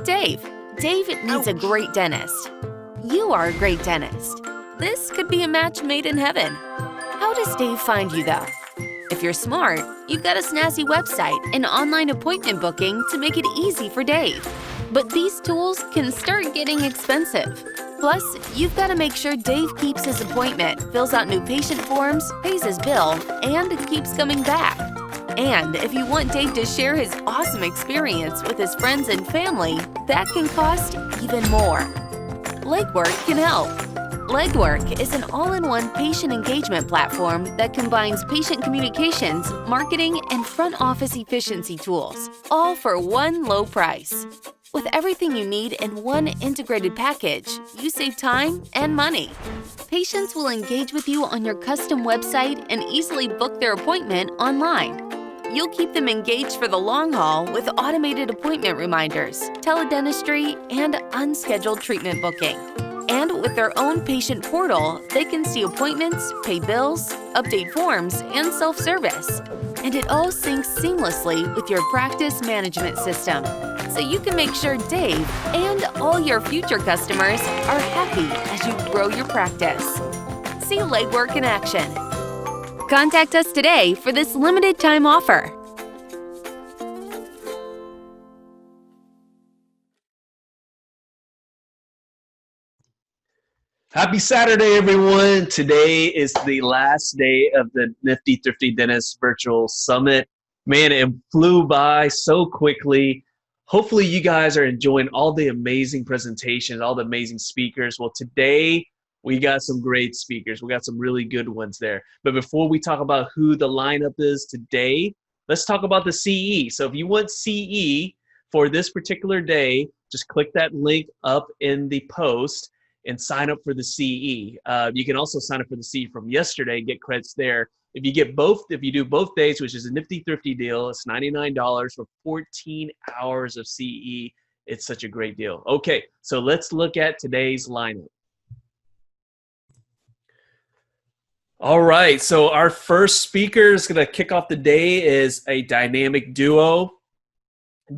Meet Dave. Dave needs a great dentist. You are a great dentist. This could be a match made in heaven. How does Dave find you, though? If you're smart, you've got a snazzy website and online appointment booking to make it easy for Dave. But these tools can start getting expensive. Plus, you've got to make sure Dave keeps his appointment, fills out new patient forms, pays his bill, and keeps coming back. And if you want Dave to share his awesome experience with his friends and family, that can cost even more. Legwork can help. Legwork is an all-in-one patient engagement platform that combines patient communications, marketing, and front office efficiency tools, all for one low price. With everything you need in one integrated package, you save time and money. Patients will engage with you on your custom website and easily book their appointment online. You'll keep them engaged for the long haul with automated appointment reminders, teledentistry, and unscheduled treatment booking. And with their own patient portal, they can see appointments, pay bills, update forms, and self-service. And it all syncs seamlessly with your practice management system, so you can make sure Dave and all your future customers are happy as you grow your practice. See Legwork in action. Contact us today for this limited time offer. Happy Saturday, everyone. Today is the last day of the Nifty Thrifty Dentist Virtual Summit. Man, it flew by so quickly. Hopefully you guys are enjoying all the amazing presentations, all the amazing speakers. Well, today we got some great speakers. We got some really good ones there. But before we talk about who the lineup is today, let's talk about the CE. So if you want CE for this particular day, just click that link up in the post and sign up for the CE. You can also sign up for the CE from yesterday and get credits there. If you do both days, which is a Nifty Thrifty deal, it's $99 for 14 hours of CE. It's such a great deal. Okay, so let's look at today's lineup. All right, so our first speaker is gonna kick off the day is a dynamic duo,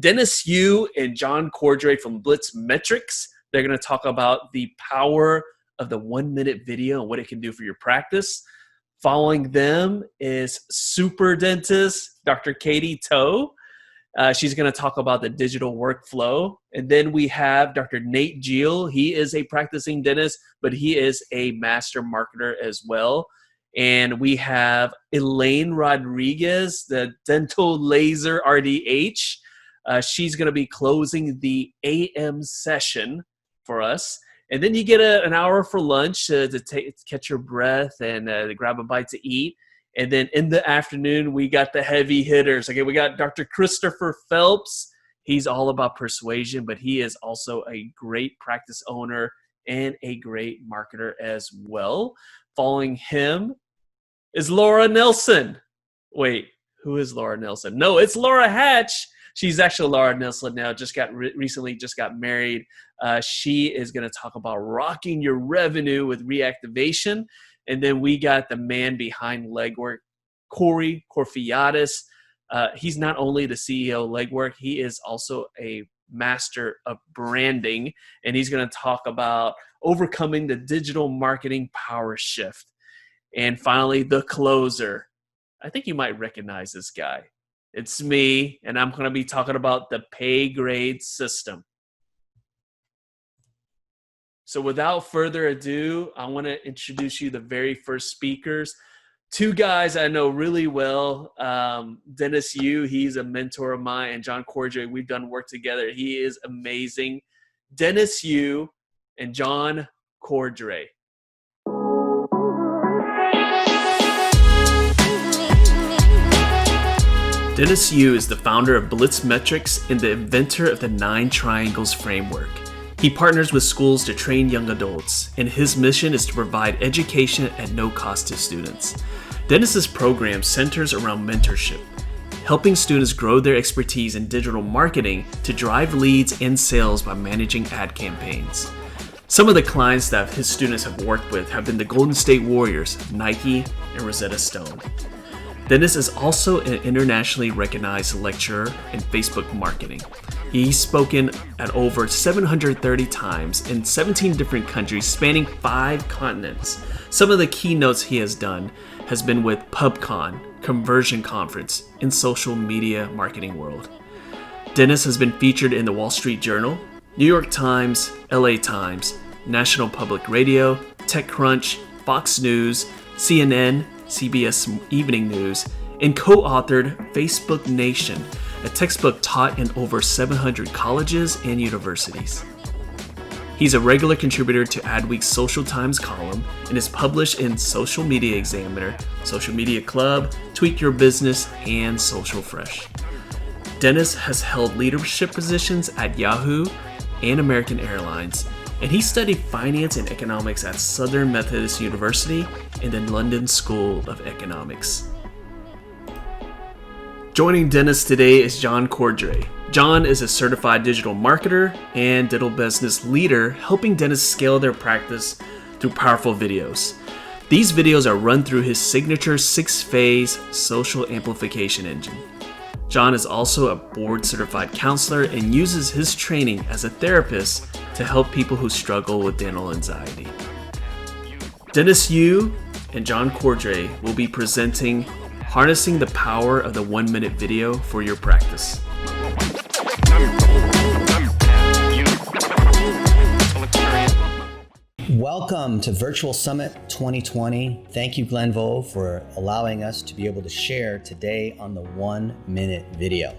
Dennis Yu and John Cordray from Blitz Metrics. They're going to talk about the power of the 1-minute video and what it can do for your practice. Following them is super dentist, Dr. Katie Toe. She's going to talk about the digital workflow. And then we have Dr. Nate Jeal. He is a practicing dentist, but he is a master marketer as well. And we have Elaine Rodriguez, the dental laser RDH. She's going to be closing the AM session for us. And then you get an hour for lunch to catch your breath and to grab a bite to eat. And then in the afternoon, we got the heavy hitters. Okay, we got Dr. Christopher Phelps. He's all about persuasion, but he is also a great practice owner and a great marketer as well. Following him is Laura Nelson. Wait, who is Laura Nelson? No, it's Laura Hatch. She's actually Laura Nelson now, recently got married. She is going to talk about rocking your revenue with reactivation. And then we got the man behind Legwork, Corey Corfiatis. He's not only the CEO of Legwork, he is also a master of branding. And he's going to talk about overcoming the digital marketing power shift. And finally, the closer. I think you might recognize this guy. It's me, and I'm going to be talking about the pay grade system. So without further ado, I want to introduce you the very first speakers. Two guys I know really well. Dennis Yu, he's a mentor of mine, and John Cordray, we've done work together. He is amazing. Dennis Yu and John Cordray. Dennis Yu is the founder of Blitz Metrics and the inventor of the 9 Triangles framework. He partners with schools to train young adults, and his mission is to provide education at no cost to students. Dennis's program centers around mentorship, helping students grow their expertise in digital marketing to drive leads and sales by managing ad campaigns. Some of the clients that his students have worked with have been the Golden State Warriors, Nike, and Rosetta Stone. Dennis is also an internationally recognized lecturer in Facebook marketing. He's spoken at over 730 times in 17 different countries spanning 5 continents. Some of the keynotes he has done has been with PubCon, Conversion Conference, and social media marketing world. Dennis has been featured in the Wall Street Journal, New York Times, LA Times, National Public Radio, TechCrunch, Fox News, CNN, CBS Evening News, and co-authored Facebook Nation, a textbook taught in over 700 colleges and universities. He's a regular contributor to Adweek's Social Times column and is published in Social Media Examiner, Social Media Club, Tweak Your Business, and Social Fresh. Dennis has held leadership positions at Yahoo and American Airlines, and he studied finance and economics at Southern Methodist University and the London School of Economics. Joining Dennis today is John Cordray. John is a certified digital marketer and digital business leader, helping Dennis scale their practice through powerful videos. These videos are run through his signature 6-phase social amplification engine. John is also a board-certified counselor and uses his training as a therapist to help people who struggle with dental anxiety. Dennis Yu and John Cordray will be presenting Harnessing the Power of the 1-Minute Video for Your Practice. Welcome to Virtual Summit 2020. Thank you, Glenn Vo, for allowing us to be able to share today on the 1-minute video.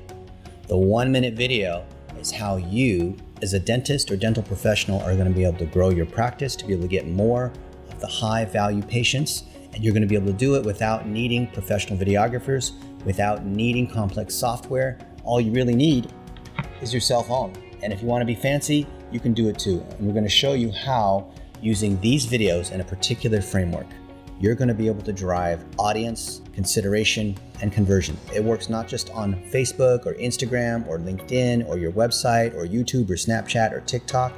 The 1-minute video is how you, as a dentist or dental professional, are going to be able to grow your practice, to be able to get more of the high-value patients, and you're going to be able to do it without needing professional videographers, without needing complex software. All you really need is your cell phone. And if you want to be fancy, you can do it too. And we're going to show you how, using these videos in a particular framework, you're going to be able to drive audience, consideration, and conversion. It works not just on Facebook or Instagram or LinkedIn or your website or YouTube or Snapchat or TikTok,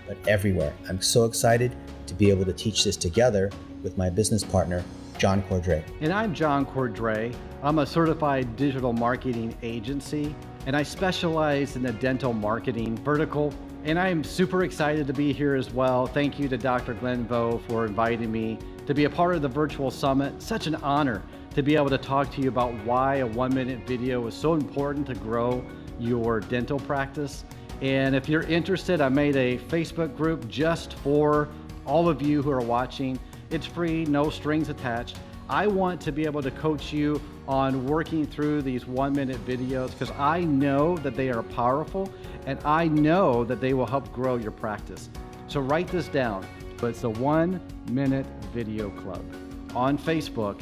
but everywhere. I'm so excited to be able to teach this together with my business partner, John Cordray. And I'm John Cordray. I'm a certified digital marketing agency, and I specialize in the dental marketing vertical. And I'm super excited to be here as well. Thank you to Dr. Glenn Vo for inviting me to be a part of the virtual summit. Such an honor to be able to talk to you about why a 1-minute video is so important to grow your dental practice. And if you're interested, I made a Facebook group just for all of you who are watching. It's free, no strings attached. I want to be able to coach you on working through these 1-minute videos because I know that they are powerful and I know that they will help grow your practice. So write this down. It's the 1-minute video club on Facebook.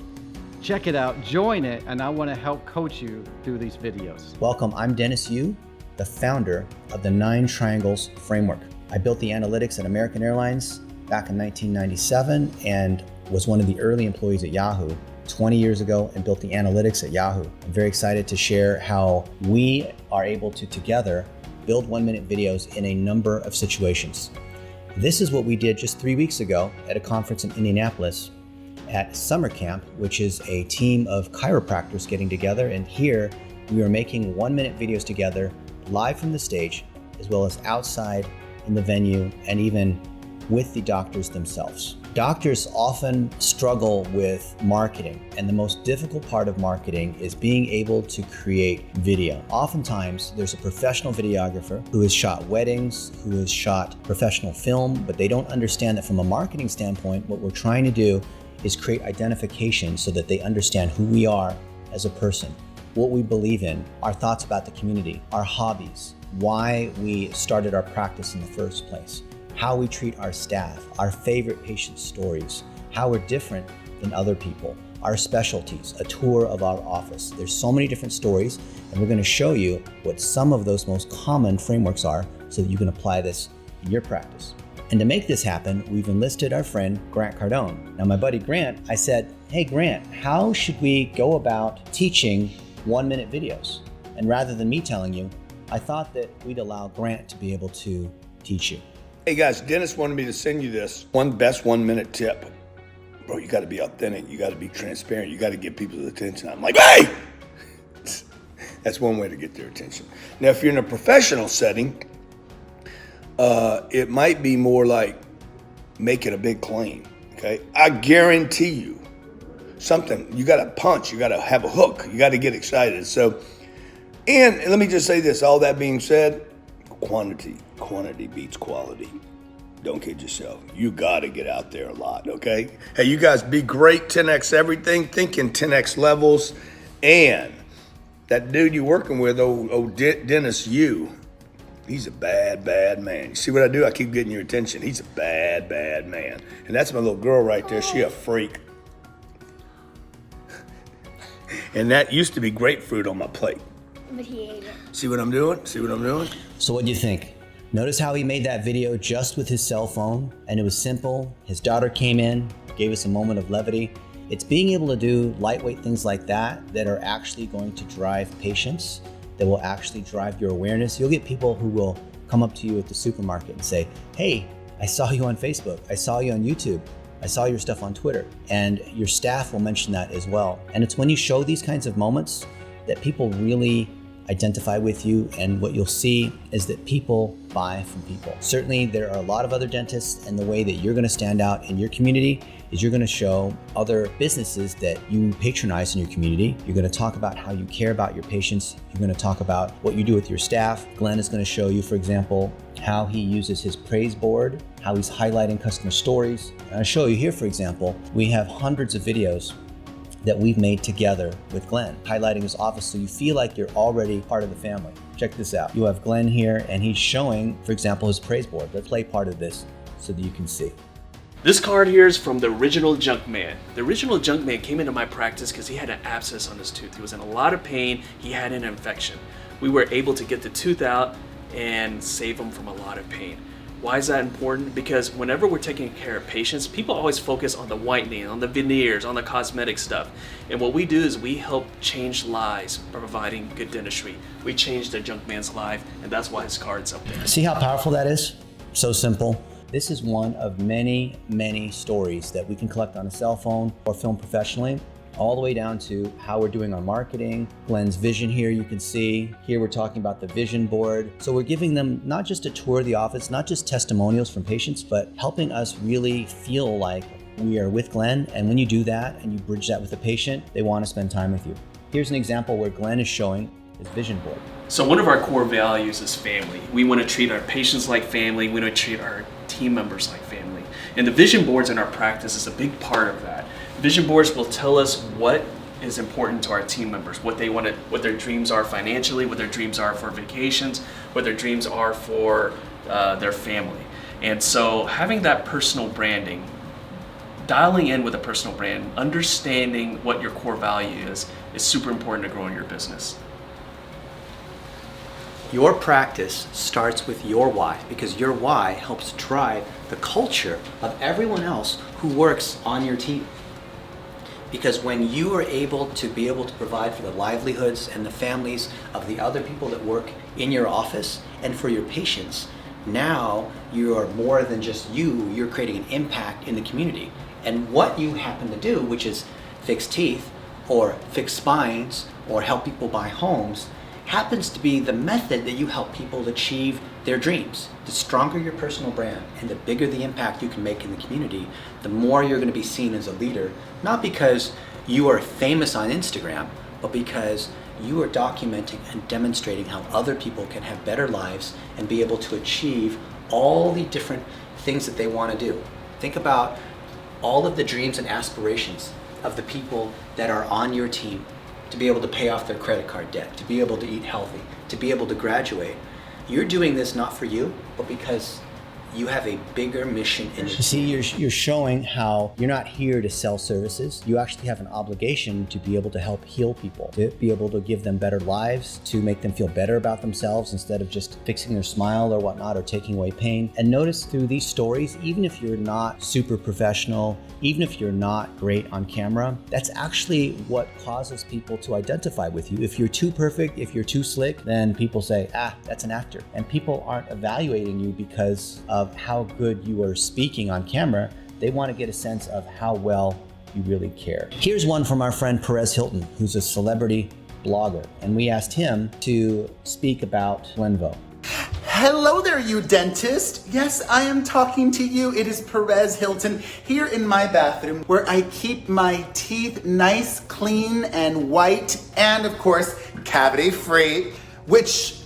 Check it out, join it, and I want to help coach you through these videos. Welcome, I'm Dennis Yu, the founder of the 9 Triangles framework. I built the analytics at American Airlines back in 1997 and was one of the early employees at Yahoo 20 years ago and built the analytics at Yahoo. I'm very excited to share how we are able to together build 1-minute videos in a number of situations. This is what we did just 3 weeks ago at a conference in Indianapolis at Summer Camp, which is a team of chiropractors getting together. And here we are making 1-minute videos together live from the stage, as well as outside in the venue and even with the doctors themselves. Doctors often struggle with marketing, and the most difficult part of marketing is being able to create video. Oftentimes, there's a professional videographer who has shot weddings, who has shot professional film, but they don't understand that from a marketing standpoint, what we're trying to do is create identification so that they understand who we are as a person, what we believe in, our thoughts about the community, our hobbies, why we started our practice in the first place, how we treat our staff, our favorite patient stories, how we're different than other people, our specialties, a tour of our office. There's so many different stories, and we're going to show you what some of those most common frameworks are so that you can apply this in your practice. And to make this happen, we've enlisted our friend Grant Cardone. Now, my buddy Grant, I said, hey Grant, how should we go about teaching 1-minute videos? And rather than me telling you, I thought that we'd allow Grant to be able to teach you. Hey guys, Dennis wanted me to send you this best 1-minute tip. Bro, you gotta be authentic, you gotta be transparent, you gotta get people's attention. I'm like, hey! That's one way to get their attention. Now, if you're in a professional setting, it might be more like making a big claim, okay? I guarantee you something, you gotta punch, you gotta have a hook, you gotta get excited. So, and let me just say this, all that being said, quantity beats quality. Don't kid yourself. You gotta get out there a lot, okay? Hey, you guys be great, 10X everything, thinking 10X levels, and that dude you're working with, Dennis Yu, he's a bad man. You see what I do? I keep getting your attention. He's a bad man. And that's my little girl right there. She a freak. And that used to be grapefruit on my plate. But he ate it. See what I'm doing? So what do you think? Notice how he made that video just with his cell phone, and it was simple. His daughter came in, gave us a moment of levity. It's being able to do lightweight things like that are actually going to drive patience, that will actually drive your awareness. You'll get people who will come up to you at the supermarket and say, hey, I saw you on Facebook, I saw you on YouTube, I saw your stuff on Twitter, and your staff will mention that as well. And it's when you show these kinds of moments that people really identify with you, and what you'll see is that people buy from people. Certainly there are a lot of other dentists, and the way that you're gonna stand out in your community is you're gonna show other businesses that you patronize in your community. You're gonna talk about how you care about your patients. You're gonna talk about what you do with your staff. Glenn is gonna show you, for example, how he uses his praise board, how he's highlighting customer stories. And I'll show you here, for example, we have hundreds of videos that we've made together with Glenn, highlighting his office so you feel like you're already part of the family. Check this out. You have Glenn here, and he's showing, for example, his praise board. Let's play part of this so that you can see. This card here is from the original Junkman. The original Junkman came into my practice because he had an abscess on his tooth. He was in a lot of pain. He had an infection. We were able to get the tooth out and save him from a lot of pain. Why is that important? Because whenever we're taking care of patients, people always focus on the whitening, on the veneers, on the cosmetic stuff. And what we do is we help change lives by providing good dentistry. We changed the Junkman's life, and that's why his card's up there. See how powerful that is? So simple. This is one of many, many stories that we can collect on a cell phone or film professionally, all the way down to how we're doing our marketing. Glenn's vision here, you can see. Here we're talking about the vision board. So we're giving them not just a tour of the office, not just testimonials from patients, but helping us really feel like we are with Glenn. And when you do that and you bridge that with a patient, they want to spend time with you. Here's an example where Glenn is showing his vision board. So one of our core values is family. We want to treat our patients like family. We want to treat our team members like family. And the vision boards in our practice is a big part of that. Vision boards will tell us what is important to our team members, what they want to, what their dreams are financially, what their dreams are for vacations, what their dreams are for their family. And so having that personal branding, dialing in with a personal brand, understanding what your core value is super important to growing your business. Your practice starts with your why, because your why helps drive the culture of everyone else who works on your team. Because when you are able to provide for the livelihoods and the families of the other people that work in your office and for your patients, now you are more than just you're creating an impact in the community. And what you happen to do, which is fix teeth or fix spines or help people buy homes, happens to be the method that you help people achieve their dreams. The stronger your personal brand and the bigger the impact you can make in the community, the more you're going to be seen as a leader, not because you are famous on Instagram, but because you are documenting and demonstrating how other people can have better lives and be able to achieve all the different things that they want to do. Think about all of the dreams and aspirations of the people that are on your team, to be able to pay off their credit card debt, to be able to eat healthy, to be able to graduate. You're doing this not for you, but because you have a bigger mission in your team. See, you're showing how you're not here to sell services. You actually have an obligation to be able to help heal people, to be able to give them better lives, to make them feel better about themselves instead of just fixing their smile or whatnot or taking away pain. And notice through these stories, even if you're not super professional, even if you're not great on camera, that's actually what causes people to identify with you. If you're too perfect, if you're too slick, then people say, that's an actor. And people aren't evaluating you because of how good you are speaking on camera. They want to get a sense of how well you really care. Here's one from our friend Perez Hilton, who's a celebrity blogger, and we asked him to speak about Glenvo. Hello there, you dentist. Yes, I am talking to you. It is Perez Hilton here in my bathroom where I keep my teeth nice, clean, and white, and of course, cavity free, which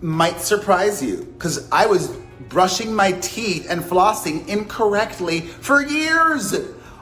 might surprise you because I was brushing my teeth and flossing incorrectly for years.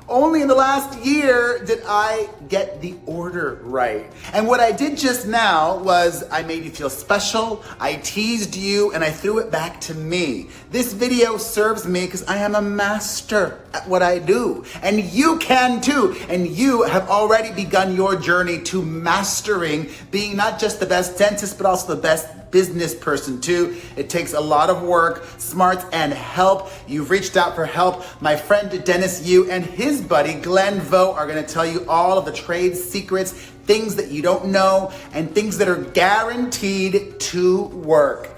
Only in the last year did I get the order right. And what I did just now was I made you feel special, I teased you, and I threw it back to me. This video serves me because I am a master at what I do. And you can too. And you have already begun your journey to mastering being not just the best dentist, but also the best business person too. It takes a lot of work, smarts, and help. You've reached out for help. My friend Dennis Yu and his buddy Glenn Vo are going to tell you all of the trade secrets, things that you don't know, and things that are guaranteed to work.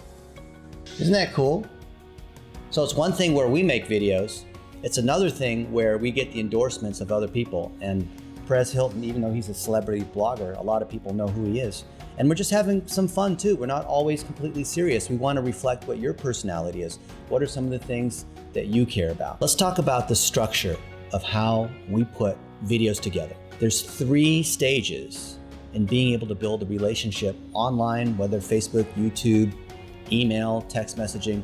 Isn't that cool? So it's one thing where we make videos. It's another thing where we get the endorsements of other people. And Perez Hilton, even though he's a celebrity blogger, a lot of people know who he is. And we're just having some fun too. We're not always completely serious. We want to reflect what your personality is. What are some of the things that you care about? Let's talk about the structure of how we put videos together. There's 3 stages in being able to build a relationship online, whether Facebook, YouTube, email, text messaging,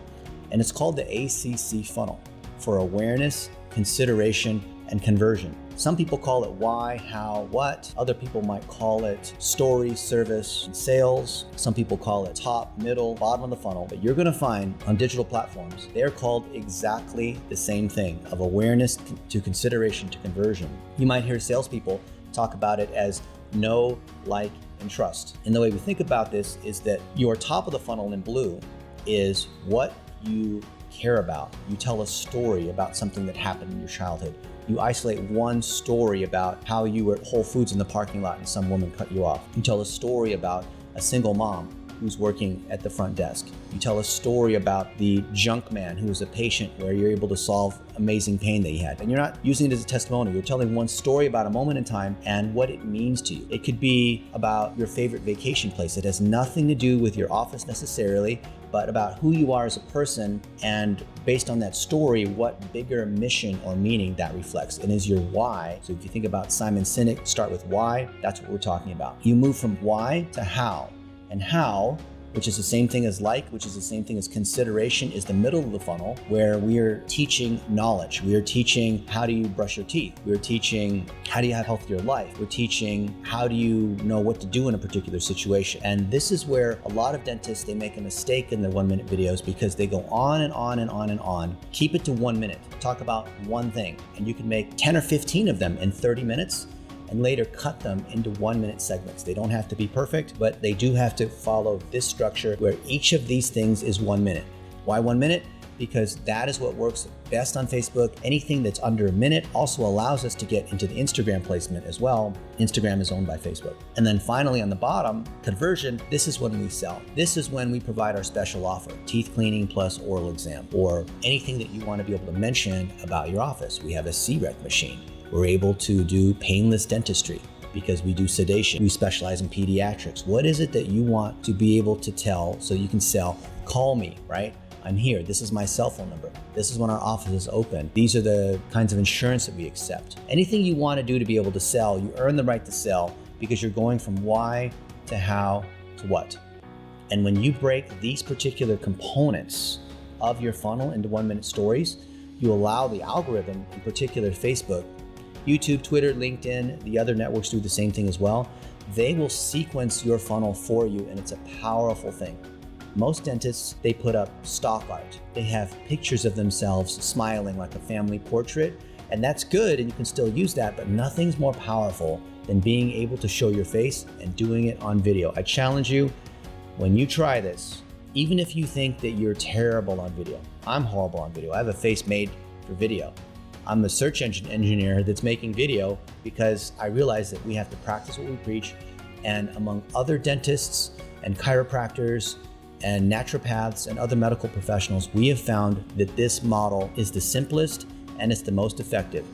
and it's called the ACC funnel for awareness, consideration, and conversion. Some people call it why, how, what. Other people might call it story, service, and sales. Some people call it top, middle, bottom of the funnel. But you're gonna find on digital platforms, they're called exactly the same thing, of awareness to consideration to conversion. You might hear salespeople talk about it as know, like, and trust. And the way we think about this is that your top of the funnel in blue is what you care about. You tell a story about something that happened in your childhood. You isolate one story about how you were at Whole Foods in the parking lot and some woman cut you off. You tell a story about a single mom who's working at the front desk. You tell a story about the junk man who is a patient where you're able to solve amazing pain that he had. And you're not using it as a testimonial. You're telling one story about a moment in time and what it means to you. It could be about your favorite vacation place. It has nothing to do with your office necessarily, but about who you are as a person, and based on that story, what bigger mission or meaning that reflects, and is your why. So if you think about Simon Sinek, start with why, that's what we're talking about. You move from why to how, and how, which is the same thing as like, which is the same thing as consideration, is the middle of the funnel, where we are teaching knowledge. We are teaching how do you brush your teeth. We're teaching how do you have a healthier life. We're teaching how do you know what to do in a particular situation. And this is where a lot of dentists, they make a mistake in their 1-minute videos because they go on and on and on and on. Keep it to 1 minute. Talk about one thing, and you can make 10 or 15 of them in 30 minutes. And later cut them into 1-minute segments. They don't have to be perfect, but they do have to follow this structure where each of these things is 1 minute. Why 1 minute? Because that is what works best on Facebook. Anything that's under a minute also allows us to get into the Instagram placement as well. Instagram is owned by Facebook. And then finally on the bottom, conversion, this is when we sell. This is when we provide our special offer, teeth cleaning plus oral exam, or anything that you want to be able to mention about your office. We have a C-Rec machine. We're able to do painless dentistry because we do sedation. We specialize in pediatrics. What is it that you want to be able to tell so you can sell? Call me, right? I'm here. This is my cell phone number. This is when our office is open. These are the kinds of insurance that we accept. Anything you want to do to be able to sell, you earn the right to sell because you're going from why to how to what. And when you break these particular components of your funnel into 1-minute stories, you allow the algorithm, in particular Facebook, YouTube, Twitter, LinkedIn, the other networks do the same thing as well. They will sequence your funnel for you, and it's a powerful thing. Most dentists, they put up stock art. They have pictures of themselves smiling like a family portrait, and that's good, and you can still use that, but nothing's more powerful than being able to show your face and doing it on video. I challenge you, when you try this, even if you think that you're terrible on video, I'm horrible on video. I have a face made for video. I'm a search engine engineer that's making video because I realize that we have to practice what we preach. And among other dentists and chiropractors and naturopaths and other medical professionals, we have found that this model is the simplest and it's the most effective.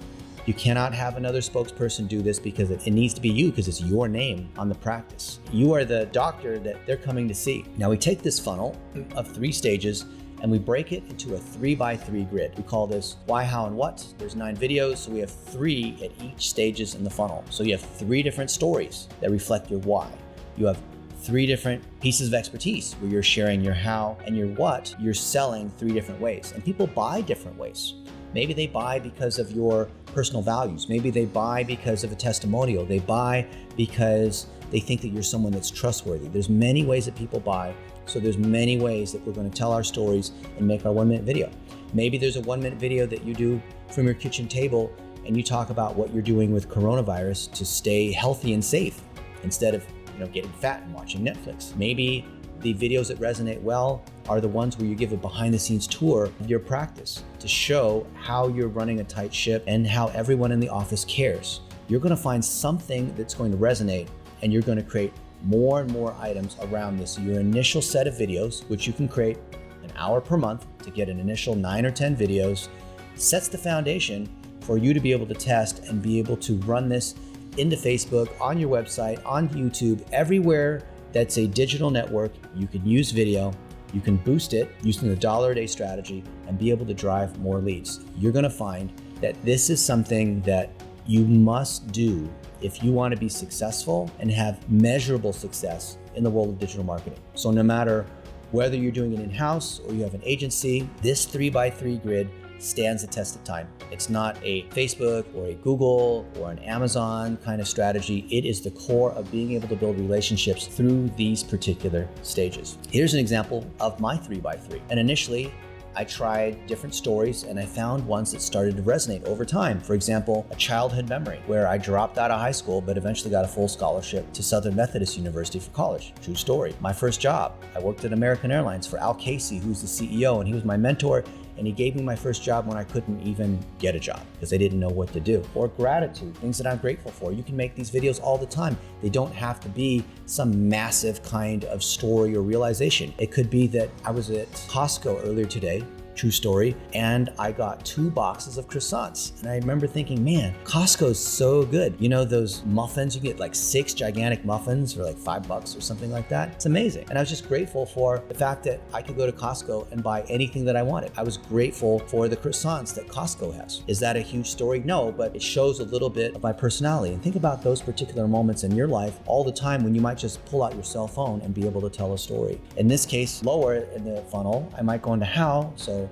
You cannot have another spokesperson do this because it needs to be you, because it's your name on the practice. You are the doctor that they're coming to see. Now we take this funnel of 3 stages and we break it into a 3x3 grid. We call this why, how, and what. There's 9 videos, so we have 3 at each stages in the funnel. So you have 3 different stories that reflect your why. You have 3 different pieces of expertise where you're sharing your how and your what. You're selling 3 different ways, and people buy different ways. Maybe they buy because of your personal values. Maybe they buy because of a testimonial. They buy because they think that you're someone that's trustworthy. There's many ways that people buy. So there's many ways that we're going to tell our stories and make our 1-minute video. Maybe there's a 1-minute video that you do from your kitchen table and you talk about what you're doing with coronavirus to stay healthy and safe instead of getting fat and watching Netflix. Maybe the videos that resonate well are the ones where you give a behind-the-scenes tour of your practice to show how you're running a tight ship and how everyone in the office cares. You're going to find something that's going to resonate, and you're going to create more and more items around this. So your initial set of videos, which you can create an hour per month to get an initial 9 or 10 videos, sets the foundation for you to be able to test and be able to run this into Facebook, on your website, on YouTube, everywhere that's a digital network. You can use video, you can boost it using the $1 a day strategy and be able to drive more leads. You're going to find that this is something that you must do if you want to be successful and have measurable success in the world of digital marketing. So no matter whether you're doing it in-house or you have an agency, this 3x3 grid stands the test of time. It's not a Facebook or a Google or an Amazon kind of strategy. It is the core of being able to build relationships through these particular stages. Here's an example of my 3x3. And initially, I tried different stories and I found ones that started to resonate over time. For example, a childhood memory where I dropped out of high school but eventually got a full scholarship to Southern Methodist University for college. True story. My first job, I worked at American Airlines for Al Casey, who's the CEO, and he was my mentor. And he gave me my first job when I couldn't even get a job because I didn't know what to do. Or gratitude, things that I'm grateful for. You can make these videos all the time. They don't have to be some massive kind of story or realization. It could be that I was at Costco earlier today, true story, and I got 2 boxes of croissants. And I remember thinking, man, Costco's so good. You know those muffins, you get like 6 gigantic muffins for like $5 or something like that. It's amazing. And I was just grateful for the fact that I could go to Costco and buy anything that I wanted. I was grateful for the croissants that Costco has. Is that a huge story? No, but it shows a little bit of my personality. And think about those particular moments in your life all the time when you might just pull out your cell phone and be able to tell a story. In this case, lower in the funnel, I might go into how. So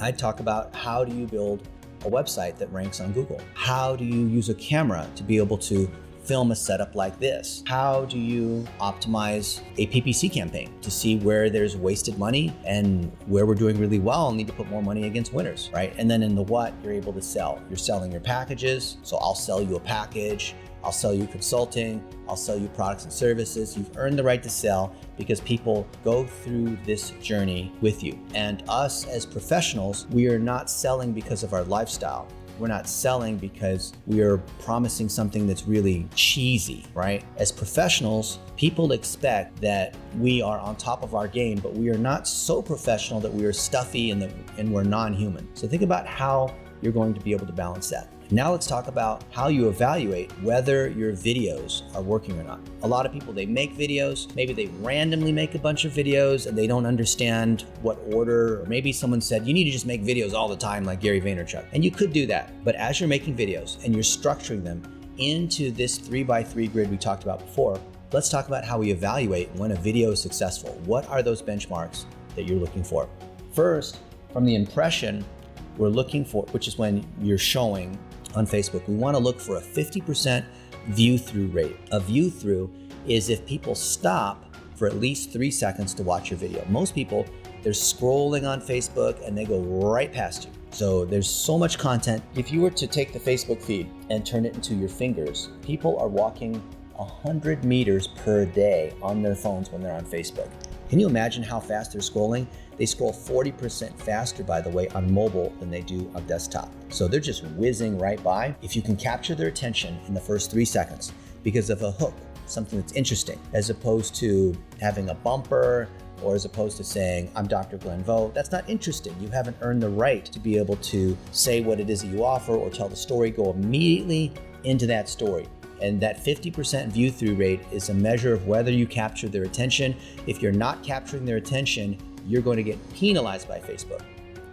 I talk about how do you build a website that ranks on Google? How do you use a camera to be able to film a setup like this? How do you optimize a PPC campaign to see where there's wasted money and where we're doing really well and need to put more money against winners, right? And then in the what, you're able to sell. You're selling your packages. So I'll sell you a package. I'll sell you consulting. I'll sell you products and services. You've earned the right to sell because people go through this journey with you. And us as professionals, we are not selling because of our lifestyle. We're not selling because we are promising something that's really cheesy, right? As professionals, people expect that we are on top of our game, but we are not so professional that we are stuffy and we're non-human. So think about how you're going to be able to balance that. Now let's talk about how you evaluate whether your videos are working or not. A lot of people, they make videos, maybe they randomly make a bunch of videos and they don't understand what order, or maybe someone said, you need to just make videos all the time like Gary Vaynerchuk. And you could do that. But as you're making videos and you're structuring them into this 3x3 grid we talked about before, let's talk about how we evaluate when a video is successful. What are those benchmarks that you're looking for? First, from the impression we're looking for, which is when you're showing on Facebook, we want to look for a 50% view through rate. A view through is if people stop for at least 3 seconds to watch your video. Most people, they're scrolling on Facebook and they go right past you. So there's so much content. If you were to take the Facebook feed and turn it into your fingers, people are walking 100 meters per day on their phones when they're on Facebook. Can you imagine how fast they're scrolling? They scroll 40% faster, by the way, on mobile than they do on desktop. So they're just whizzing right by. If you can capture their attention in the first 3 seconds because of a hook, something that's interesting, as opposed to having a bumper or as opposed to saying, I'm Dr. Glenn Vo. That's not interesting. You haven't earned the right to be able to say what it is that you offer or tell the story. Go immediately into that story. And that 50% view through rate is a measure of whether you capture their attention. If you're not capturing their attention, you're going to get penalized by Facebook.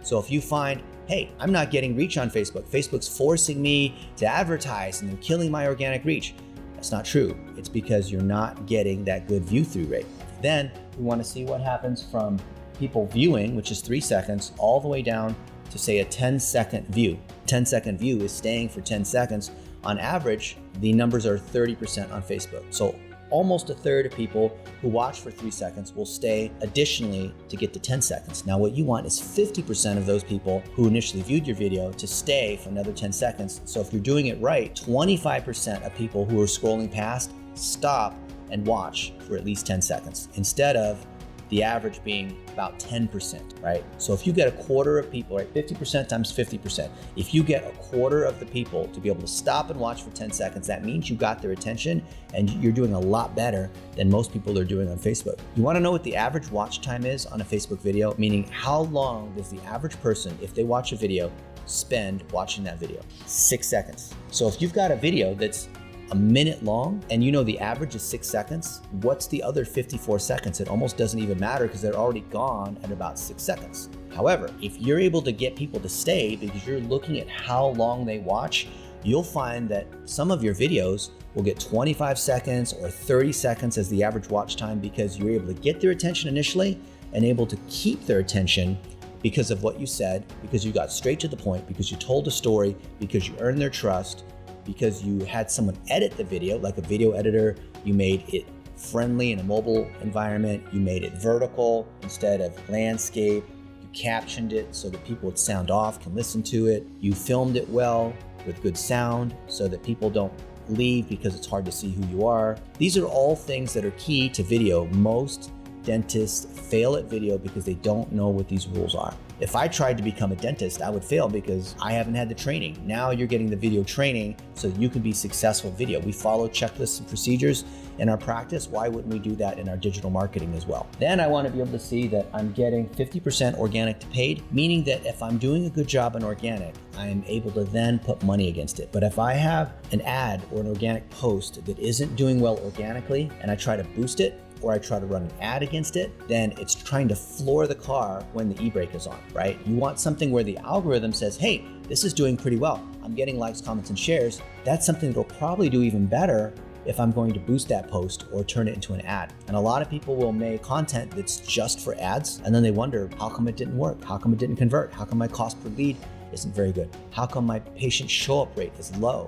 So if you find, hey, I'm not getting reach on Facebook, Facebook's forcing me to advertise and they're killing my organic reach, that's not true. It's because you're not getting that good view through rate. Then we want to see what happens from people viewing, which is 3 seconds, all the way down to say a 10-second view. 10-second view is staying for 10 seconds. On average, the numbers are 30% on Facebook. So almost a third of people who watch for 3 seconds will stay additionally to get to 10 seconds. Now what you want is 50% of those people who initially viewed your video to stay for another 10 seconds. So if you're doing it right, 25% of people who are scrolling past stop and watch for at least 10 seconds instead of the average being about 10%, right? So if you get a quarter of people, right, 50% times 50%, if you get a quarter of the people to be able to stop and watch for 10 seconds, that means you got their attention and you're doing a lot better than most people are doing on Facebook. You wanna know what the average watch time is on a Facebook video? Meaning how long does the average person, if they watch a video, spend watching that video? 6 seconds. So if you've got a video that's a minute long and you know the average is 6 seconds, what's the other 54 seconds? It almost doesn't even matter because they're already gone at about 6 seconds. However, if you're able to get people to stay because you're looking at how long they watch, you'll find that some of your videos will get 25 seconds or 30 seconds as the average watch time because you're able to get their attention initially and able to keep their attention because of what you said, because you got straight to the point, because you told a story, because you earned their trust, because you had someone edit the video, like a video editor, you made it friendly in a mobile environment, you made it vertical instead of landscape, you captioned it so that people with sound off can listen to it, you filmed it well with good sound so that people don't leave because it's hard to see who you are. These are all things that are key to video. Most dentists fail at video because they don't know what these rules are. If I tried to become a dentist, I would fail because I haven't had the training. Now you're getting the video training so you can be successful at video. We follow checklists and procedures in our practice. Why wouldn't we do that in our digital marketing as well? Then I want to be able to see that I'm getting 50% organic to paid, meaning that if I'm doing a good job on organic, I'm able to then put money against it. But if I have an ad or an organic post that isn't doing well organically and I try to boost it, or I try to run an ad against it, then it's trying to floor the car when the e-brake is on, right? You want something where the algorithm says, hey, this is doing pretty well. I'm getting likes, comments, and shares. That's something that'll probably do even better if I'm going to boost that post or turn it into an ad. And a lot of people will make content that's just for ads, and then they wonder, how come it didn't work? How come it didn't convert? How come my cost per lead isn't very good? How come my patient show-up rate is low?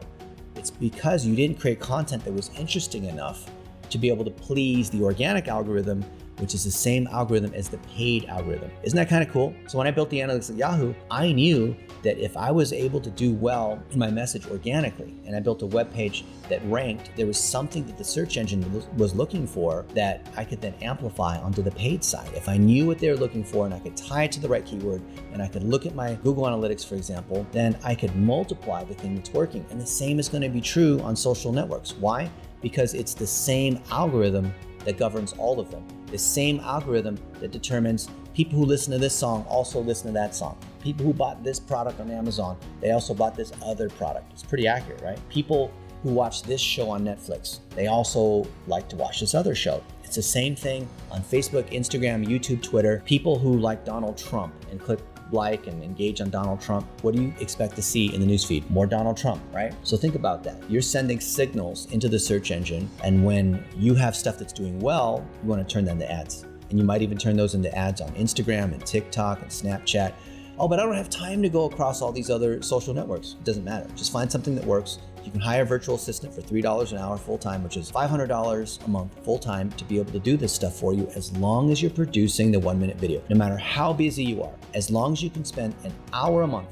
It's because you didn't create content that was interesting enough to be able to please the organic algorithm, which is the same algorithm as the paid algorithm. Isn't that kind of cool? So when I built the analytics at Yahoo, I knew that if I was able to do well in my message organically, and I built a web page that ranked, there was something that the search engine was looking for that I could then amplify onto the paid side. If I knew what they were looking for and I could tie it to the right keyword, and I could look at my Google Analytics, for example, then I could multiply the thing that's working. And the same is going to be true on social networks. Why? Because it's the same algorithm that governs all of them. The same algorithm that determines people who listen to this song also listen to that song. People who bought this product on Amazon, they also bought this other product. It's pretty accurate, right? People who watch this show on Netflix, they also like to watch this other show. It's the same thing on Facebook, Instagram, YouTube, Twitter. People who like Donald Trump and click like and engage on Donald Trump, what do you expect to see in the newsfeed? More Donald Trump, right? So think about that. You're sending signals into the search engine, and when you have stuff that's doing well, you want to turn that into ads. And you might even turn those into ads on Instagram and TikTok and Snapchat. Oh, but I don't have time to go across all these other social networks. It doesn't matter. Just find something that works. You can hire a virtual assistant for $3 an hour full-time, which is $500 a month full-time to be able to do this stuff for you as long as you're producing the 1-minute video. No matter how busy you are, as long as you can spend an hour a month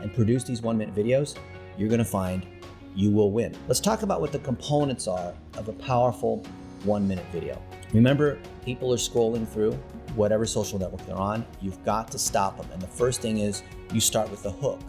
and produce these 1-minute videos, you're gonna find you will win. Let's talk about what the components are of a powerful 1-minute video. Remember, people are scrolling through whatever social network they're on. You've got to stop them. And the first thing is you start with the hook.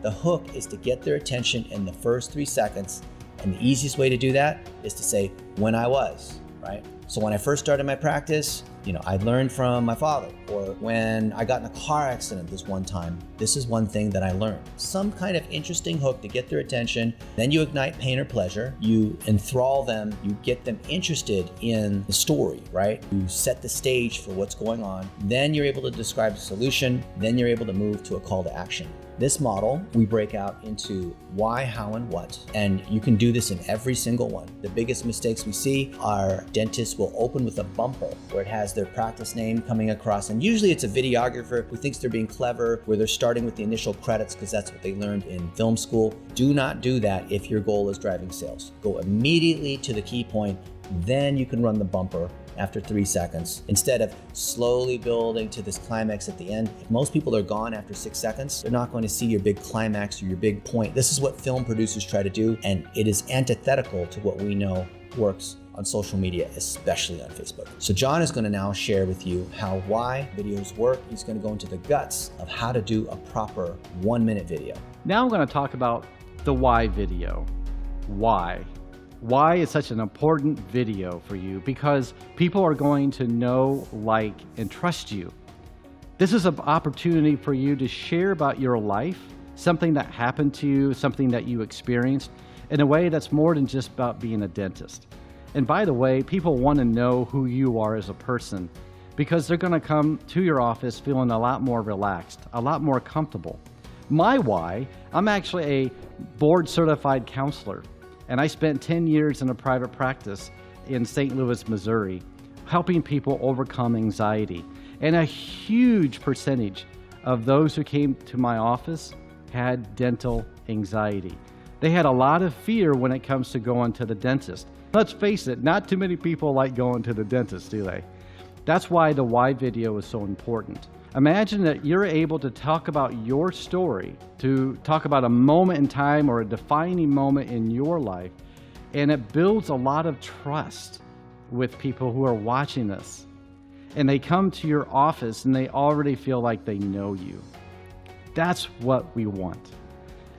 The hook is to get their attention in the first 3 seconds. And the easiest way to do that is to say, when I was, right? So when I first started my practice, I learned from my father, or when I got in a car accident this one time, this is one thing that I learned. Some kind of interesting hook to get their attention. Then you ignite pain or pleasure. You enthrall them. You get them interested in the story, right? You set the stage for what's going on. Then you're able to describe the solution. Then you're able to move to a call to action. This model, we break out into why, how, and what, and you can do this in every single one. The biggest mistakes we see are dentists will open with a bumper where it has their practice name coming across, and usually it's a videographer who thinks they're being clever, where they're starting with the initial credits because that's what they learned in film school. Do not do that if your goal is driving sales. Go immediately to the key point, then you can run the bumper after 3 seconds, instead of slowly building to this climax at the end. If most people are gone after 6 seconds, they're not going to see your big climax or your big point. This is what film producers try to do, and it is antithetical to what we know works on social media, especially on Facebook. So John is going to now share with you how why videos work. He's going to go into the guts of how to do a proper 1-minute video. Now I'm going to talk about the why video. Why? Why is such an important video for you? Because people are going to know, like, and trust you. This is an opportunity for you to share about your life, something that happened to you, something that you experienced, in a way that's more than just about being a dentist. And by the way, people want to know who you are as a person because they're going to come to your office feeling a lot more relaxed, a lot more comfortable. My why, I'm actually a board-certified counselor. And I spent 10 years in a private practice in St. Louis, Missouri, helping people overcome anxiety. And a huge percentage of those who came to my office had dental anxiety. They had a lot of fear when it comes to going to the dentist. Let's face it, not too many people like going to the dentist, do they? That's why the why video is so important. Imagine that you're able to talk about your story, to talk about a moment in time or a defining moment in your life, and it builds a lot of trust with people who are watching this. And they come to your office and they already feel like they know you. That's what we want.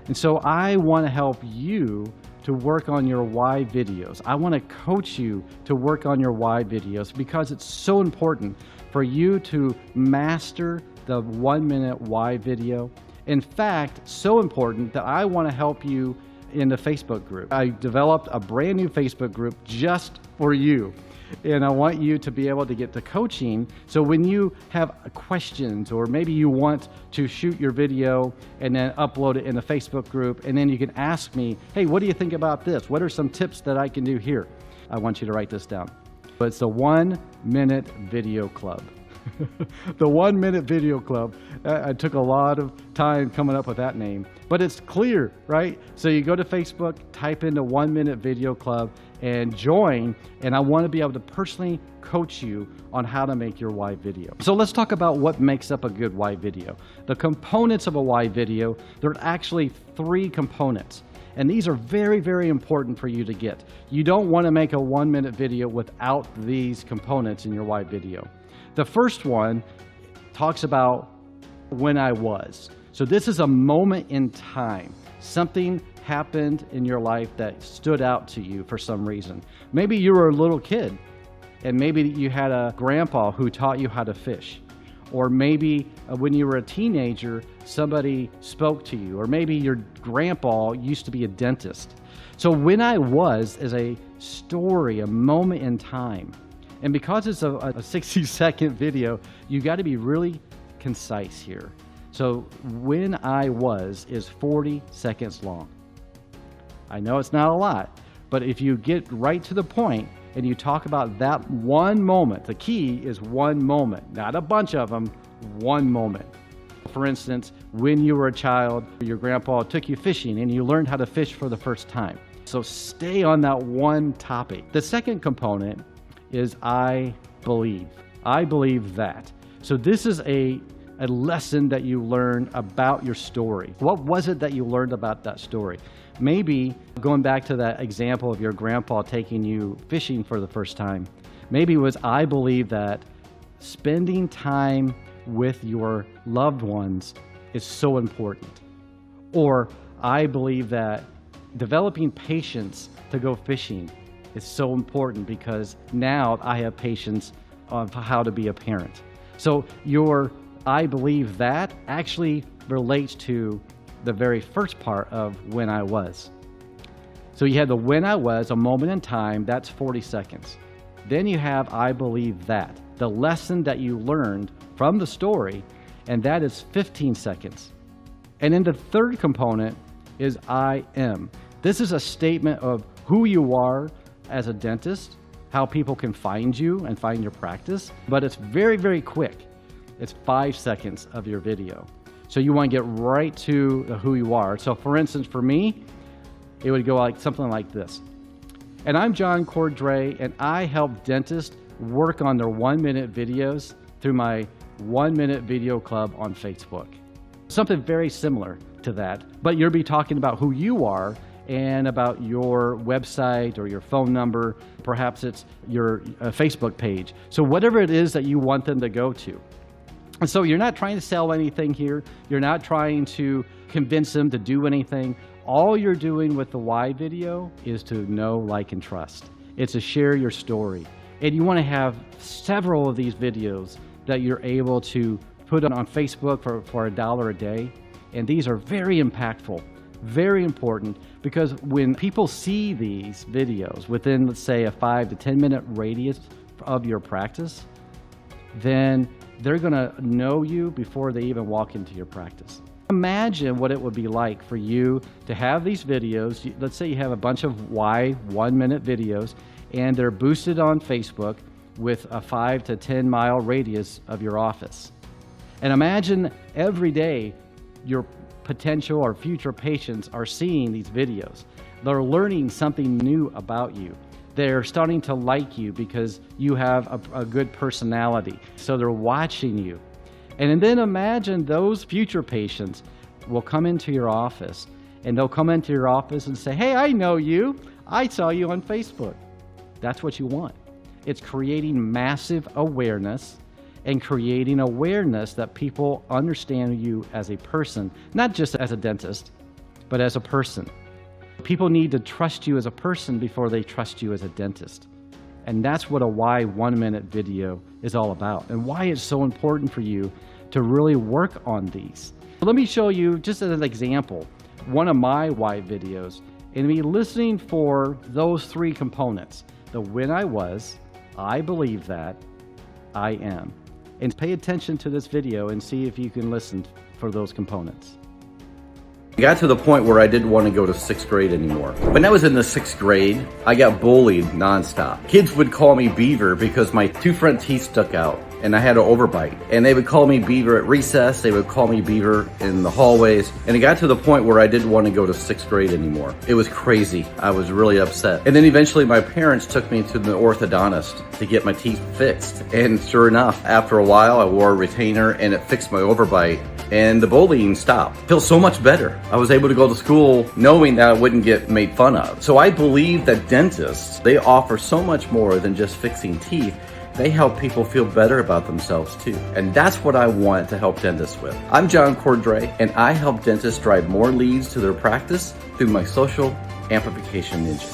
And so I want to help you to work on your why videos. I want to coach you to work on your why videos because it's so important for you to master the 1-minute why video. In fact, so important that I want to help you in the Facebook group. I developed a brand new Facebook group just for you. And I want you to be able to get the coaching. So when you have questions, or maybe you want to shoot your video and then upload it in the Facebook group, and then you can ask me, hey, what do you think about this? What are some tips that I can do here? I want you to write this down. But it's the 1-minute video club. The 1-minute video club. I took a lot of time coming up with that name, but it's clear, right? So you go to Facebook, type in the 1-minute video club and join. And I want to be able to personally coach you on how to make your why video. So let's talk about what makes up a good why video. The components of a why video, there are actually 3 components. And these are very, very important for you to get. You don't want to make a 1-minute video without these components in your why video. The first one talks about when I was. So this is a moment in time. Something happened in your life that stood out to you for some reason. Maybe you were a little kid and maybe you had a grandpa who taught you how to fish. Or maybe when you were a teenager, somebody spoke to you. Or maybe your grandpa used to be a dentist. So when I was is a story, a moment in time. And because it's a 60-second video, you got to be really concise here. So when I was is 40 seconds long. I know it's not a lot, but if you get right to the point and you talk about that one moment, the key is one moment, not a bunch of them, one moment. For instance, when you were a child, your grandpa took you fishing and you learned how to fish for the first time. So stay on that one topic. The second component is I believe. I believe that. So this is a lesson that you learn about your story. What was it that you learned about that story? Maybe going back to that example of your grandpa taking you fishing for the first time, maybe it was I believe that spending time with your loved ones is so important. Or I believe that developing patience to go fishing is so important because now I have patience of how to be a parent. So your I believe that actually relates to the very first part of when I was. So you have the when I was, a moment in time, that's 40 seconds. Then you have I believe that, the lesson that you learned from the story, and that is 15 seconds. And then the third component is I am. This is a statement of who you are as a dentist, how people can find you and find your practice, but it's very, very quick. It's 5 seconds of your video. So you want to get right to who you are. So for instance, for me, it would go like something like this. And I'm John Cordray, and I help dentists work on their 1-minute videos through my 1-minute video club on Facebook. Something very similar to that, but you'll be talking about who you are and about your website or your phone number. Perhaps it's your Facebook page. So whatever it is that you want them to go to. And so you're not trying to sell anything here. You're not trying to convince them to do anything. All you're doing with the why video is to know, like, and trust. It's to share your story. And you want to have several of these videos that you're able to put on Facebook for $1 a day. And these are very impactful, very important, because when people see these videos within, let's say, a 5 to 10 minute radius of your practice, then they're gonna know you before they even walk into your practice. Imagine what it would be like for you to have these videos. Let's say you have a bunch of why 1-minute videos, and they're boosted on Facebook with a 5 to 10 mile radius of your office. And imagine every day your potential or future patients are seeing these videos. They're learning something new about you. They're starting to like you because you have a good personality. So they're watching you. And then imagine those future patients will come into your office, and they'll come into your office and say, hey, I know you. I saw you on Facebook. That's what you want. It's creating massive awareness and creating awareness that people understand you as a person, not just as a dentist, but as a person. People need to trust you as a person before they trust you as a dentist. And that's what a why 1-minute video is all about, and why it's so important for you to really work on these. Let me show you, just as an example, one of my why videos, and me listening for those 3 components: the when I was, I believe that, I am. And pay attention to this video and see if you can listen for those components. I got to the point where I didn't want to go to 6th grade anymore. When I was in the 6th grade, I got bullied nonstop. Kids would call me Beaver because my 2 front teeth stuck out and I had an overbite. And they would call me Beaver at recess, they would call me Beaver in the hallways. And it got to the point where I didn't want to go to 6th grade anymore. It was crazy. I was really upset. And then eventually my parents took me to the orthodontist to get my teeth fixed. And sure enough, after a while, I wore a retainer and it fixed my overbite. And the bullying stopped. I feel so much better. I was able to go to school knowing that I wouldn't get made fun of. So I believe that dentists, they offer so much more than just fixing teeth. They help people feel better about themselves too. And that's what I want to help dentists with. I'm John Cordray, and I help dentists drive more leads to their practice through my social amplification engine.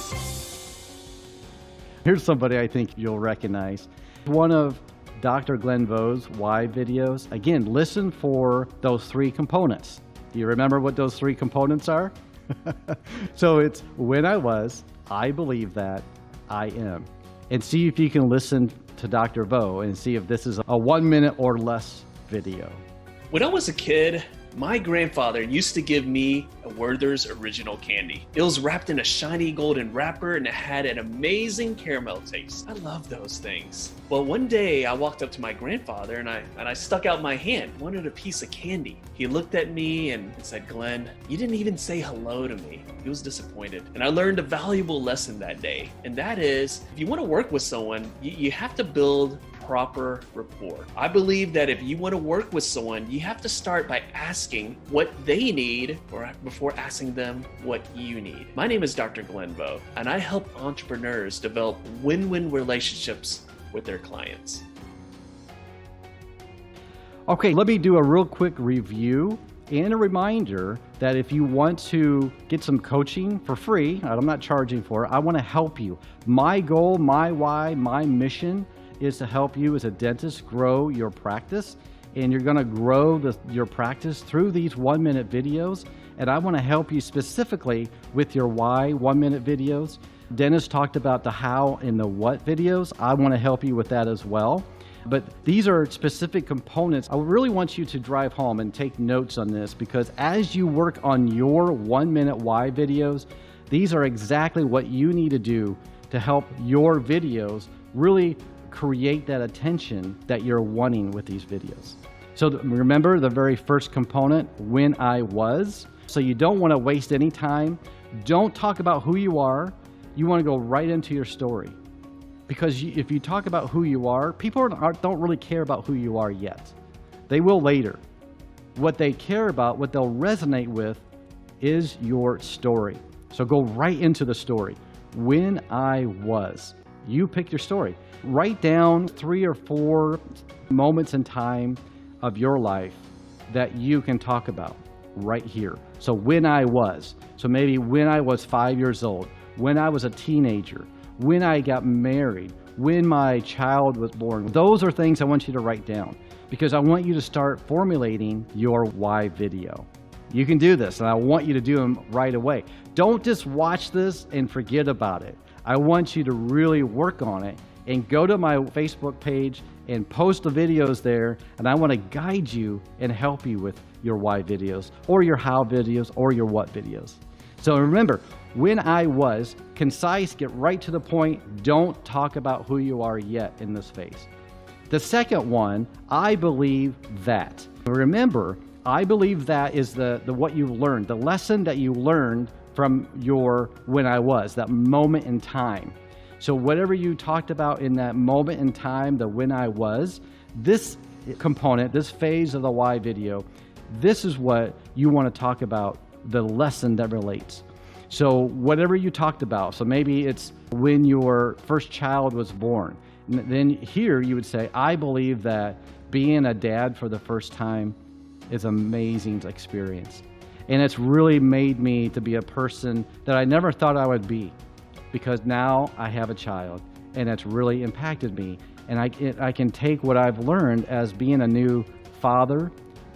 Here's somebody I think you'll recognize. One of Dr. Glenn Vo's why videos. Again, listen for those 3 components. Do you remember what those 3 components are? So it's when I was, I believe that, I am. And see if you can listen to Dr. Vo and see if this is a 1-minute or less video. When I was a kid, my grandfather used to give me a Werther's original candy. It was wrapped in a shiny golden wrapper and it had an amazing caramel taste. I love those things. Well, one day I walked up to my grandfather and I stuck out my hand, wanted a piece of candy. He looked at me and said, Glenn, you didn't even say hello to me. He was disappointed. And I learned a valuable lesson that day. And that is, if you want to work with someone, you have to build proper rapport. I believe that if you want to work with someone, you have to start by asking what they need before asking them what you need. My name is Dr. Glenn Vo, and I help entrepreneurs develop win-win relationships with their clients. Okay, let me do a real quick review and a reminder that if you want to get some coaching for free, I'm not charging for it, I want to help you. My goal, my why, my mission is to help you as a dentist grow your practice. And you're going to grow your practice through these 1-minute videos. And I want to help you specifically with your why 1-minute videos. Dennis talked about the how and the what videos. I want to help you with that as well. But these are specific components. I really want you to drive home and take notes on this, because as you work on your 1-minute why videos, these are exactly what you need to do to help your videos really create that attention that you're wanting with these videos. So remember the very first component, when I was. So you don't want to waste any time. Don't talk about who you are. You want to go right into your story. Because if you talk about who you are, people don't really care about who you are yet. They will later. What they care about, what they'll resonate with, is your story. So go right into the story. When I was. You pick your story. Write down 3 or 4 moments in time of your life that you can talk about right here. So when I was. So maybe when I was 5 years old, when I was a teenager, when I got married, when my child was born. Those are things I want you to write down, because I want you to start formulating your why video. You can do this, and I want you to do them right away. Don't just watch this and forget about it. I want you to really work on it and go to my Facebook page and post the videos there, and I want to guide you and help you with your why videos, or your how videos, or your what videos. So remember, when I was, concise, get right to the point. Don't talk about who you are yet in this phase. The second one, I believe that. Remember, I believe that is the what you learned, the lesson that you learned from your when I was, that moment in time. So whatever you talked about in that moment in time, the when I was, this component, this phase of the why video, this is what you want to talk about, the lesson that relates. So whatever you talked about, so maybe it's when your first child was born. And then here you would say, I believe that being a dad for the first time is an amazing experience. And it's really made me to be a person that I never thought I would be, because now I have a child, and it's really impacted me. And I can take what I've learned as being a new father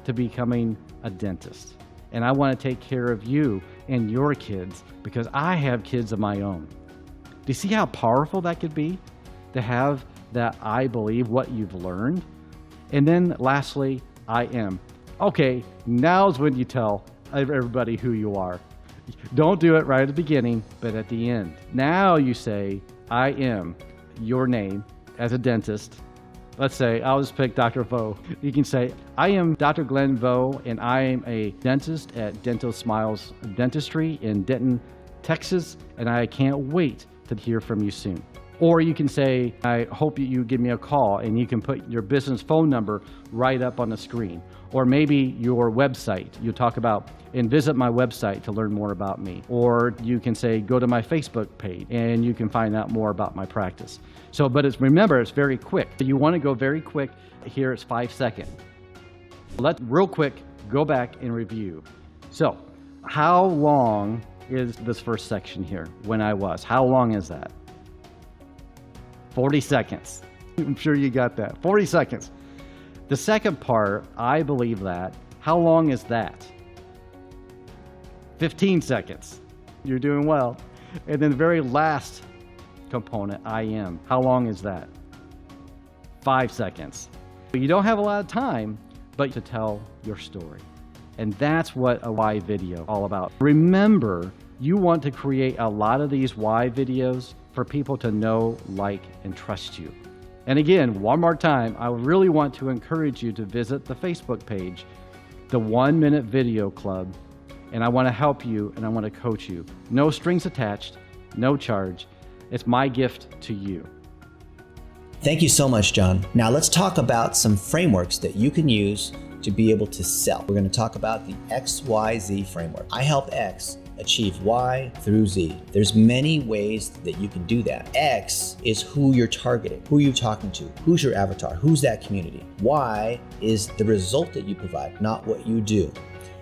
to becoming a dentist. And I want to take care of you and your kids, because I have kids of my own. Do you see how powerful that could be? To have that I believe what you've learned. And then lastly, I am. Okay, now's when you tell everybody who you are. Don't do it right at the beginning, but at the end. Now you say, I am your name as a dentist. Let's say, I'll just pick Dr. Vo. You can say, I am Dr. Glenn Vo, and I am a dentist at Dental Smiles Dentistry in Denton, Texas, and I can't wait to hear from you soon. Or you can say, I hope you give me a call, and you can put your business phone number right up on the screen. Or maybe your website. You talk about, and visit my website to learn more about me. Or you can say, go to my Facebook page, and you can find out more about my practice. So, but remember, it's very quick. You want to go very quick. Here it's 5 seconds. Let's real quick go back and review. So, how long is this first section here? When I was. How long is that? 40 seconds. I'm sure you got that. 40 seconds. The second part, I believe that. How long is that? 15 seconds. You're doing well. And then the very last component, I am. How long is that? 5 seconds. You don't have a lot of time, but to tell your story. And that's what a why video is all about. Remember, you want to create a lot of these why videos for people to know, like, and trust you. And again, one more time, I really want to encourage you to visit the Facebook page, the 1 Minute Video Club, and I want to help you and I want to coach you. No strings attached, no charge. It's my gift to you. Thank you so much, John. Now let's talk about some frameworks that you can use to be able to sell. We're going to talk about the XYZ framework. I help X achieve Y through Z. There's many ways that you can do that. X is who you're targeting, who you're talking to, who's your avatar, who's that community. Y is the result that you provide, not what you do.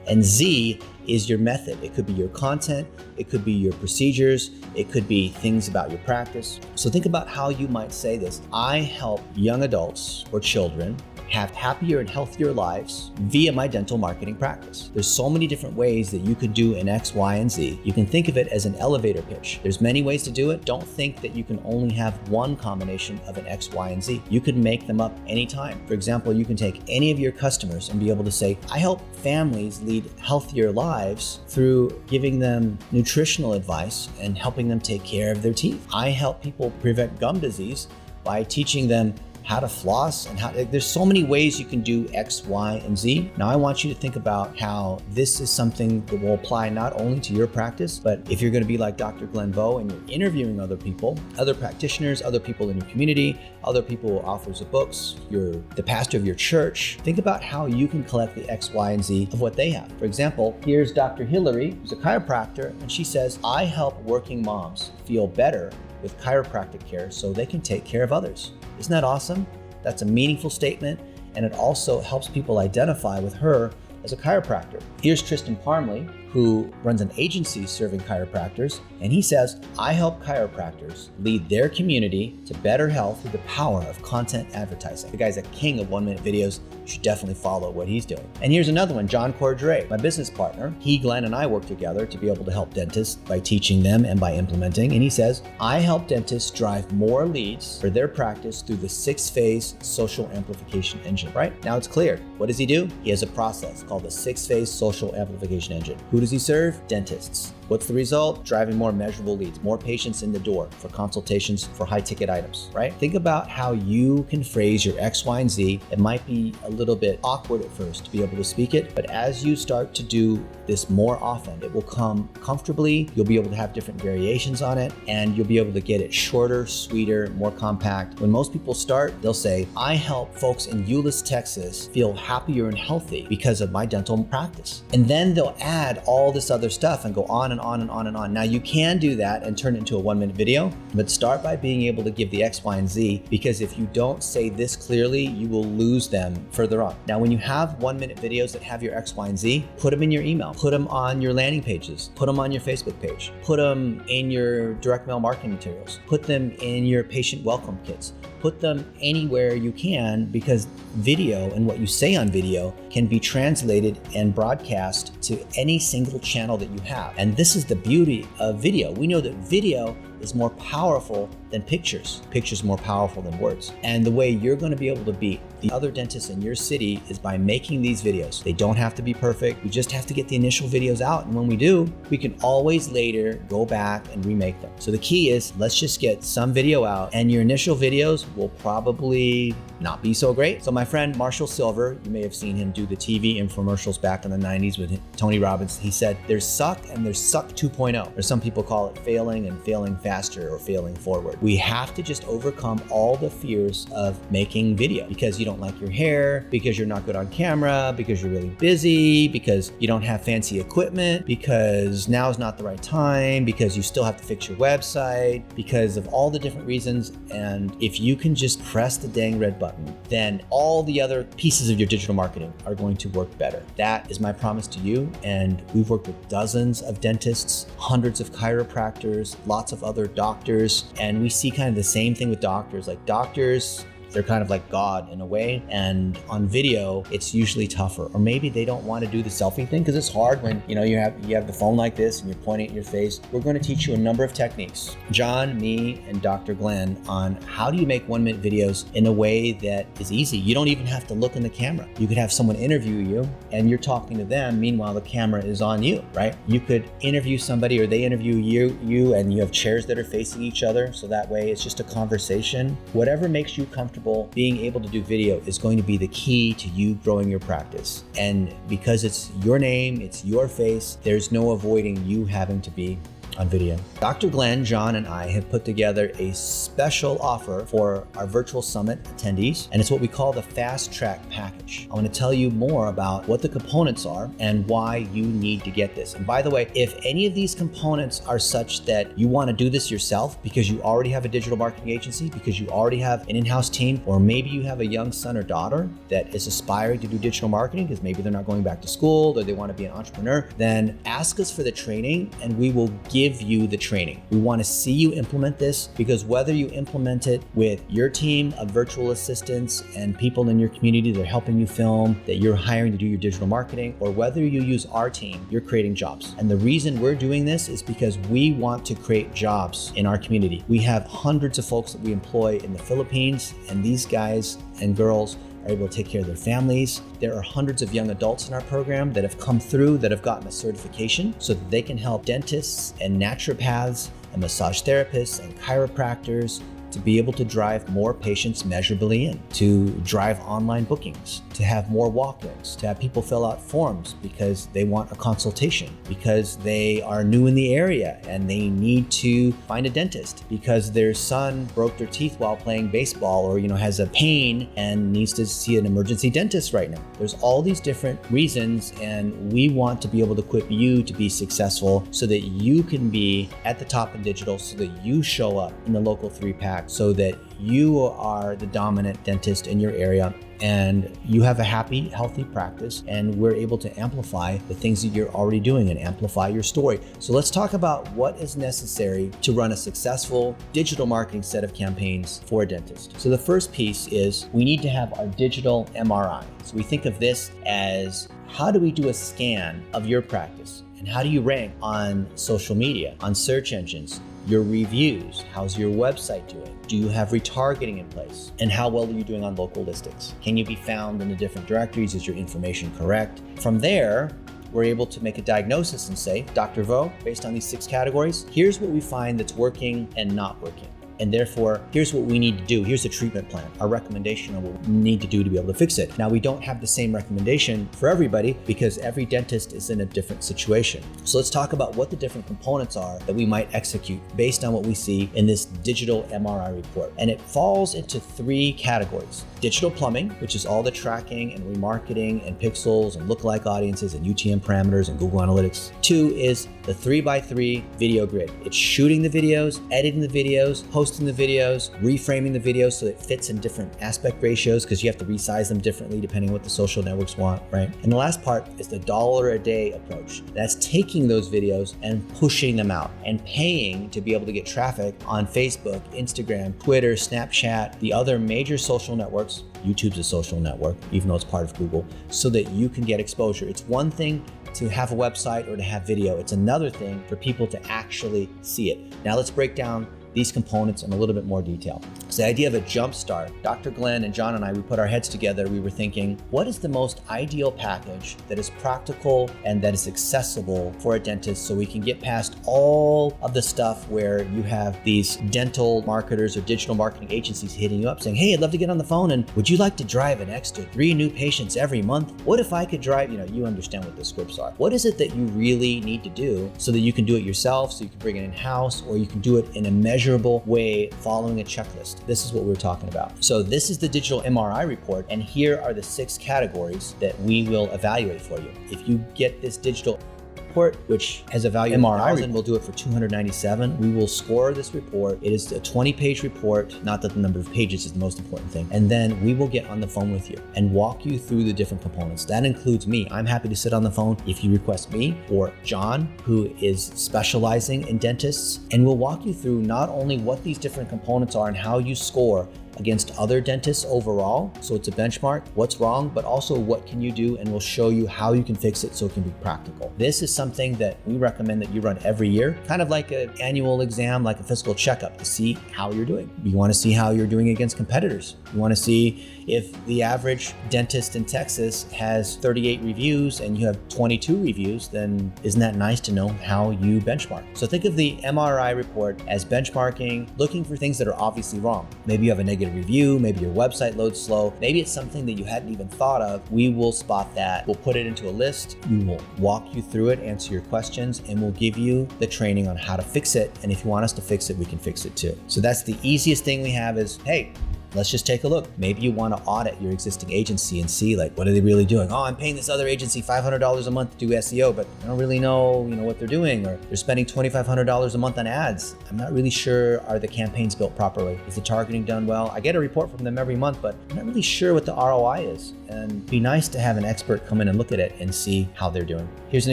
And Z is your method. It could be your content, it could be your procedures, it could be things about your practice. So think about how you might say this. I help young adults or children have happier and healthier lives via my dental marketing practice. There's so many different ways that you could do an X, Y, and Z. You can think of it as an elevator pitch. There's many ways to do it. Don't think that you can only have one combination of an X, Y, and Z. You can make them up anytime. For example, you can take any of your customers and be able to say, I help families lead healthier lives through giving them nutritional advice and helping them take care of their teeth. I help people prevent gum disease by teaching them how to floss and there's so many ways you can do X, Y, and Z. Now I want you to think about how this is something that will apply not only to your practice, but if you're going to be like Dr. Glenn Vo and you're interviewing other people, other practitioners, other people in your community, other people, authors of books, you're the pastor of your church, think about how you can collect the X, Y, and Z of what they have. For example, here's Dr. Hillary, who's a chiropractor, and she says, I help working moms feel better with chiropractic care so they can take care of others. Isn't that awesome? That's a meaningful statement, and it also helps people identify with her as a chiropractor. Here's Tristan Parmley, who runs an agency serving chiropractors, and he says, I help chiropractors lead their community to better health through the power of content advertising. The guy's a king of 1-minute videos. You should definitely follow what he's doing. And here's another one, John Cordray, my business partner. He, Glenn, and I work together to be able to help dentists by teaching them and by implementing. And he says, I help dentists drive more leads for their practice through the 6-phase social amplification engine. Right? Now it's clear. What does he do? He has a process called the 6-phase social amplification engine. Who does he serve? Dentists. What's the result? Driving more measurable leads, more patients in the door for consultations for high ticket items, right? Think about how you can phrase your X, Y, and Z. It might be a little bit awkward at first to be able to speak it, but as you start to do this more often, it will come comfortably. You'll be able to have different variations on it, and you'll be able to get it shorter, sweeter, more compact. When most people start, they'll say, I help folks in Euless, Texas feel happier and healthy because of my dental practice. And then they'll add all this other stuff and go on and on and on and on. Now you can do that and turn it into a 1-minute video, but start by being able to give the X, Y, and Z, because if you don't say this clearly, you will lose them further on. Now, when you have 1-minute videos that have your X, Y, and Z, put them in your email, put them on your landing pages, put them on your Facebook page, put them in your direct mail marketing materials, put them in your patient welcome kits, put them anywhere you can, because video and what you say on video can be translated and broadcast to any single channel that you have. And this is the beauty of video. We know that video is more powerful than pictures. Pictures more powerful than words. And the way you're going to be able to beat the other dentists in your city is by making these videos. They don't have to be perfect. We just have to get the initial videos out. And when we do, we can always later go back and remake them. So the key is, let's just get some video out, and your initial videos will probably not be so great. So my friend Marshall Silver, you may have seen him do the TV infomercials back in the 90s with Tony Robbins. He said, there's suck and there's suck 2.0. Or some people call it failing and failing faster or failing forward. We have to just overcome all the fears of making video, because you don't like your hair, because you're not good on camera, because you're really busy, because you don't have fancy equipment, because now is not the right time, because you still have to fix your website, because of all the different reasons. And if you can just press the dang red button, then all the other pieces of your digital marketing are going to work better. That is my promise to you. And we've worked with dozens of dentists, hundreds of chiropractors, lots of other doctors, and we see kind of the same thing with doctors. Like doctors, they're kind of like God in a way, and on video it's usually tougher. Or maybe they don't want to do the selfie thing because it's hard when you have the phone like this and you're pointing at your face. We're going to teach you a number of techniques, John, me, and Dr. Glenn, on how do you make 1-minute videos in a way that is easy. You don't even have to look in the camera. You could have someone interview you and you're talking to them, meanwhile the camera is on you, right? You could interview somebody or they interview you and you have chairs that are facing each other, so that way it's just a conversation. Whatever makes you comfortable, being able to do video is going to be the key to you growing your practice. And because it's your name, it's your face, there's no avoiding you having to be on video. Dr. Glenn, John, and I have put together a special offer for our virtual summit attendees, and it's what we call the Fast Track Package. I want to tell you more about what the components are and why you need to get this. And by the way, if any of these components are such that you want to do this yourself because you already have a digital marketing agency, because you already have an in-house team, or maybe you have a young son or daughter that is aspiring to do digital marketing because maybe they're not going back to school or they want to be an entrepreneur, then ask us for the training and we will give you the training. We want to see you implement this, because whether you implement it with your team of virtual assistants and people in your community that are helping you film, that you're hiring to do your digital marketing, or whether you use our team, you're creating jobs. And the reason we're doing this is because we want to create jobs in our community. We have hundreds of folks that we employ in the Philippines, and these guys and girls are able to take care of their families. There are hundreds of young adults in our program that have come through, that have gotten a certification so that they can help dentists and naturopaths and massage therapists and chiropractors to be able to drive more patients measurably in, to drive online bookings, to have more walk-ins, to have people fill out forms because they want a consultation, because they are new in the area and they need to find a dentist, because their son broke their teeth while playing baseball, or has a pain and needs to see an emergency dentist right now. There's all these different reasons, and we want to be able to equip you to be successful so that you can be at the top in digital, so that you show up in the local 3-pack, so that you are the dominant dentist in your area and you have a happy, healthy practice, and we're able to amplify the things that you're already doing and amplify your story. So let's talk about what is necessary to run a successful digital marketing set of campaigns for a dentist. So the first piece is we need to have our digital MRI. So we think of this as, how do we do a scan of your practice? And how do you rank on social media, on search engines? Your reviews, how's your website doing? Do you have retargeting in place? And how well are you doing on local listings? Can you be found in the different directories? Is your information correct? From there, we're able to make a diagnosis and say, Dr. Vo, based on these 6 categories, here's what we find that's working and not working. And therefore, here's what we need to do. Here's a treatment plan, our recommendation on what we need to do to be able to fix it. Now, we don't have the same recommendation for everybody because every dentist is in a different situation. So let's talk about what the different components are that we might execute based on what we see in this digital MRI report. And it falls into 3 categories. Digital plumbing, which is all the tracking and remarketing and pixels and lookalike audiences and UTM parameters and Google Analytics. 2 is the 3x3 video grid. It's shooting the videos, editing the videos, posting the videos, reframing the videos so that it fits in different aspect ratios, because you have to resize them differently depending on what the social networks want, right? And the last part is the $1 a day approach. That's taking those videos and pushing them out and paying to be able to get traffic on Facebook, Instagram, Twitter, Snapchat, the other major social networks. YouTube's a social network, even though it's part of Google, so that you can get exposure. It's one thing to have a website or to have video. It's another thing for people to actually see it. Now let's break down these components in a little bit more detail. So the idea of a jump start, Dr. Glenn and John and I, we put our heads together. We were thinking, what is the most ideal package that is practical and that is accessible for a dentist, so we can get past all of the stuff where you have these dental marketers or digital marketing agencies hitting you up saying, hey, I'd love to get on the phone, and would you like to drive an extra 3 new patients every month? What if I could drive, you understand what the scripts are. What is it that you really need to do so that you can do it yourself, so you can bring it in-house, or you can do it in a measurable way following a checklist? This is what we're talking about. So this is the digital MRI report, and here are the 6 categories that we will evaluate for you. If you get this digital report, which has a value of $1,000, we'll do it for $297. We will score this report. It is a 20-page report, not that the number of pages is the most important thing. And then we will get on the phone with you and walk you through the different components. That includes me. I'm happy to sit on the phone if you request me, or John, who is specializing in dentists, and we'll walk you through not only what these different components are and how you score against other dentists overall, so it's a benchmark, what's wrong, but also what can you do, and we'll show you how you can fix it so it can be practical. This is something that we recommend that you run every year, kind of like an annual exam, like a physical checkup, to see how you're doing. You want to see how you're doing against competitors. You want to see if the average dentist in Texas has 38 reviews and you have 22 reviews, then isn't that nice to know how you benchmark? So think of the MRI report as benchmarking, looking for things that are obviously wrong. Maybe you have a negative review, queue, maybe your website loads slow, maybe it's something that you hadn't even thought of. We will spot that. We'll put it into a list. We will walk you through it, answer your questions, and we'll give you the training on how to fix it. And if you want us to fix it, we can fix it too. So that's the easiest thing we have is, hey, let's just take a look. Maybe you want to audit your existing agency and see, like, what are they really doing? Oh, I'm paying this other agency $500 a month to do SEO, but I don't really know, what they're doing, or they're spending $2,500 a month on ads. I'm not really sure, are the campaigns built properly? Is the targeting done well? I get a report from them every month, but I'm not really sure what the ROI is. And it'd be nice to have an expert come in and look at it and see how they're doing. Here's an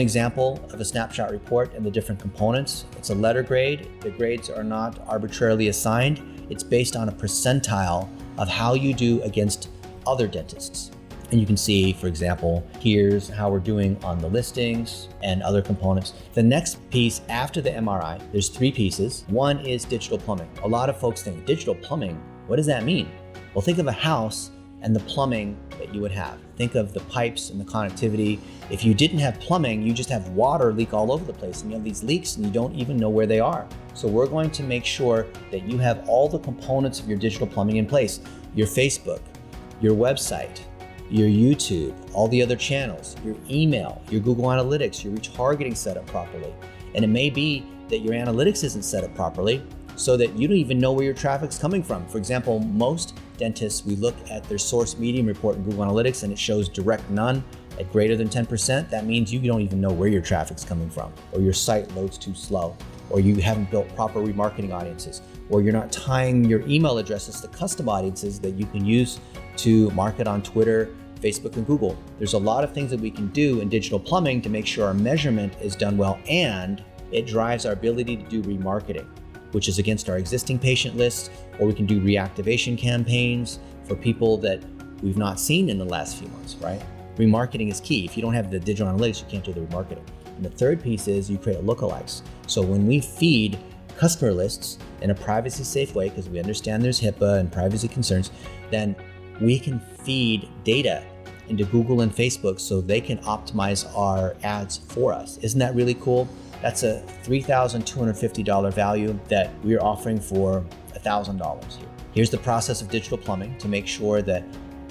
example of a snapshot report and the different components. It's a letter grade. The grades are not arbitrarily assigned. It's based on a percentile of how you do against other dentists. And you can see, for example, here's how we're doing on the listings and other components. The next piece after the MRI, there's 3 pieces. One is digital plumbing. A lot of folks think, digital plumbing, what does that mean? Well, think of a house and the plumbing that you would have. Think of the pipes and the connectivity. If you didn't have plumbing, you just have water leak all over the place, and you have these leaks and you don't even know where they are. So we're going to make sure that you have all the components of your digital plumbing in place. Your Facebook, your website, your YouTube, all the other channels, your email, your Google Analytics, your retargeting set up properly. And it may be that your analytics isn't set up properly, so that you don't even know where your traffic's coming from. For example, most dentists, we look at their source medium report in Google Analytics and it shows direct none at greater than 10%. That means you don't even know where your traffic's coming from, or your site loads too slow, or you haven't built proper remarketing audiences, or you're not tying your email addresses to custom audiences that you can use to market on Twitter, Facebook, and Google. There's a lot of things that we can do in digital plumbing to make sure our measurement is done well, and it drives our ability to do remarketing, which is against our existing patient lists, or we can do reactivation campaigns for people that we've not seen in the last few months, right? Remarketing is key. If you don't have the digital analytics, you can't do the remarketing. And the third piece is you create lookalikes. So when we feed customer lists in a privacy safe way, because we understand there's HIPAA and privacy concerns, then we can feed data into Google and Facebook so they can optimize our ads for us. Isn't that really cool? That's a $3,250 value that we're offering for $1,000 here. Here's the process of digital plumbing to make sure that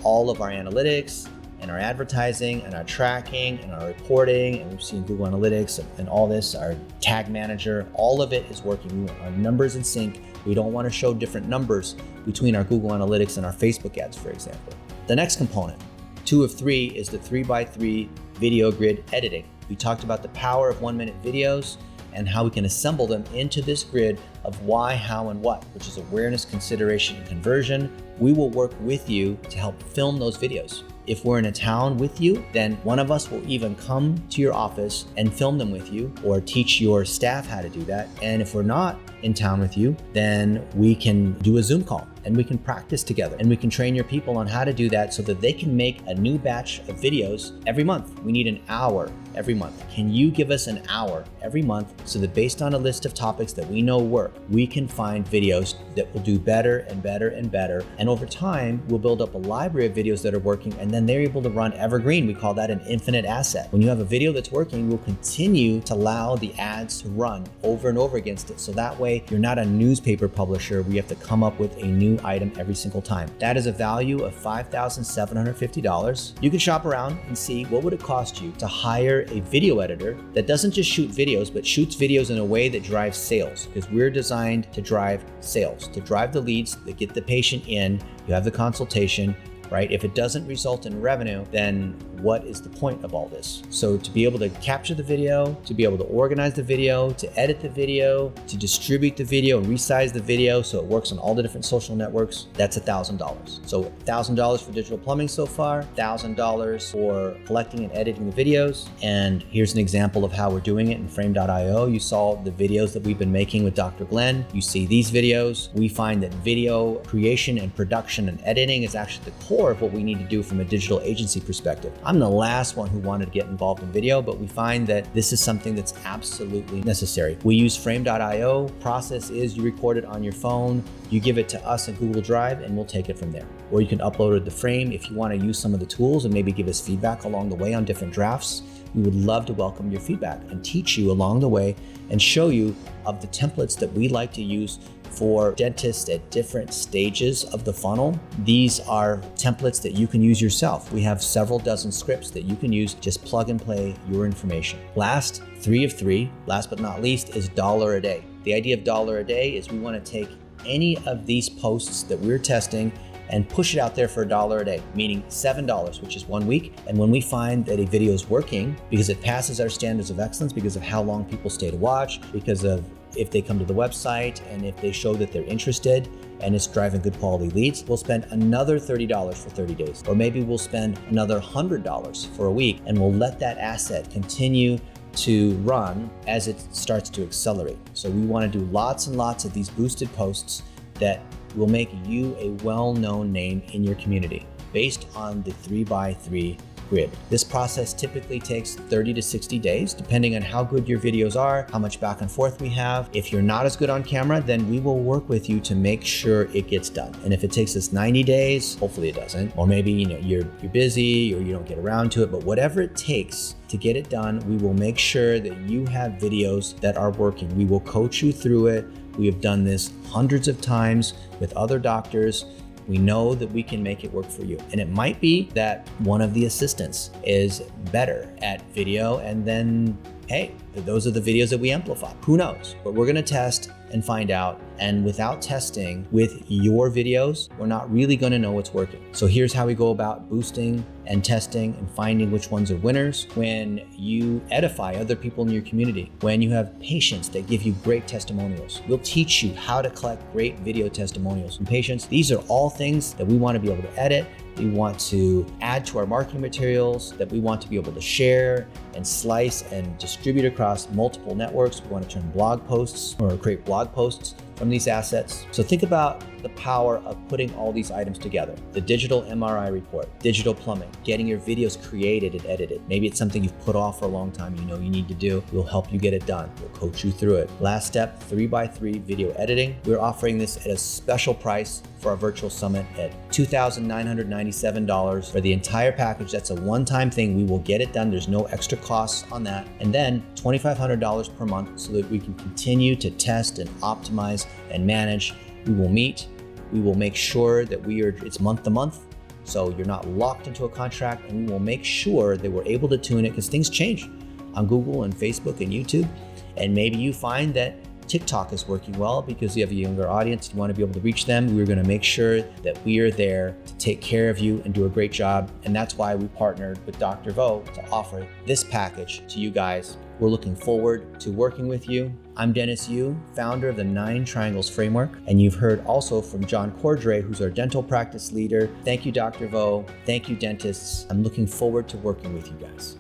all of our analytics and our advertising and our tracking and our reporting, and we've seen Google Analytics and all this, our tag manager, all of it is working. We want our numbers in sync. We don't want to show different numbers between our Google Analytics and our Facebook ads, for example. The next component, 2 of 3, is the 3x3 video grid editing. We talked about the power of 1-minute videos and how we can assemble them into this grid of why, how, and what, which is awareness, consideration, and conversion. We will work with you to help film those videos. If we're in a town with you, then one of us will even come to your office and film them with you, or teach your staff how to do that. And if we're not in town with you, then we can do a Zoom call and we can practice together, and we can train your people on how to do that so that they can make a new batch of videos every month. We need an hour every month. Can you give us an hour every month so that based on a list of topics that we know work, we can find videos that will do better and better and better. And over time, we'll build up a library of videos that are working, and then they're able to run evergreen. We call that an infinite asset. When you have a video that's working, we'll continue to allow the ads to run over and over against it. So that way you're not a newspaper publisher where you have to come up with a new item every single time. That is a value of $5,750. You can shop around and see what would it cost you to hire a video editor that doesn't just shoot videos, but shoots videos in a way that drives sales, because we're designed to drive sales, to drive the leads that get the patient in. You have the consultation, right? If it doesn't result in revenue, then what is the point of all this? So to be able to capture the video, to be able to organize the video, to edit the video, to distribute the video and resize the video so it works on all the different social networks, that's $1,000. So $1,000 for digital plumbing so far, $1,000 for collecting and editing the videos. And here's an example of how we're doing it in Frame.io. You saw the videos that we've been making with Dr. Glenn. You see these videos. We find that video creation and production and editing is actually the core of what we need to do from a digital agency perspective. I'm the last one who wanted to get involved in video, but we find that this is something that's absolutely necessary. We use Frame.io. Process is you record it on your phone, you give it to us in Google Drive, and we'll take it from there. Or you can upload it to Frame if you want to use some of the tools and maybe give us feedback along the way on different drafts. We would love to welcome your feedback and teach you along the way and show you of the templates that we like to use for dentists at different stages of the funnel. These are templates that you can use yourself. We have several dozen scripts that you can use. Just plug and play your information. Last, 3 of 3, last but not least, is $1 a day. The idea of $1 a day is we want to take any of these posts that we're testing and push it out there for $1 a day, meaning $7, which is 1 week. And when we find that a video is working, because it passes our standards of excellence, because of how long people stay to watch, because of if they come to the website and if they show that they're interested and it's driving good quality leads, we'll spend another $30 for 30 days. Or maybe we'll spend another $100 for a week, and we'll let that asset continue to run as it starts to accelerate. So we want to do lots and lots of these boosted posts that will make you a well-known name in your community based on the 3x3 grid. This process typically takes 30 to 60 days, depending on how good your videos are, how much back and forth we have. If you're not as good on camera, then we will work with you to make sure it gets done. And if it takes us 90 days, hopefully it doesn't, or maybe you're busy or you don't get around to it, but whatever it takes to get it done, we will make sure that you have videos that are working. We will coach you through it. We have done this hundreds of times with other doctors. We know that we can make it work for you. And it might be that one of the assistants is better at video, and then, hey, those are the videos that we amplify. Who knows? But we're gonna test and find out. And without testing with your videos, we're not really gonna know what's working. So here's how we go about boosting and testing and finding which ones are winners. When you edify other people in your community, when you have patients that give you great testimonials, we'll teach you how to collect great video testimonials from patients. These are all things that we want to be able to edit. We want to add to our marketing materials, that we want to be able to share and slice and distribute across multiple networks. We want to turn blog posts or create blog posts from these assets. So think about the power of putting all these items together. The digital MRI report, digital plumbing, getting your videos created and edited. Maybe it's something you've put off for a long time, you know you need to do. We'll help you get it done. We'll coach you through it. Last step, 3x3 video editing. We're offering this at a special price for our virtual summit at $2,997 for the entire package. That's a one-time thing. We will get it done. There's no extra costs on that. And then $2,500 per month so that we can continue to test and optimize and manage. We will meet. We will make sure that it's month to month, so you're not locked into a contract, and we will make sure that we're able to tune it, because things change on Google and Facebook and YouTube. And maybe you find that TikTok is working well because you have a younger audience, you want to be able to reach them. We're going to make sure that we are there to take care of you and do a great job. And that's why we partnered with Dr. Vo to offer this package to you guys. We're looking forward to working with you. I'm Dennis Yu, founder of the 9 Triangles Framework. And you've heard also from John Cordray, who's our dental practice leader. Thank you, Dr. Vo. Thank you, dentists. I'm looking forward to working with you guys.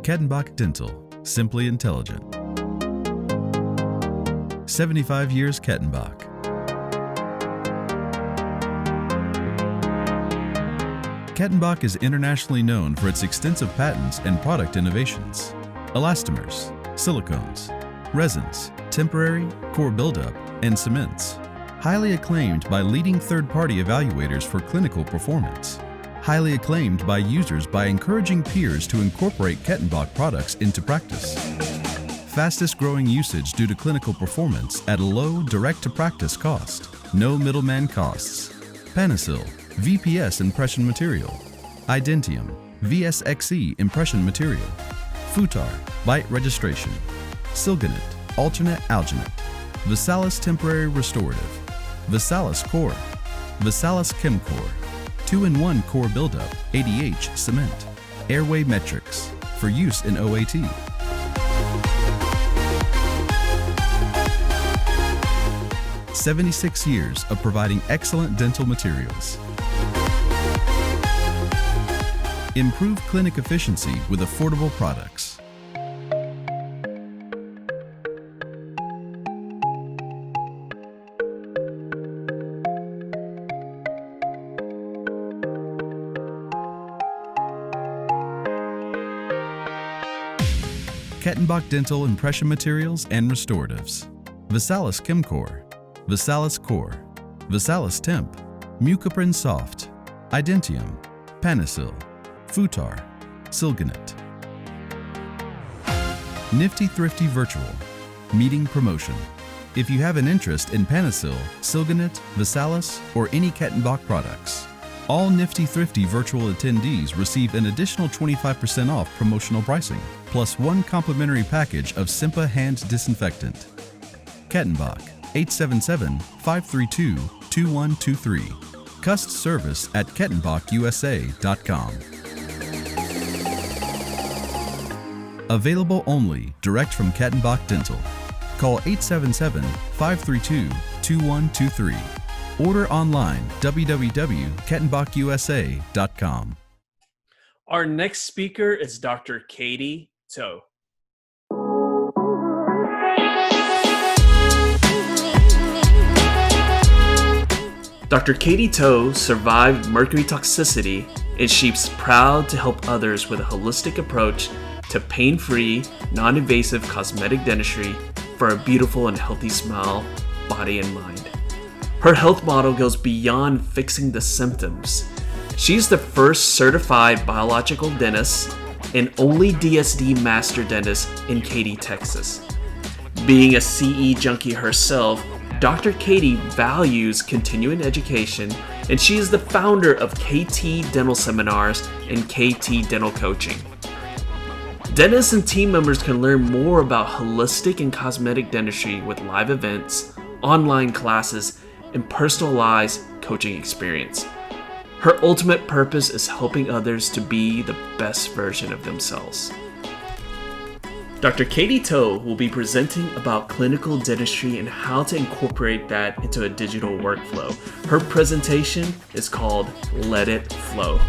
Kettenbach Dental, simply intelligent. 75 years Kettenbach. Kettenbach is internationally known for its extensive patents and product innovations. Elastomers, silicones, resins, temporary, core buildup, and cements. Highly acclaimed by leading third-party evaluators for clinical performance. Highly acclaimed by users by encouraging peers to incorporate Kettenbach products into practice. Fastest growing usage due to clinical performance at a low direct-to-practice cost. No middleman costs. Panasil, VPS impression material. Identium, VSXE impression material. Futar, bite registration. Silganate, alternate alginate. Visalis temporary restorative. Visalis core. Visalis ChemCore. 2-in-1 core buildup, ADH cement. Airway metrics, for use in OAT. "76 years of providing excellent dental materials. Improve clinic efficiency with affordable products. Kettenbach Dental impression materials and restoratives. Visalis ChemCore. Visalis Core. Visalis Temp, Mucoprin Soft, Identium, Panasil, Futar, Silganet. Nifty Thrifty Virtual, Meeting Promotion. If you have an interest in Panasil, Silganet, Visalis, or any Kettenbach products, all Nifty Thrifty virtual attendees receive an additional 25% off promotional pricing, plus one complimentary package of Simpa hand disinfectant. Kettenbach, 877-532-2123. Cust service at kettenbachusa.com. Available only direct from Kettenbach Dental. Call 877-532-2123. Order online www.kettenbachusa.com. Our next speaker is Dr. Katie Toe. Dr. Katie Toe survived mercury toxicity, and she's proud to help others with a holistic approach to pain-free, non-invasive cosmetic dentistry for a beautiful and healthy smile, body and mind. Her health model goes beyond fixing the symptoms. She's the first certified biological dentist and only DSD master dentist in Katy, Texas. Being a CE junkie herself, Dr. Katie values continuing education, and she is the founder of KT Dental Seminars and KT Dental Coaching. Dentists and team members can learn more about holistic and cosmetic dentistry with live events, online classes, and personalized coaching experience. Her ultimate purpose is helping others to be the best version of themselves. Dr. Katie Toe will be presenting about clinical dentistry and how to incorporate that into a digital workflow. Her presentation is called Let It Flow.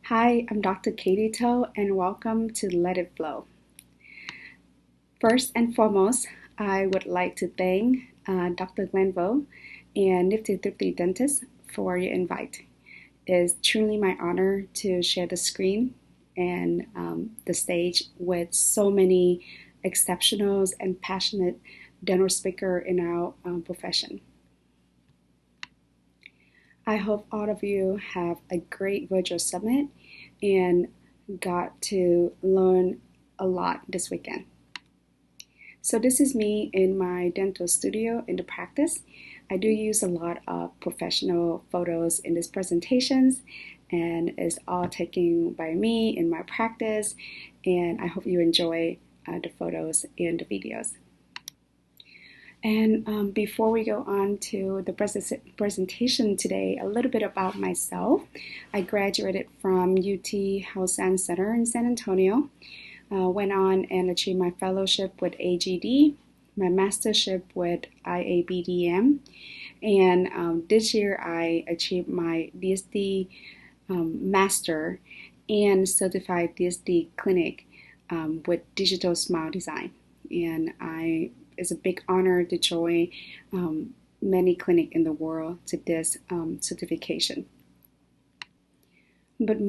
Hi, I'm Dr. Katie Toe, and welcome to Let It Flow. First and foremost, I would like to thank Dr. Glenville and Nifty Thrifty Dentist for your invite. It's truly my honor to share the screen and the stage with so many exceptional and passionate dental speakers in our profession. I hope all of you have a great virtual summit and got to learn a lot this weekend. So this is me in my dental studio in the practice. I do use a lot of professional photos in these presentations, and it's all taken by me in my practice, and I hope you enjoy the photos and the videos. And before we go on to the presentation today, a little bit about myself. I graduated from UT Health Science Center in San Antonio, went on and achieved my fellowship with AGD, my mastership with IABDM, and this year I achieved my DSD master and certified DSD clinic with digital smile design. And it's a big honor to join many clinics in the world to this certification. But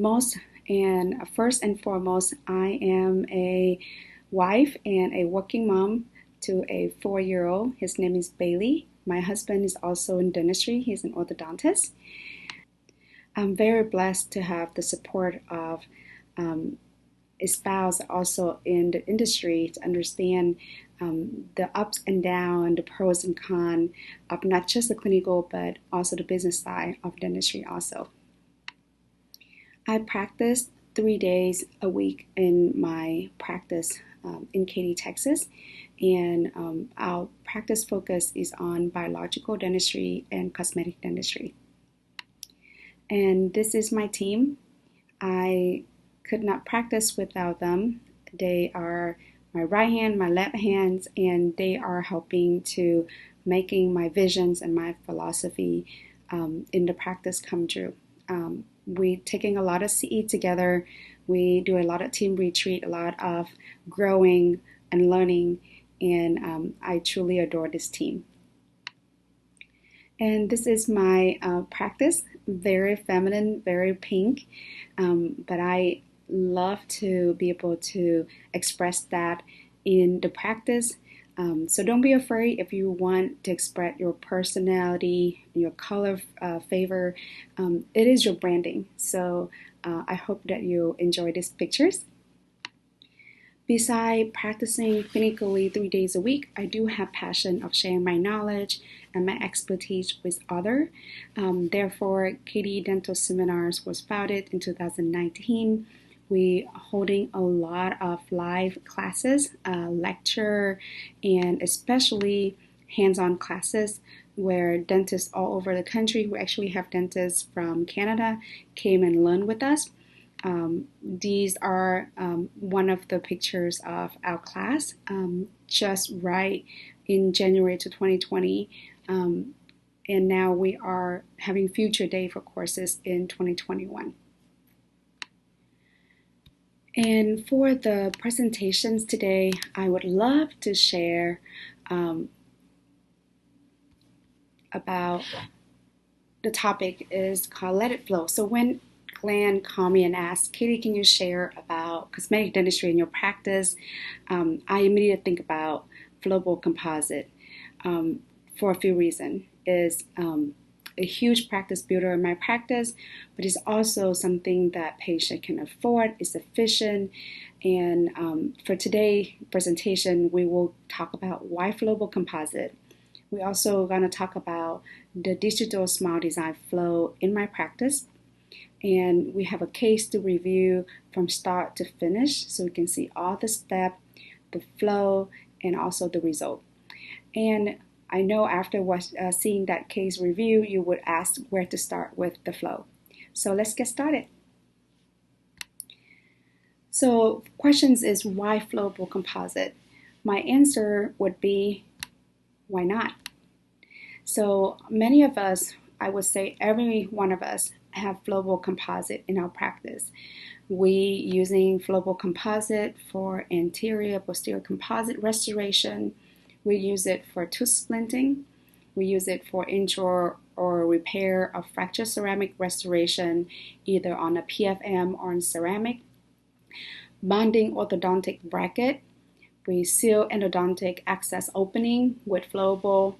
first and foremost, I am a wife and a working mom to a 4-year-old. His name is Bailey. My husband is also in dentistry. He's an orthodontist. I'm very blessed to have the support of a spouse also in the industry to understand the ups and downs, the pros and cons of not just the clinical but also the business side of dentistry also. I practice 3 days a week in my practice in Katy, Texas, and our practice focus is on biological dentistry and cosmetic dentistry. And this is my team. I could not practice without them. They are my right hand, my left hands, and they are helping to making my visions and my philosophy in the practice come true. We taking a lot of CE together. We do a lot of team retreat, a lot of growing and learning, and I truly adore this team. And this is my practice, very feminine, very pink, but I love to be able to express that in the practice. So don't be afraid if you want to express your personality, your color favor. It is your branding. So I hope that you enjoy these pictures. Besides practicing clinically 3 days a week, I do have passion of sharing my knowledge and my expertise with others. Therefore, Katie Dental Seminars was founded in 2019. We are holding a lot of live classes, lecture, and especially hands-on classes where dentists all over the country, we actually have dentists from Canada, came and learned with us. These are one of the pictures of our class just right in January to 2020. And now we are having future day for courses in 2021. And for the presentations today, I would love to share about the topic is called Let It Flow. So when Glenn called me and asked, Katie, can you share about cosmetic dentistry in your practice? I immediately think about flowable composite for a few reasons. It's a huge practice builder in my practice, but it's also something that patient can afford, it's efficient. And for today's presentation, we will talk about why flowable composite. We're also going to talk about the digital smile design flow in my practice. And we have a case to review from start to finish so we can see all the steps, the flow, and also the result. And I know after seeing that case review, you would ask where to start with the flow. So let's get started. So questions is why flowable composite? My answer would be, why not? So many of us, I would say every one of us, have flowable composite in our practice. We using flowable composite for anterior posterior composite restoration. We use it for tooth splinting. We use it for injury or repair of fractured ceramic restoration, either on a PFM or on ceramic. Bonding orthodontic bracket. We seal endodontic access opening with flowable.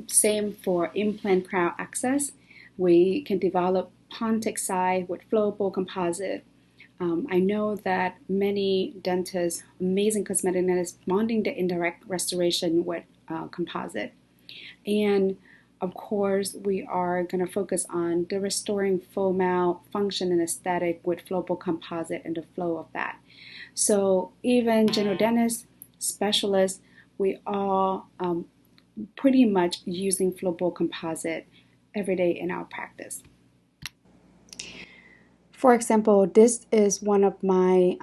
Same for implant crown access. We can develop Pontic side with flowable composite. I know that many dentists, amazing cosmetic dentists, bonding the indirect restoration with composite. And of course, we are going to focus on the restoring full mouth function and aesthetic with flowable composite and the flow of that. So even general dentists, specialists, we all pretty much using flowable composite every day in our practice. For example, this is one of my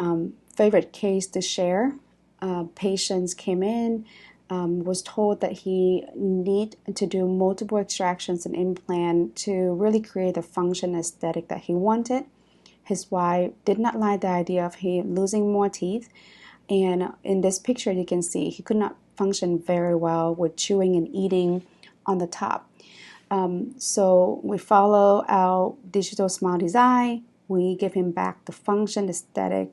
favorite case to share. Patients came in, was told that he need to do multiple extractions and implant to really create the function aesthetic that he wanted. His wife did not like the idea of him losing more teeth. And in this picture, you can see he could not function very well with chewing and eating on the top. So we follow our digital smile design. We give him back the function, aesthetic,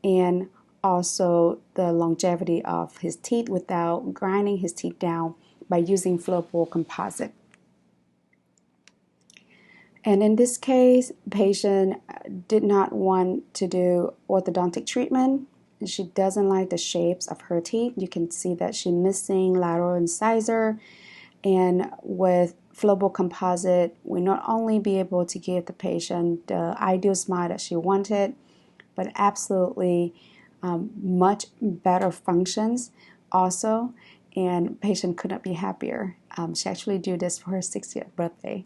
and also the longevity of his teeth without grinding his teeth down by using flowable composite. And in this case, the patient did not want to do orthodontic treatment. She doesn't like the shapes of her teeth. You can see that she's missing lateral incisor. And with flowable composite, we not only be able to give the patient the ideal smile that she wanted, but absolutely much better functions also. And patient could not be happier. She actually did this for her 60th birthday.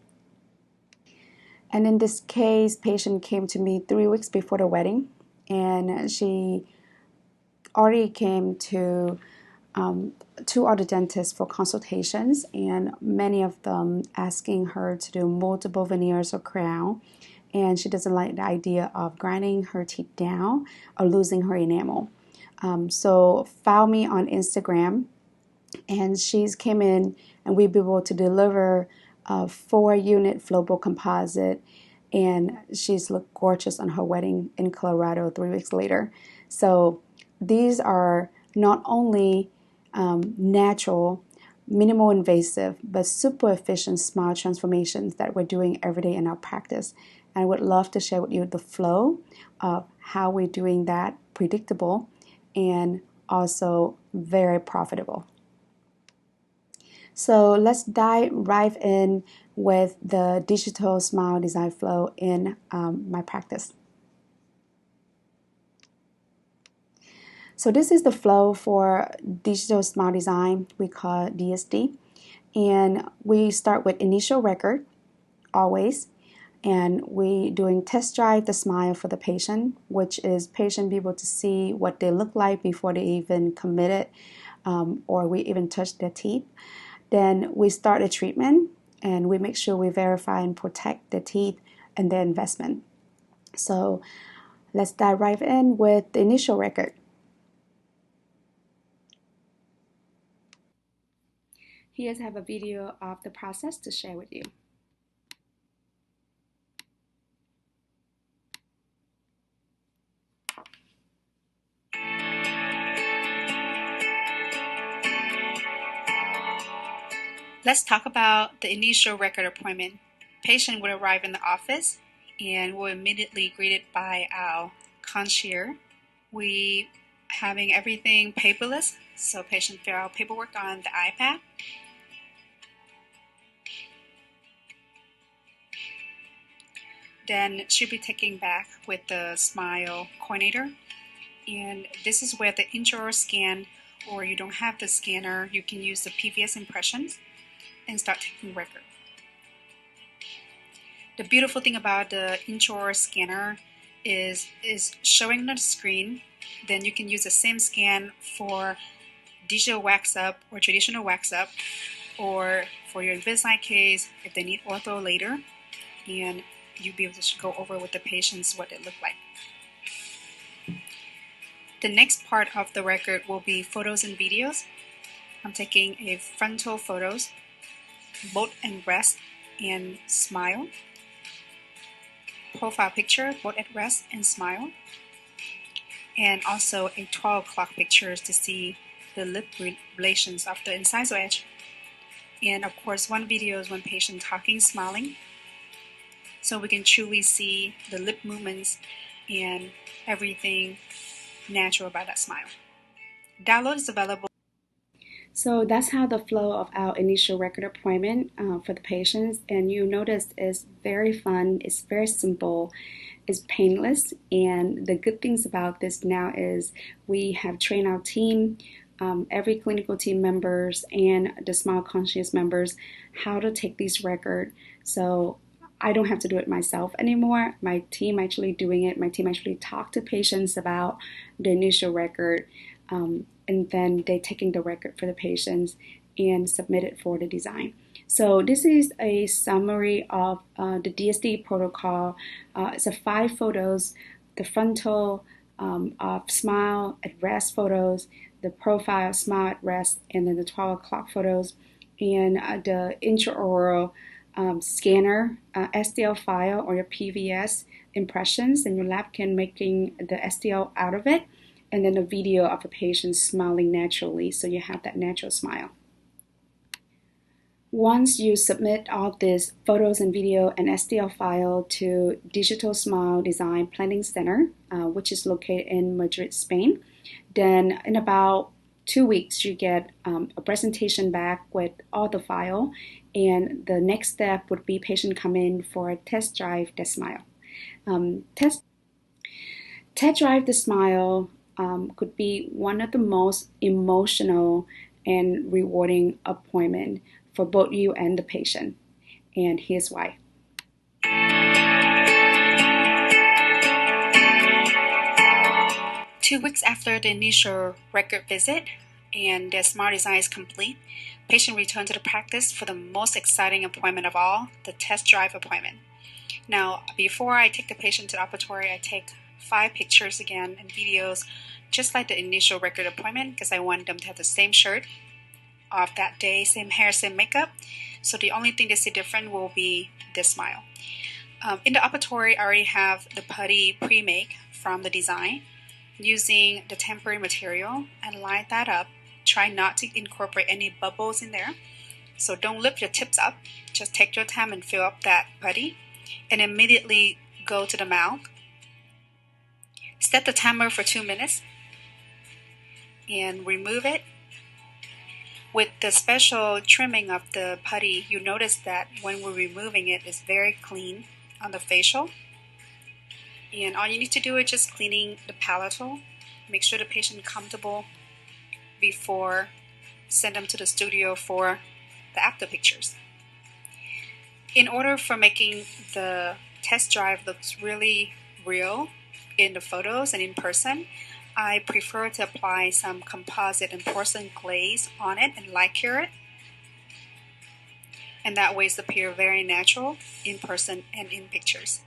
And in this case, patient came to me 3 weeks before the wedding, and she already came to 2 other dentists for consultations, and many of them asking her to do multiple veneers or crown, and she doesn't like the idea of grinding her teeth down or losing her enamel. So found me on Instagram, and she's came in, and we be able to deliver a 4-unit flowable composite and she's looked gorgeous on her wedding in Colorado 3 weeks later. So these are not only natural, minimal invasive, but super efficient smile transformations that we're doing every day in our practice. And I would love to share with you the flow of how we're doing that predictable and also very profitable. So let's dive right in with the digital smile design flow in my practice. So this is the flow for digital smile design. We call it DSD. And we start with initial record, always. And we doing test drive the smile for the patient, which is patient be able to see what they look like before they even commit it or we even touch their teeth. Then we start a treatment and we make sure we verify and protect the teeth and their investment. So let's dive right in with the initial record. Here's have a video of the process to share with you. Let's talk about the initial record appointment. Patient would arrive in the office and will immediately greeted by our concierge. We having everything paperless, so patient fill out paperwork on the iPad. Then she'll be taken back with the smile coordinator, and this is where the intraoral scan, or you don't have the scanner, you can use the PVS impressions and start taking record. The beautiful thing about the intraoral scanner is showing on the screen. Then you can use the same scan for digital wax up or traditional wax up, or for your Invisalign case if they need ortho later, and you'll be able to go over with the patients what it looked like. The next part of the record will be photos and videos. I'm taking a frontal photos, both at rest and smile. Profile picture, both at rest and smile. And also a 12 o'clock pictures to see the lip relations of the incisor edge. And of course, one video is one patient talking, smiling, so we can truly see the lip movements and everything natural about that smile. Download is available. So that's how the flow of our initial record appointment for the patients, and you notice it's very fun, it's very simple, it's painless, and the good things about this now is we have trained our team, every clinical team members and the Smile Conscious members how to take these records. So I don't have to do it myself anymore. My team actually doing it. My team actually talk to patients about the initial record, and then they taking the record for the patients and submit it for the design. So this is a summary of the DSD protocol. It's a 5 photos, the frontal of smile at rest photos, the profile smile at rest, and then the 12 o'clock photos, and the intraoral scanner, STL file or your PVS impressions, and your lab can making the STL out of it, and then a video of a patient smiling naturally, so you have that natural smile. Once you submit all these photos and video and STL file to Digital Smile Design Planning Center, which is located in Madrid, Spain, then in about 2 weeks you get a presentation back with all the file, and the next step would be patient come in for a test drive the smile. Test drive the smile could be one of the most emotional and rewarding appointment for both you and the patient, and here's why. Two weeks after the initial record visit and the smile design is complete, patient returned to the practice for the most exciting appointment of all, the test drive appointment. Now, before I take the patient to the operatory, I take 5 pictures again and videos, just like the initial record appointment, because I want them to have the same shirt of that day, same hair, same makeup. So the only thing they see different will be the smile. In the operatory, I already have the putty pre-make from the design. Using the temporary material and line that up. Try not to incorporate any bubbles in there. So don't lift your tips up. Just take your time and fill up that putty and immediately go to the mouth. Set the timer for 2 minutes and remove it. With the special trimming of the putty, you notice that when we're removing it, it's very clean on the facial. And all you need to do is just cleaning the palatal. Make sure the patient is comfortable before send them to the studio for the after pictures. In order for making the test drive looks really real in the photos and in person, I prefer to apply some composite and porcelain glaze on it and light cure it. And that way it appears very natural in person and in pictures.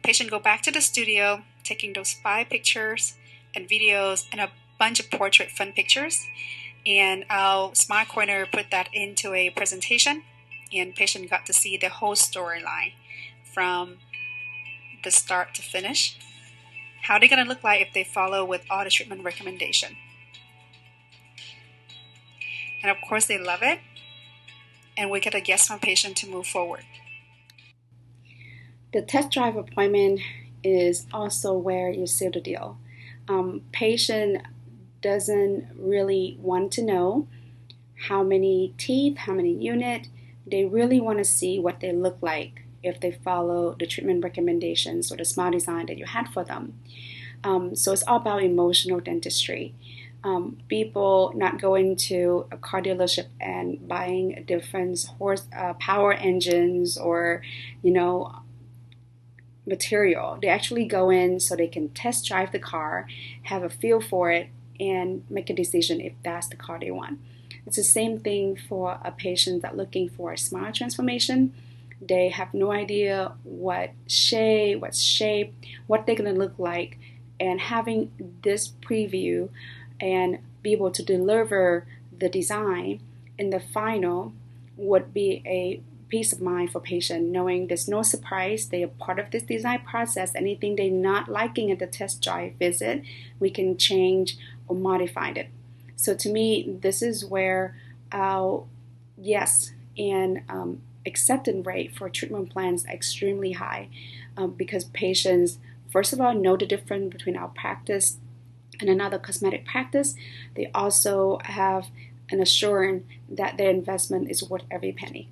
Patient go back to the studio, taking those 5 pictures and videos and a bunch of portrait fun pictures. And I'll Smart Corner put that into a presentation, and patient got to see the whole storyline from the start to finish. How they're going to look like if they follow with all the treatment recommendation. And of course they love it, and we get a yes from patient to move forward. The test drive appointment is also where you seal the deal. Patient doesn't really want to know how many teeth, how many units. They really want to see what they look like if they follow the treatment recommendations or the smile design that you had for them. So it's all about emotional dentistry. People not going to a car dealership and buying different power engines or, material. They actually go in so they can test drive the car, have a feel for it, and make a decision if that's the car they want. It's the same thing for a patient that's looking for a smile transformation. They have no idea what shade, what shape, what they're going to look like, and having this preview and be able to deliver the design in the final would be a peace of mind for patient, knowing there's no surprise. They are part of this design process. Anything they're not liking at the test drive visit, we can change or modify it. So to me, this is where our yes and acceptance rate for treatment plans is extremely high because patients, first of all, know the difference between our practice and another cosmetic practice. They also have an assurance that their investment is worth every penny.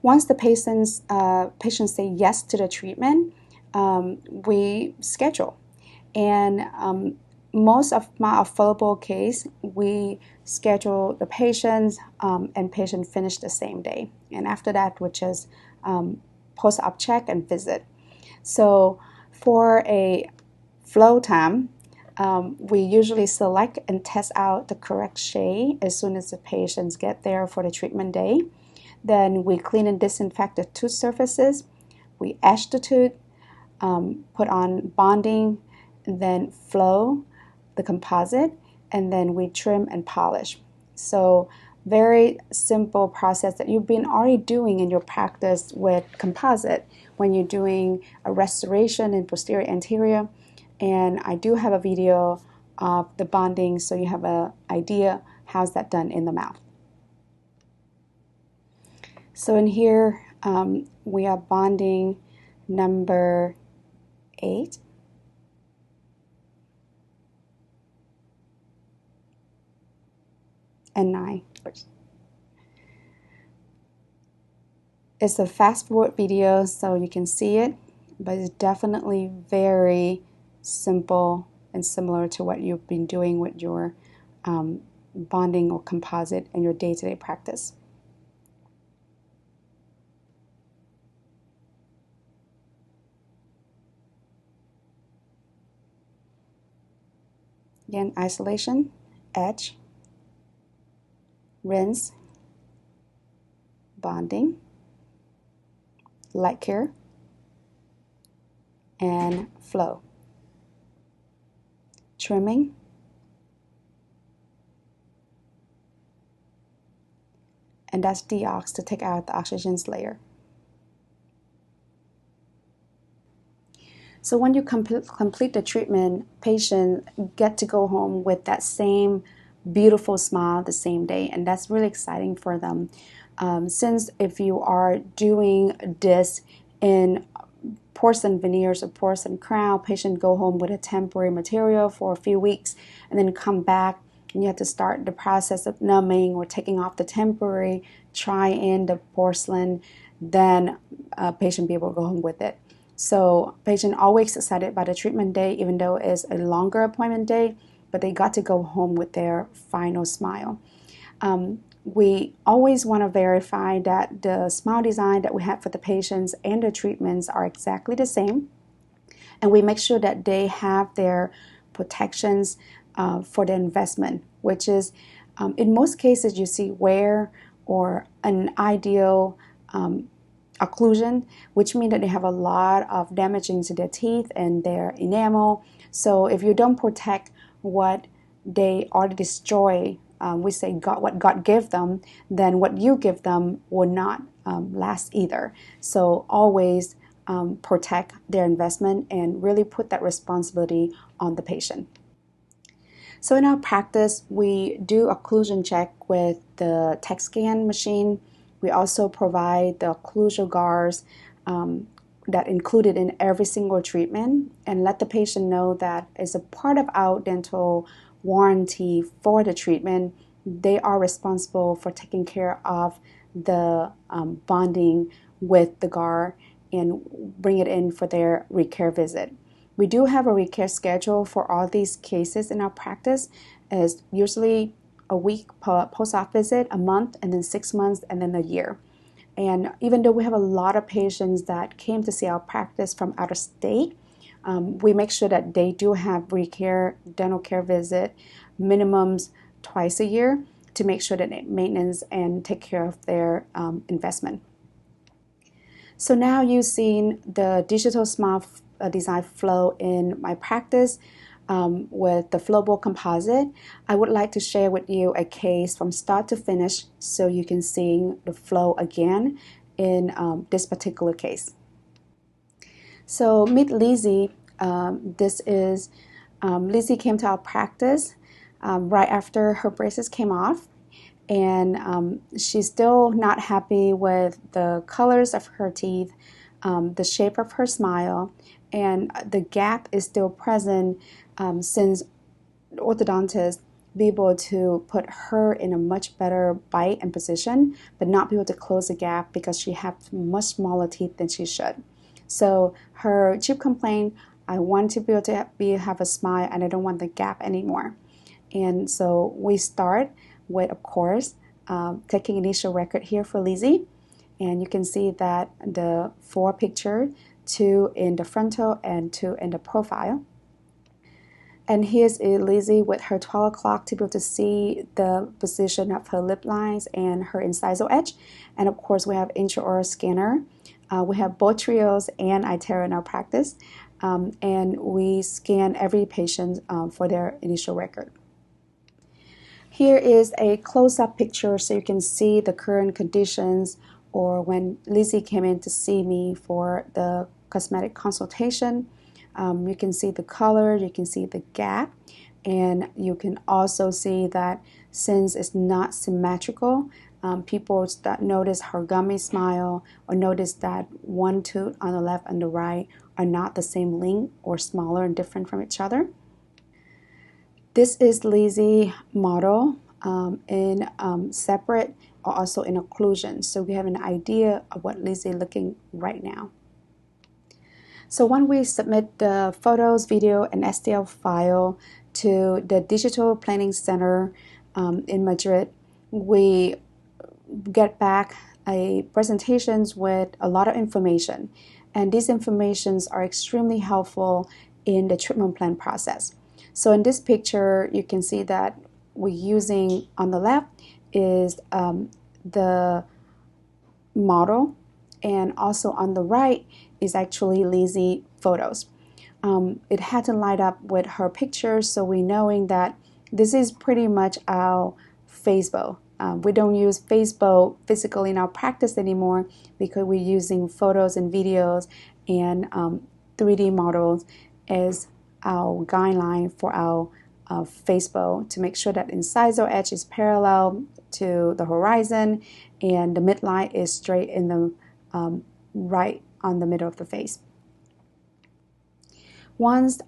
Once the patients say yes to the treatment, we schedule. And most of my affordable case, we schedule the patients and patient finish the same day. And after that, we just post-op check and visit. So for a flow time, we usually select and test out the correct shade as soon as the patients get there for the treatment day. Then we clean and disinfect the tooth surfaces. We etch the tooth, put on bonding, then flow the composite, and then we trim and polish. So very simple process that you've been already doing in your practice with composite when you're doing a restoration in posterior anterior. And I do have a video of the bonding so you have an idea how's that done in the mouth. So in here, we are bonding number 8. And 9. It's a fast forward video so you can see it, but it's definitely very simple and similar to what you've been doing with your bonding or composite in your day-to-day practice. Again, isolation, etch, rinse, bonding, light cure, and flow. Trimming, and that's deox to take out the oxygen's layer. So when you complete the treatment, patients get to go home with that same beautiful smile the same day, and that's really exciting for them. Since if you are doing this in porcelain veneers or porcelain crown, patient go home with a temporary material for a few weeks and then come back, and you have to start the process of numbing or taking off the temporary, try in the porcelain, then patient be able to go home with it. So patient always excited about the treatment day, even though it's a longer appointment day, but they got to go home with their final smile. We always want to verify that the smile design that we have for the patients and the treatments are exactly the same. And we make sure that they have their protections for the investment, which is, in most cases, you see wear or an ideal occlusion, which means that they have a lot of damaging to their teeth and their enamel. So if you don't protect what they already destroy, we say what God gave them, then what you give them will not last either. So always protect their investment and really put that responsibility on the patient. So in our practice, we do occlusion check with the tech scan machine. We also provide the occlusal guards that included in every single treatment, and let the patient know that as a part of our dental warranty for the treatment, they are responsible for taking care of the bonding with the guard and bring it in for their recare visit. We do have a recare schedule for all these cases in our practice, as usually a week post-op visit, a month, and then 6 months, and then a year. And even though we have a lot of patients that came to see our practice from out of state, we make sure that they do have recare dental care visit minimums twice a year to make sure that they maintenance and take care of their investment. So now you've seen the digital smile design flow in my practice with the flowable composite. I would like to share with you a case from start to finish so you can see the flow again in this particular case. So meet Lizzie. This is Lizzie came to our practice right after her braces came off, and she's still not happy with the colors of her teeth, the shape of her smile, and the gap is still present since the orthodontist be able to put her in a much better bite and position, but not be able to close the gap because she has much smaller teeth than she should. So her chief complaint, I want to be able to have a smile and I don't want the gap anymore. And so we start with, of course, taking initial record here for Lizzie. And you can see that the 4 pictures, 2 in the frontal and 2 in the profile. And here's Lizzie with her 12 o'clock to be able to see the position of her lip lines and her incisal edge. And of course, we have intraoral scanner. We have both trios and iTero in our practice. And we scan every patient for their initial record. Here is a close-up picture so you can see the current conditions, or when Lizzie came in to see me for the cosmetic consultation. You can see the color, you can see the gap, and you can also see that since it's not symmetrical, people that notice her gummy smile or notice that one tooth on the left and the right are not the same length or smaller and different from each other. This is Lizzie model in separate or also in occlusion. So we have an idea of what Lizzie is looking right now. So when we submit the photos, video, and STL file to the Digital Planning Center in Madrid, we get back presentations with a lot of information. And these informations are extremely helpful in the treatment plan process. So in this picture, you can see that we're using, on the left is the model, and also on the right is actually Lizzie photos. It had to line up with her pictures, so we're knowing that this is pretty much our Facebook. We don't use Facebook physically in our practice anymore because we're using photos and videos and 3D models as our guideline for our face bow to make sure that incisor edge is parallel to the horizon and the midline is straight in the right on the middle of the face. Once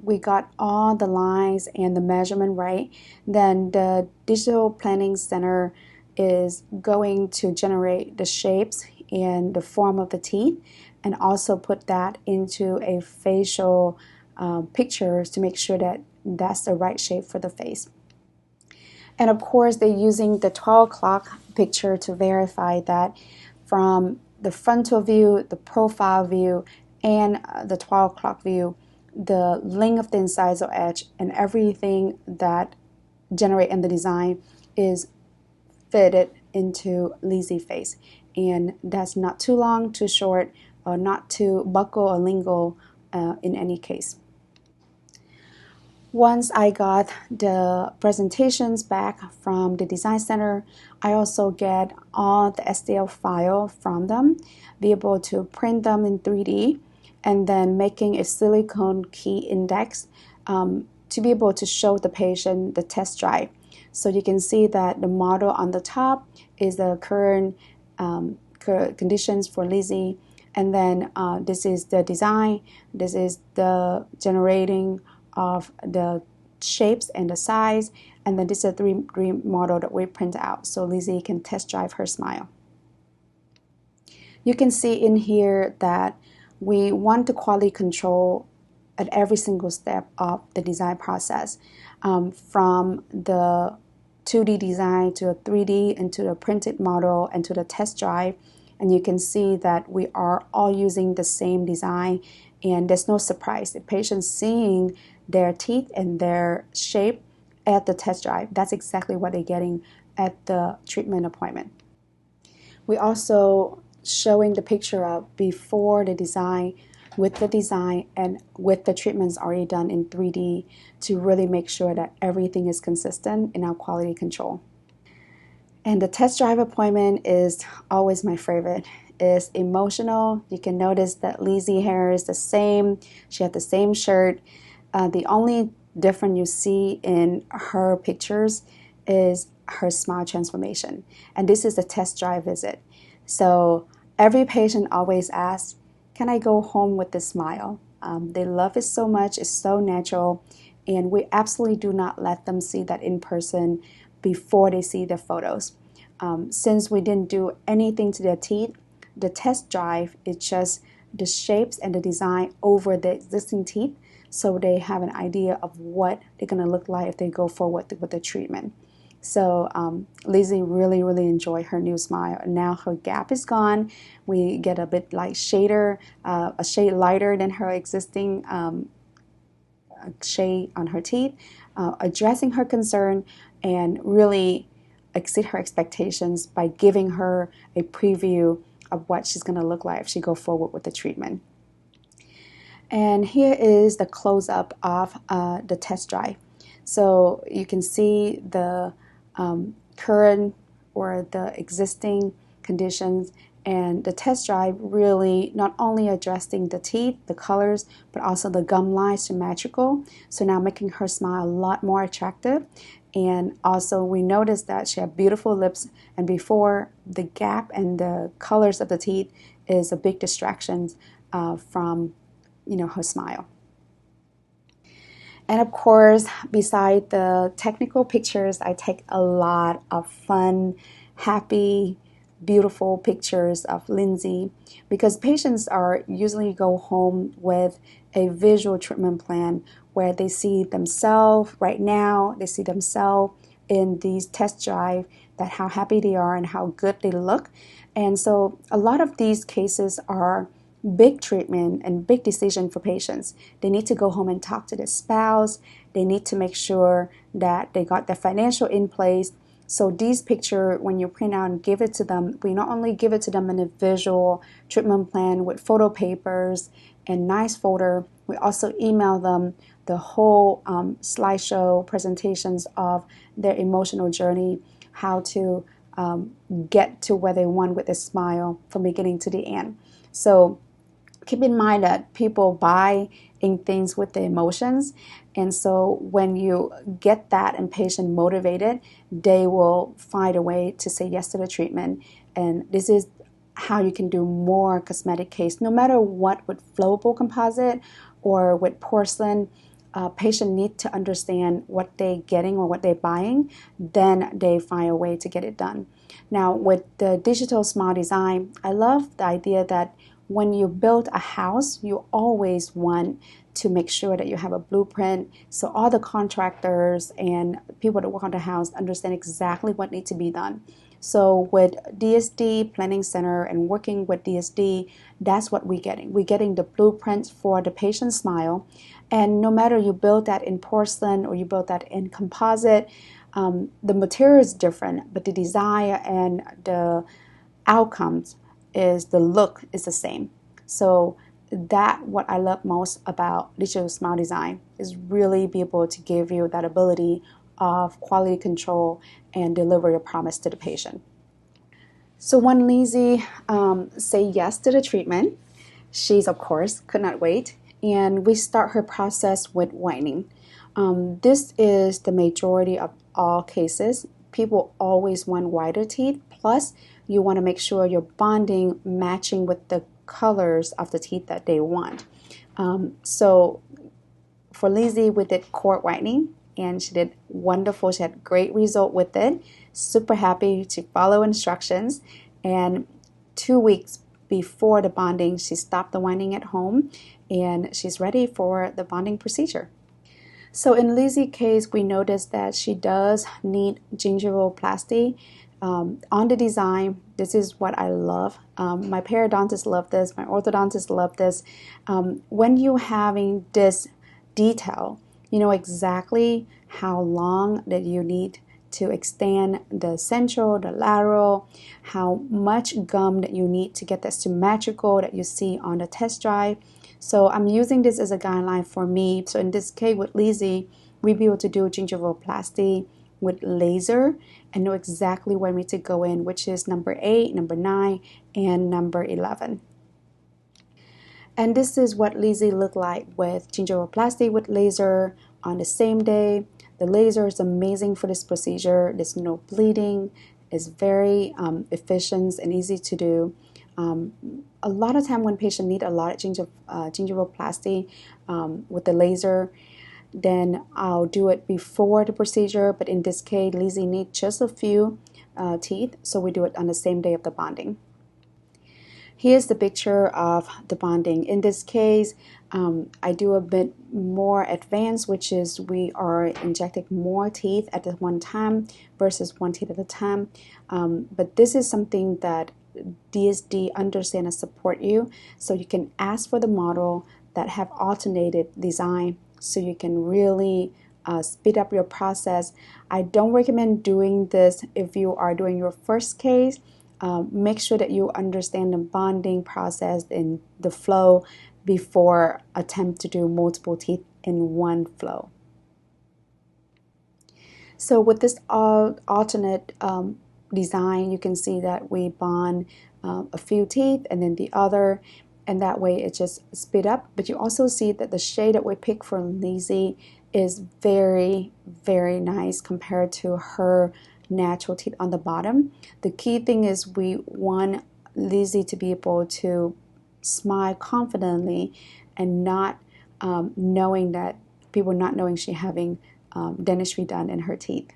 we got all the lines and the measurement right, then the digital planning center is going to generate the shapes and the form of the teeth and also put that into a facial picture to make sure that that's the right shape for the face. And of course, they're using the 12 o'clock picture to verify that from the frontal view, the profile view, and the 12 o'clock view, the length of the incisor edge and everything that generate in the design is fitted into Lizzie face. And that's not too long, too short, or not too buckle or lingual in any case. Once I got the presentations back from the design center, I also get all the STL file from them, be able to print them in 3D, and then making a silicone key index to be able to show the patient the test drive. So you can see that the model on the top is the current conditions for Lizzie, and then this is the design, this is the generating of the shapes and the size, and then this is a 3D model that we print out so Lizzie can test drive her smile. You can see in here that we want to quality control at every single step of the design process, from the 2D design to a 3D and to the printed model and to the test drive. And you can see that we are all using the same design, and there's no surprise. The patient's seeing their teeth and their shape at the test drive. That's exactly what they're getting at the treatment appointment. We also showing the picture of before the design, with the design, and with the treatments already done in 3D to really make sure that everything is consistent in our quality control. And the test drive appointment is always my favorite. It's emotional. You can notice that Lizzie's hair is the same. She had the same shirt. The only difference you see in her pictures is her smile transformation. And this is the test drive visit. So every patient always asks, can I go home with this smile? They love it so much. It's so natural. And we absolutely do not let them see that in person before they see the photos. Since we didn't do anything to their teeth, the test drive is just the shapes and the design over the existing teeth, so they have an idea of what they're going to look like if they go forward with the treatment. So Lizzie really enjoyed her new smile. Now her gap is gone. We get a bit like shader, a shade lighter than her existing shade on her teeth, addressing her concern and really exceed her expectations by giving her a preview of what she's going to look like if she go forward with the treatment. And here is the close-up of the test drive. So you can see the current or the existing conditions, and the test drive really not only addressing the teeth, the colors, but also the gum lines symmetrical. So now making her smile a lot more attractive. And also we noticed that she had beautiful lips, and before the gap and the colors of the teeth is a big distraction from her smile. And of course, beside the technical pictures, I take a lot of fun, happy, beautiful pictures of Lindsay, because patients are usually go home with a visual treatment plan where they see themselves right now, they see themselves in these test drive, that how happy they are and how good they look. And so a lot of these cases are big treatment and big decision for patients. They need to go home and talk to their spouse. They need to make sure that they got their financial in place. So these pictures, when you print out and give it to them, we not only give it to them in a visual treatment plan with photo papers and nice folder, we also email them the whole slideshow presentations of their emotional journey, how to get to where they want with a smile from beginning to the end. So keep in mind that people buy in things with the emotions. And so when you get that and patient motivated, they will find a way to say yes to the treatment. And this is how you can do more cosmetic case, no matter what, with flowable composite or with porcelain. Patient need to understand what they're getting or what they're buying, then they find a way to get it done. Now with the digital smile design, I love the idea that when you build a house, you always want to make sure that you have a blueprint, so all the contractors and people that work on the house understand exactly what needs to be done. So with DSD Planning Center and working with DSD, that's what we're getting. We're getting the blueprints for the patient smile. And no matter you build that in porcelain or you build that in composite, the material is different, but the design and the outcomes is the look is the same. So that what I love most about digital smile design is really be able to give you that ability of quality control and deliver your promise to the patient. So when Lizzie say yes to the treatment, she's of course could not wait, and we start her process with whitening. This is the majority of all cases. People always want whiter teeth, plus you want to make sure you're bonding matching with the colors of the teeth that they want. So for Lizzie, we did cord whitening, and she did wonderful. She had great result with it. Super happy to follow instructions. And 2 weeks before the bonding, she stopped the whitening at home, and she's ready for the bonding procedure. So in Lizzie's case, we noticed that she does need gingivaloplasty. On the design, this is what I love. My periodontists love this. My orthodontists love this. When you having this detail, you know exactly how long that you need to extend the central, the lateral, how much gum that you need to get that symmetrical that you see on the test drive. So I'm using this as a guideline for me. So in this case with Lizzie, we'll be able to do gingivaloplasty with laser and know exactly where we need to go in, which is number 8, number 9, and number 11. And this is what Lizzie looked like with gingivaloplasty with laser on the same day. The laser is amazing for this procedure. There's no bleeding. It's very efficient and easy to do. A lot of time when patients need a lot of gingivaloplasty with the laser, then I'll do it before the procedure. But in this case, Lizzie needs just a few teeth, so we do it on the same day of the bonding. Here's the picture of the bonding. In this case, I do a bit more advanced, which is we are injecting more teeth at the one time versus one teeth at a time. But this is something that DSD understand and support you, so you can ask for the model that have alternated design, so you can really speed up your process. I don't recommend doing this if you are doing your first case. Make sure that you understand the bonding process and the flow before attempt to do multiple teeth in one flow. So with this alternate design, you can see that we bond a few teeth and then the other, and that way it just speed up. But you also see that the shade that we pick for Lizzie is very, very nice compared to her natural teeth on the bottom. The key thing is we want Lizzie to be able to smile confidently and not knowing that people not knowing she's having dentistry done in her teeth.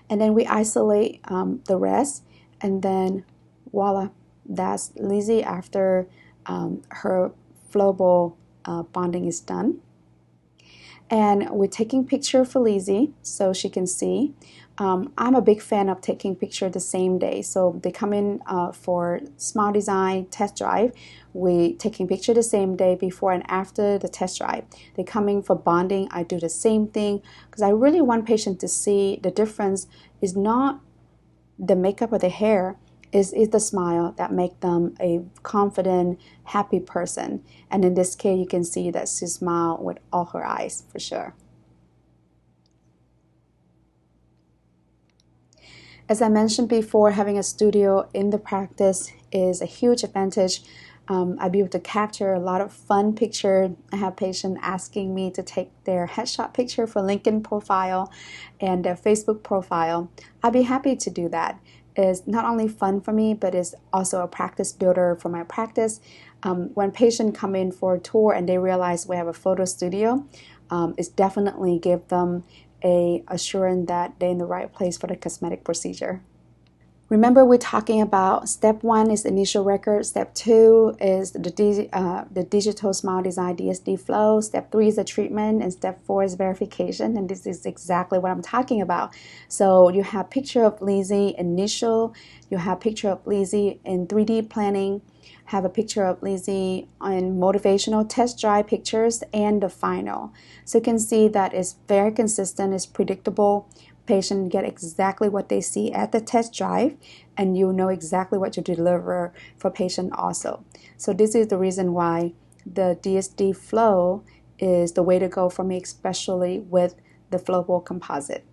And then we isolate the rest, and then voila, that's Lizzie after her flowable bonding is done. And we're taking picture for Lizzie so she can see. I'm a big fan of taking picture the same day. So they come in for smile design test drive. We taking picture the same day before and after the test drive. They come in for bonding. I do the same thing because I really want patient to see the difference is not the makeup or the hair, is the smile that make them a confident, happy person. And in this case, you can see that she smiled with all her eyes for sure. As I mentioned before, having a studio in the practice is a huge advantage. I'll be able to capture a lot of fun picture. I have patients asking me to take their headshot picture for LinkedIn profile and their Facebook profile. I'll be happy to do that. It's not only fun for me, but it's also a practice builder for my practice. When patients come in for a tour and they realize we have a photo studio, it's definitely give them a assurance that they're in the right place for the cosmetic procedure. Remember, we're talking about step 1 is initial record, step 2 is the digital smile design DSD flow, step 3 is the treatment, and step 4 is verification, and this is exactly what I'm talking about. So you have picture of Lizzie initial, you have picture of Lizzie in 3D planning, have a picture of Lizzie on motivational test drive pictures, and the final. So you can see that it's very consistent, it's predictable. Patient get exactly what they see at the test drive, and you know exactly what to deliver for patient also. So this is the reason why the DSD flow is the way to go for me, especially with the flowable composite.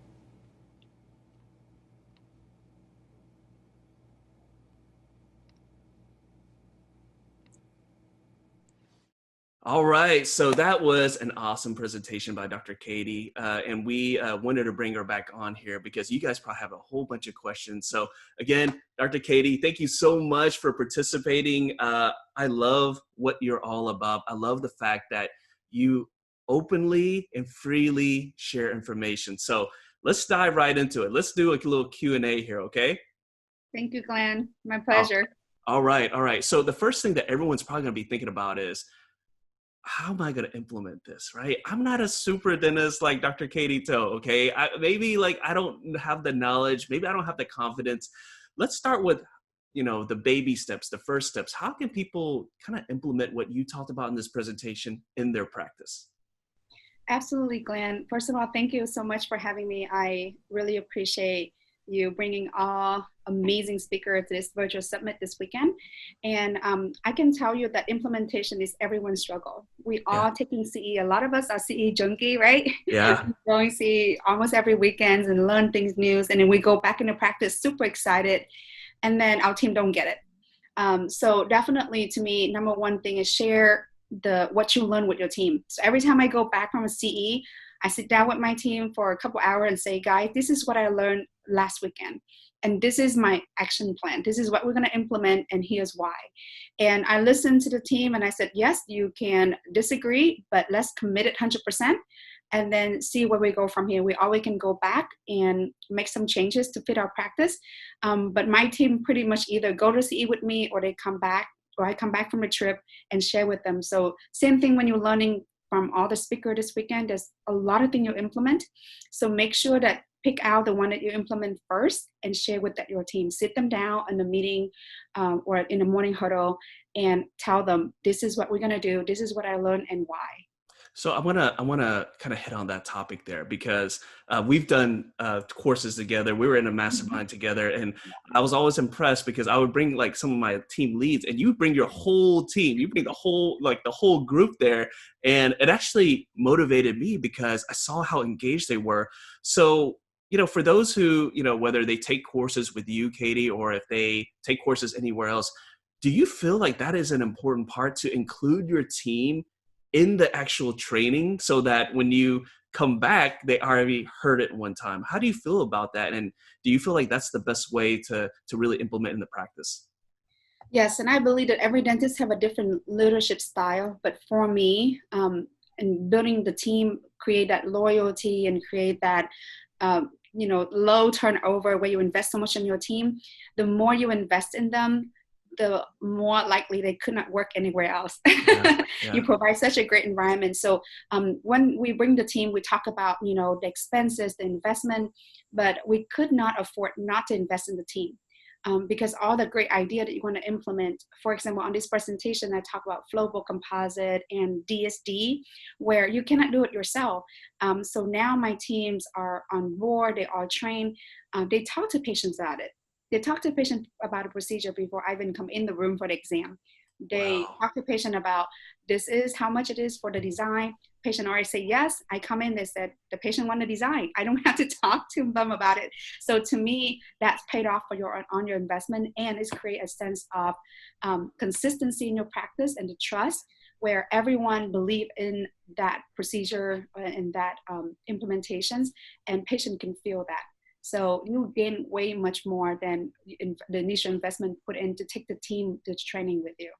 All right, so that was an awesome presentation by Dr. Katie, and we wanted to bring her back on here because you guys probably have a whole bunch of questions. So again, Dr. Katie, thank you so much for participating. I love what you're all about. I love the fact that you openly and freely share information. So let's dive right into it. Let's do a little Q&A here, okay? Thank you, Glenn. My pleasure. All right. So the first thing that everyone's probably going to be thinking about is, how am I going to implement this, right? I'm not a super dentist like Dr. Katie Toe, okay? Maybe I don't have the knowledge. Maybe I don't have the confidence. Let's start with, the baby steps, the first steps. How can people kind of implement what you talked about in this presentation in their practice? Absolutely, Glenn. First of all, thank you so much for having me. I really appreciate you bringing all amazing speakers to this virtual summit this weekend. And I can tell you that implementation is everyone's struggle. We all taking CE. A lot of us are CE junkie, right? Yeah. Going CE almost every weekend and learn things new. And then we go back into practice super excited. And then our team don't get it. So definitely to me, number one thing is share what you learn with your team. So every time I go back from a CE, I sit down with my team for a couple hours and say, guys, this is what I learned last weekend. And this is my action plan. This is what we're going to implement, and here's why. And I listened to the team and I said, yes, you can disagree, but let's commit it 100% and then see where we go from here. We always can go back and make some changes to fit our practice. But my team pretty much either go to CE with me or they come back, or I come back from a trip and share with them. So same thing when you're learning from all the speakers this weekend, there's a lot of things you implement. So make sure that pick out the one that you implement first and share with your team. Sit them down in the meeting or in the morning huddle and tell them, this is what we're gonna do. This is what I learned and why. So I wanna kind of hit on that topic there because we've done courses together. We were in a mastermind together, and I was always impressed because I would bring some of my team leads, and you bring your whole team, you bring the whole group there, and it actually motivated me because I saw how engaged they were. So for those who whether they take courses with you, Katie, or if they take courses anywhere else, do you feel like that is an important part to include your team in the actual training so that when you come back, they already heard it one time? How do you feel about that? And do you feel like that's the best way to really implement in the practice? Yes, and I believe that every dentist have a different leadership style. But for me, in building the team, create that loyalty and create that low turnover where you invest so much in your team, the more you invest in them, the more likely they could not work anywhere else. You provide such a great environment. So when we bring the team, we talk about, the expenses, the investment, but we could not afford not to invest in the team. Because all the great idea that you want to implement, for example, on this presentation, I talk about flowable composite and DSD, where you cannot do it yourself. So now my teams are on board, they are trained, they talk to patients about it. They talk to patients about a procedure before I even come in the room for the exam. They talk to patient about, this is how much it is for the design. Patient already say yes. I come in, they said the patient want the design. I don't have to talk to them about it. So to me, that's paid off for your investment, and it's create a sense of consistency in your practice and the trust, where everyone believe in that procedure and that implementations, and patient can feel that. So you gain way much more than the initial investment put in to take the team to training with you.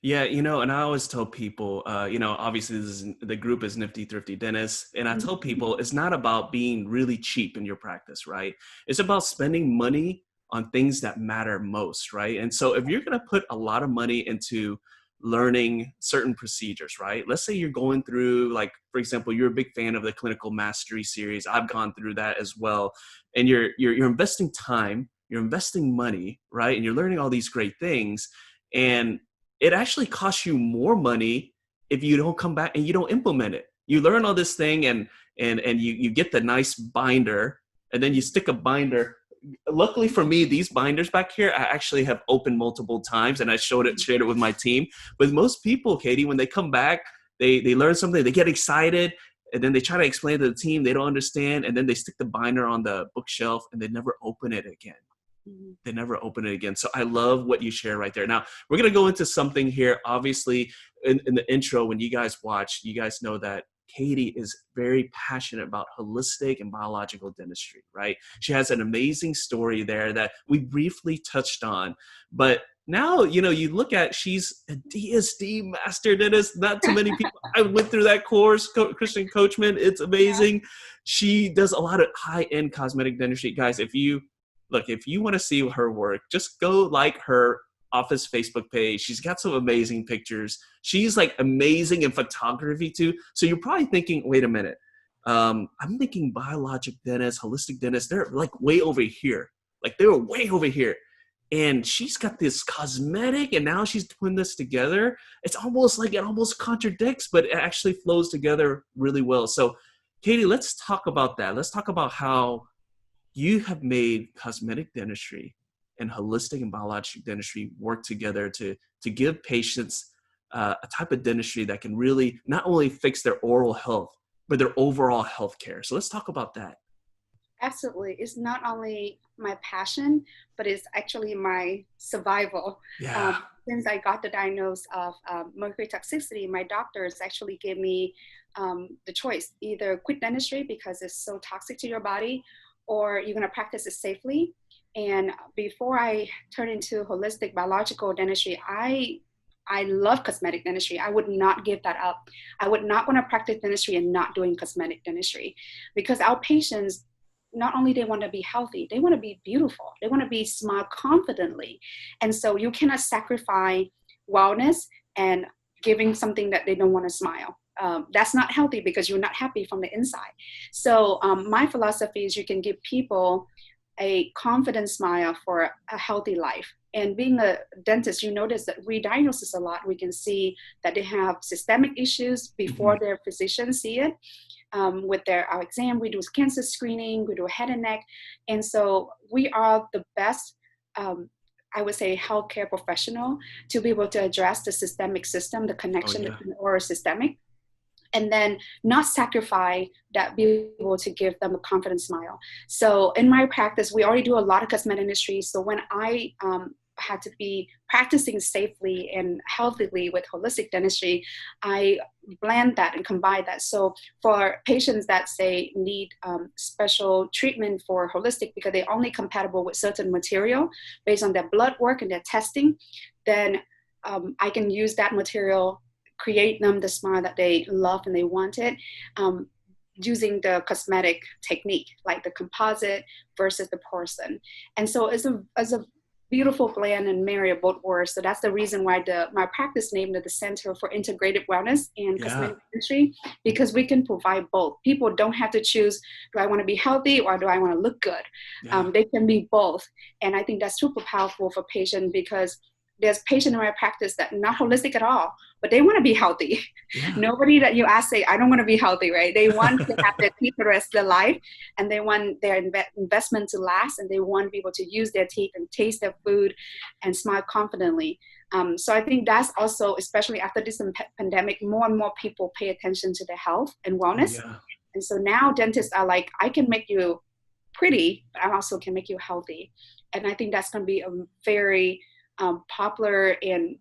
Yeah, and I always tell people, obviously the group is Nifty Thrifty Dentists, and I tell people it's not about being really cheap in your practice, right? It's about spending money on things that matter most, right? And so if you're going to put a lot of money into learning certain procedures, right? Let's say you're going through, like, for example, you're a big fan of the Clinical Mastery series. I've gone through that as well. And you're investing time, you're investing money, right? And you're learning all these great things. And it actually costs you more money if you don't come back and you don't implement it. You learn all this thing and you get the nice binder, and then you stick a binder. Luckily for me, these binders back here, I actually have opened multiple times, and I shared it with my team. But most people, Katie, when they come back, they learn something, they get excited, and then they try to explain to the team, they don't understand, and then they stick the binder on the bookshelf and they never open it again. They never open it again. So I love what you share right there. Now, we're going to go into something here. Obviously, in the intro, when you guys watch, you guys know that Katie is very passionate about holistic and biological dentistry, right? She has an amazing story there that we briefly touched on. But now, you look at, she's a DSD master dentist. Not too many people. I went through that course, Christian Coachman. It's amazing. Yeah. She does a lot of high-end cosmetic dentistry. Guys, if you want to see her work, just go like her office Facebook page. She's got some amazing pictures. She's like amazing in photography too. So you're probably thinking, wait a minute. I'm thinking biologic dentists, holistic dentists, they're like way over here. Like they were way over here. And she's got this cosmetic, and now she's putting this together. It's almost like it almost contradicts, but it actually flows together really well. So Katie, let's talk about that. Let's talk about how you have made cosmetic dentistry and holistic and biologic dentistry work together to give patients a type of dentistry that can really not only fix their oral health, but their overall health care. So let's talk about that. Absolutely. It's not only my passion, but it's actually my survival. Yeah. Since I got the diagnosis of mercury toxicity, my doctors actually gave me the choice, either quit dentistry because it's so toxic to your body, or you're going to practice it safely. And before I turned into holistic biological dentistry, I love cosmetic dentistry. I would not give that up. I would not want to practice dentistry and not doing cosmetic dentistry, because our patients, not only they want to be healthy, they want to be beautiful. They want to be smile confidently. And so you cannot sacrifice wellness and giving something that they don't want to smile. That's not healthy, because you're not happy from the inside. So my philosophy is you can give people a confident smile for a healthy life. And being a dentist, you notice that we diagnose this a lot. We can see that they have systemic issues before their physicians see it. With our exam, we do cancer screening, we do head and neck. And so we are the best, I would say, healthcare professional to be able to address the systemic system, the connection between oral systemic, and then not sacrifice that, be able to give them a confident smile. So in my practice, we already do a lot of cosmetic industry. So when I had to be practicing safely and healthily with holistic dentistry, I blend that and combine that. So for patients that say need special treatment for holistic because they're only compatible with certain material based on their blood work and their testing, then I can use that material, create them the smile that they love and they wanted, using the cosmetic technique, like the composite versus the porcelain. And so it's a beautiful blend and marry of both worlds. So that's the reason why my practice named it the Center for Integrated Wellness and Cosmetic Dentistry, because we can provide both. People don't have to choose, do I want to be healthy or do I want to look good? They can be both. And I think that's super powerful for patients, because there's patients in my practice that are not holistic at all, but they want to be healthy. Yeah. Nobody that you ask say, I don't want to be healthy, right? They want to have their teeth for the rest of their life, and they want their investment to last, and they want to be able to use their teeth and taste their food and smile confidently. So I think that's also, especially after this pandemic, more and more people pay attention to their health and wellness. Yeah. And so now dentists are like, I can make you pretty, but I also can make you healthy. And I think that's going to be a very popular, and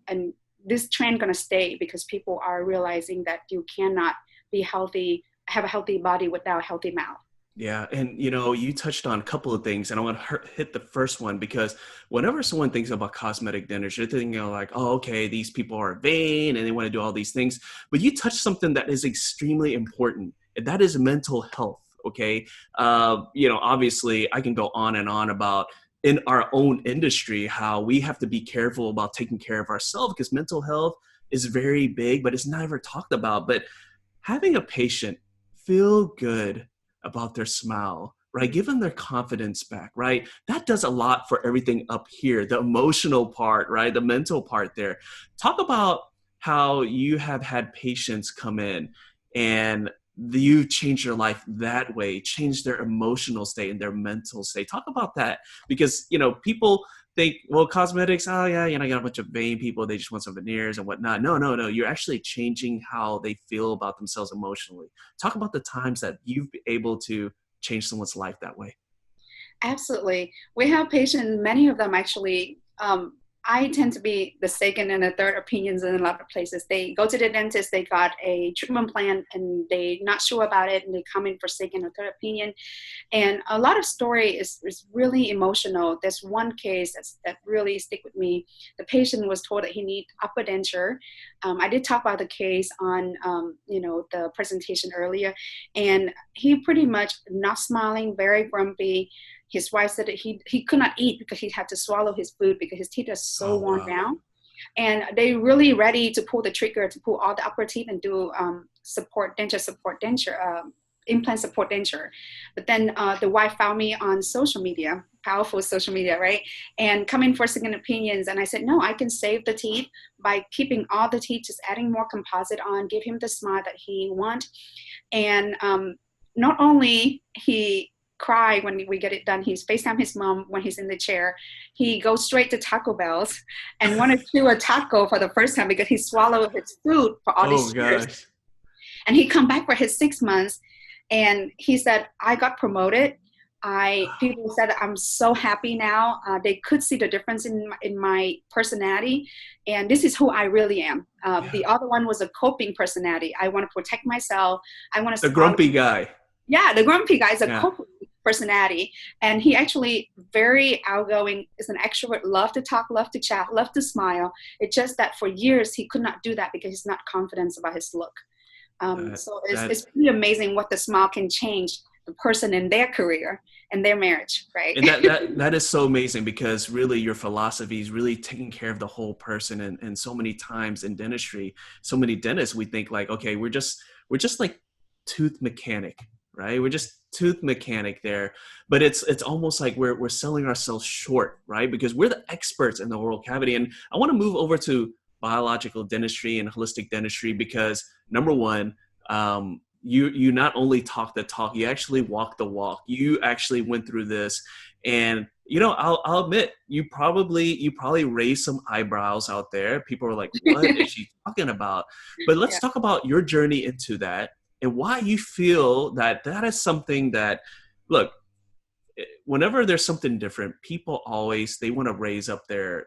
this trend going to stay because people are realizing that you cannot be healthy, have a healthy body without a healthy mouth. Yeah. And, you know, you touched on a couple of things, and I want to hit the first one, because whenever someone thinks about cosmetic dentistry, they're thinking like, oh, okay, these people are vain and they want to do all these things. But you touched something that is extremely important, and that is mental health. Okay. You know, obviously I can go on and on about in our own industry, how we have to be careful about taking care of ourselves, because mental health is very big, but it's never talked about. But having a patient feel good about their smile, right? Give them their confidence back, right? That does a lot for everything up here, the emotional part, right? The mental part there. Talk about how you have had patients come in and you change their life that way, change their emotional state and their mental state. Talk about that, because, you know, people think, well, cosmetics, oh yeah, you know, I got a bunch of vain people, they just want some veneers and whatnot. No. You're actually changing how they feel about themselves emotionally. Talk about the times that you've been able to change someone's life that way. Absolutely. We have patients, many of them actually, I tend to be the second and the third opinions in a lot of places. They go to the dentist, they got a treatment plan, and they're not sure about it, and they come in for second or third opinion. And a lot of story is really emotional. There's one case that really stick with me. The patient was told that he needs upper denture. I did talk about the case on, the presentation earlier, and he pretty much not smiling, very grumpy. His wife said that he could not eat because he had to swallow his food because his teeth are so worn down. And they really ready to pull the trigger to pull all the upper teeth and do implant support denture. But then the wife found me on social media, powerful social media, right? And come in for second opinions. And I said, no, I can save the teeth by keeping all the teeth, just adding more composite on, give him the smile that he wants. And not only he cry when we get it done, he's FaceTime his mom when he's in the chair. He goes straight to Taco Bell's and wanted to do a taco for the first time because he swallowed his food for all these years. Gosh. And he come back for his 6 months, and he said, I got promoted. People said I'm so happy now. They could see the difference in my personality, and this is who I really am. The other one was a coping personality. I want to protect myself. I want to. The grumpy guy. Yeah, the grumpy guy is a coping personality, and he actually very outgoing, is an extrovert, love to talk, love to chat, love to smile. It's just that for years he could not do that because he's not confident about his look. So it's pretty amazing what the smile can change the person in their career and their marriage, right? And that is so amazing, because really your philosophy is really taking care of the whole person. And so many times in dentistry, so many dentists, we think like, okay, we're just like tooth mechanic, right? We're just tooth mechanic there, but it's almost like we're selling ourselves short, right? Because we're the experts in the oral cavity. And I want to move over to biological dentistry and holistic dentistry, because number one, you not only talk the talk, you actually walk the walk. You actually went through this, and you know, I'll admit, you probably raised some eyebrows out there. People are like, what is she talking about? But let's talk about your journey into that, and why you feel that is something that, look, whenever there's something different, people always, they want to raise up their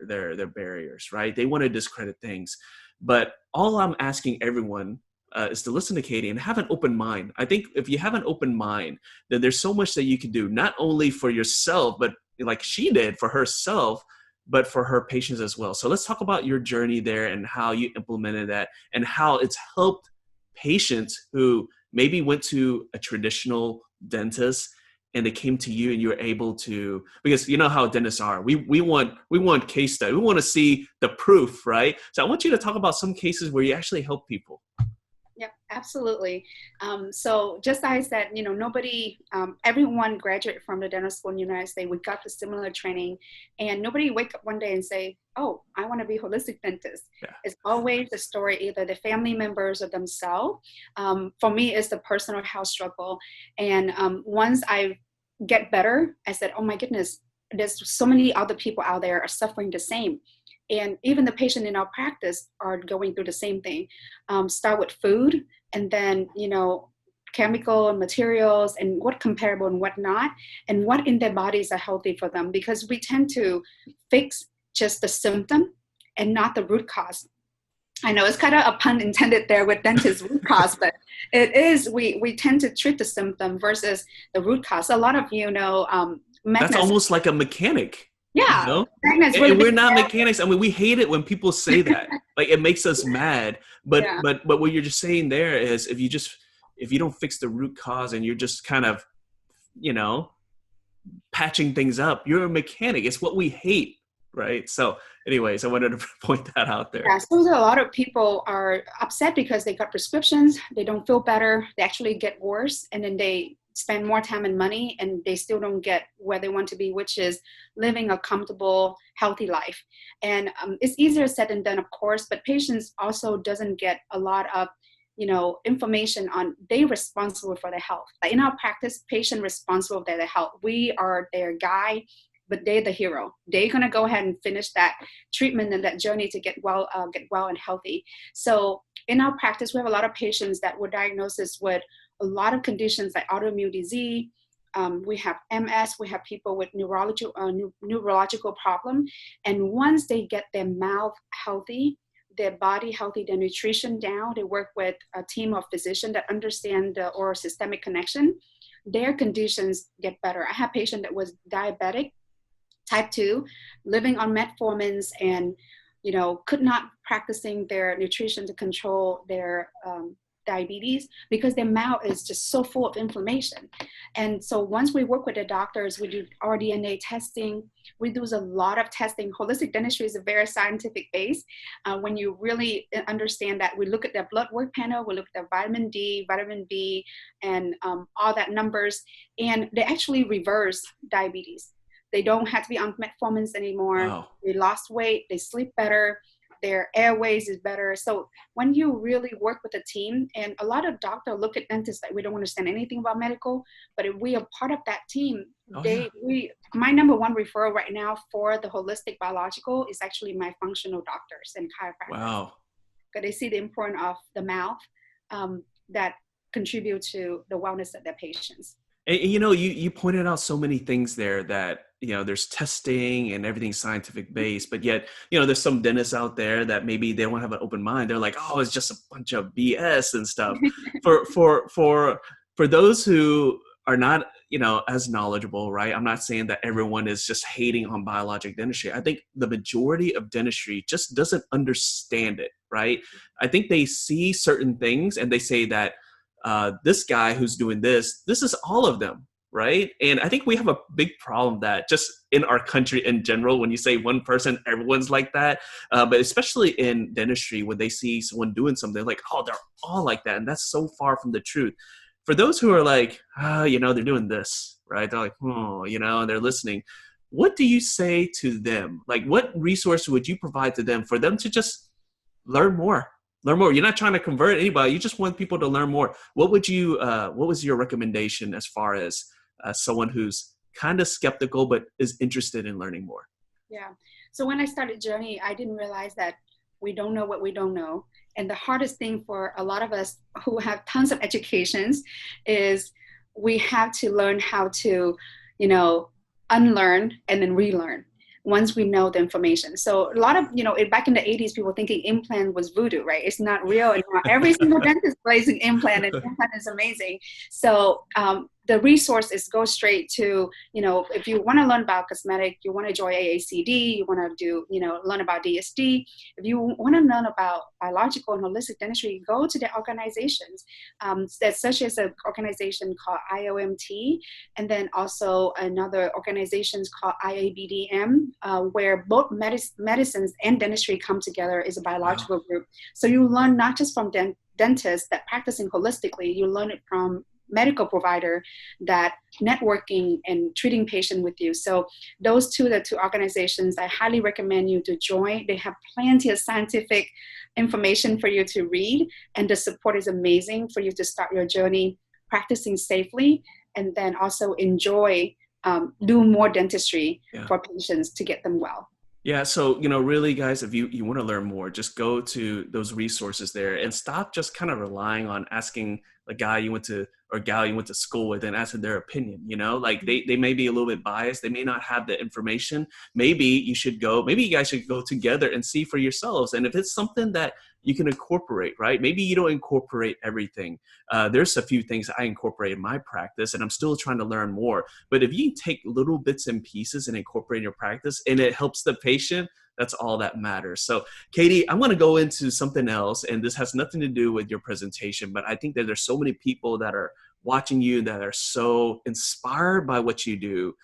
barriers, right? They want to discredit things. But all I'm asking everyone is to listen to Katie and have an open mind. I think if you have an open mind, then there's so much that you can do, not only for yourself, but like she did for herself, but for her patients as well. So let's talk about your journey there and how you implemented that and how it's helped patients who maybe went to a traditional dentist and they came to you and you were able to, because you know how dentists are. We want case study. We want to see the proof, right? So I want you to talk about some cases where you actually help people. Yeah, absolutely. So just as I said, nobody, everyone graduated from the dental school in the United States. We got the similar training, and nobody wake up one day and say, oh, I want to be a holistic dentist. Yeah. It's always the story, either the family members or themselves. For me, it's the personal health struggle. And once I get better, I said, oh my goodness, there's so many other people out there are suffering the same. And even the patient in our practice are going through the same thing. Start with food, and then, chemical and materials, and what comparable and what not, and what in their bodies are healthy for them. Because we tend to fix just the symptom and not the root cause. I know it's kind of a pun intended there with dentist root cause, but it is, we tend to treat the symptom versus the root cause. A lot of, that's almost like a mechanic. Yeah. And we're not mechanics. I mean, we hate it when people say that. Like, it makes us mad. But what you're just saying there is, if you don't fix the root cause and you're just kind of, patching things up, you're a mechanic. It's what we hate, right? So anyways, I wanted to point that out there. Yeah, so a lot of people are upset because they got prescriptions, they don't feel better, they actually get worse, and then they spend more time and money, and they still don't get where they want to be, which is living a comfortable, healthy life. And it's easier said than done, of course, but patients also doesn't get a lot of, information on they responsible for their health. Like in our practice, patient responsible for their health. We are their guide, but they're the hero. They're gonna go ahead and finish that treatment and that journey to get well and healthy. So in our practice, we have a lot of patients that were diagnosed with a lot of conditions like autoimmune disease. We have MS, we have people with neurological problem. And once they get their mouth healthy, their body healthy, their nutrition down, they work with a team of physicians that understand the oral systemic connection, their conditions get better. I have a patient that was diabetic, type 2, living on metformins, and could not practicing their nutrition to control their diabetes because their mouth is just so full of inflammation. And so once we work with the doctors, we do RDNA testing. We do a lot of testing. Holistic dentistry is a very scientific base. When you really understand that, we look at their blood work panel, we look at their vitamin D, vitamin B, and all that numbers, and they actually reverse diabetes. They don't have to be on metformins anymore. Wow. They lost weight, they sleep better, their airways is better. So when you really work with a team, and a lot of doctors look at dentists like we don't understand anything about medical, but if we are part of that team, my number one referral right now for the holistic biological is actually my functional doctors and chiropractors. Wow. Because they see the importance of the mouth that contribute to the wellness of their patients. And, you pointed out so many things there that, there's testing and everything's scientific based, but yet, there's some dentists out there that maybe they don't have an open mind. They're like, oh, it's just a bunch of BS and stuff. For those who are not, as knowledgeable, right? I'm not saying that everyone is just hating on biologic dentistry. I think the majority of dentistry just doesn't understand it, right? I think they see certain things and they say that, this guy who's doing this is all of them, right? And I think we have a big problem that just in our country in general, when you say one person, everyone's like that. But especially in dentistry, when they see someone doing something, like, oh, they're all like that. And that's so far from the truth. For those who are like, they're doing this, right? They're like, and they're listening. What do you say to them? Like, what resource would you provide to them for them to just learn more? You're not trying to convert anybody. You just want people to learn more. What was your recommendation as far as someone who's kind of skeptical, but is interested in learning more? Yeah. So when I started Journey, I didn't realize that we don't know what we don't know. And the hardest thing for a lot of us who have tons of educations is we have to learn how to, unlearn and then relearn once we know the information. So a lot of, back in the 80s, people thinking implant was voodoo, right? It's not real. And every single dentist plays an implant, and implant is amazing. So the resources go straight to, if you want to learn about cosmetic, you want to join AACD, you want to do, learn about DSD. If you want to learn about biological and holistic dentistry, go to the organizations. That's such as an organization called IOMT, and then also another organization called IABDM, where both medicines and dentistry come together is a biological group. So you learn not just from dentists that practicing holistically, you learn it from medical provider that networking and treating patient with you. So those the two organizations I highly recommend you to join. They have plenty of scientific information for you to read, and the support is amazing for you to start your journey practicing safely, and then also enjoy do more dentistry for patients to get them well. Yeah. So, really, guys, if you want to learn more, just go to those resources there and stop just kind of relying on asking a guy you went to or gal you went to school with and asking their opinion. Like they may be a little bit biased. They may not have the information. Maybe you guys should go together and see for yourselves. And if it's something that you can incorporate, right? Maybe you don't incorporate everything. There's a few things I incorporate in my practice, and I'm still trying to learn more. But if you take little bits and pieces and incorporate in your practice and it helps the patient, that's all that matters. So, Katie, I'm going to go into something else, and this has nothing to do with your presentation, but I think that there's so many people that are watching you that are so inspired by what you do.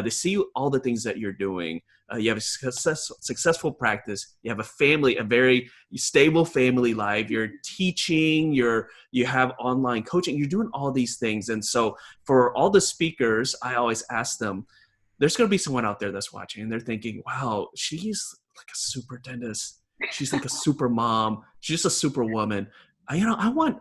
They see all the things that you're doing. You have a successful practice. You have a family, a very stable family life. You're teaching, you have online coaching. You're doing all these things. And so for all the speakers, I always ask them, there's going to be someone out there that's watching and they're thinking, wow, she's like a super dentist. She's like a super mom. She's just a super woman. I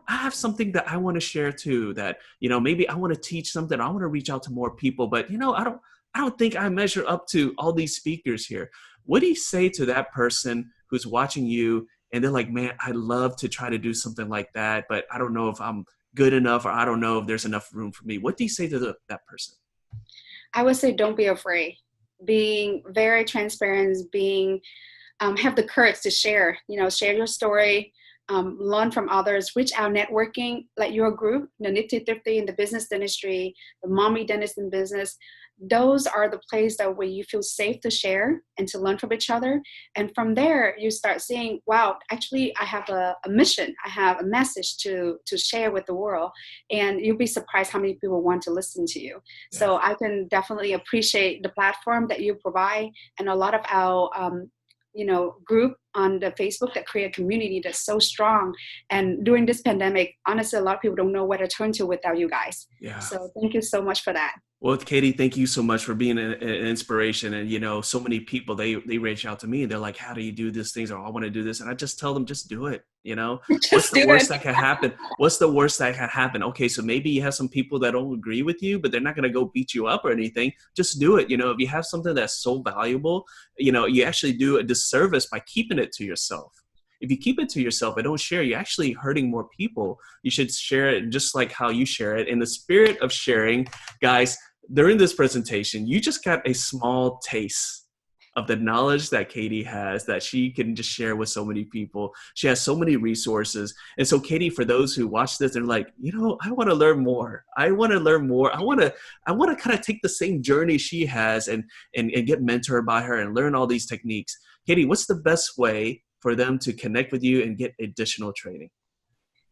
have something that I want to share too, that, maybe I want to teach something. I want to reach out to more people, but I don't think I measure up to all these speakers here. What do you say to that person who's watching you and they're like, man, I'd love to try to do something like that, but I don't know if I'm good enough, or I don't know if there's enough room for me. What do you say to that person? I would say don't be afraid. Being very transparent, have the courage to share, share your story, learn from others, reach out, networking, like your group, the Nifty Thrifty in the business industry, the mommy dentist in business. Those are the places that where you feel safe to share and to learn from each other. And from there, you start seeing, wow, actually, I have a mission. I have a message to share with the world. And you'll be surprised how many people want to listen to you. Yeah. So I can definitely appreciate the platform that you provide, and a lot of our group on the Facebook that create a community that's so strong. And during this pandemic, honestly, a lot of people don't know where to turn to without you guys. Yeah. So thank you so much for that. Well, Katie, thank you so much for being an inspiration. And, so many people, they reach out to me and they're like, how do you do these things? Or I want to do this. And I just tell them, just do it. What's the worst that can happen? What's the worst that can happen? Okay, so maybe you have some people that don't agree with you, but they're not going to go beat you up or anything. Just do it. If you have something that's so valuable, you actually do a disservice by keeping it to yourself. If you keep it to yourself and don't share, you're actually hurting more people. You should share it just like how you share it. In the spirit of sharing, guys, during this presentation, you just got a small taste of the knowledge that Katie has that she can just share with so many people. She has so many resources. And so, Katie, for those who watch this, they're like, I want to learn more. I want to learn more. I want to kind of take the same journey she has and get mentored by her and learn all these techniques. Katie, what's the best way for them to connect with you and get additional training?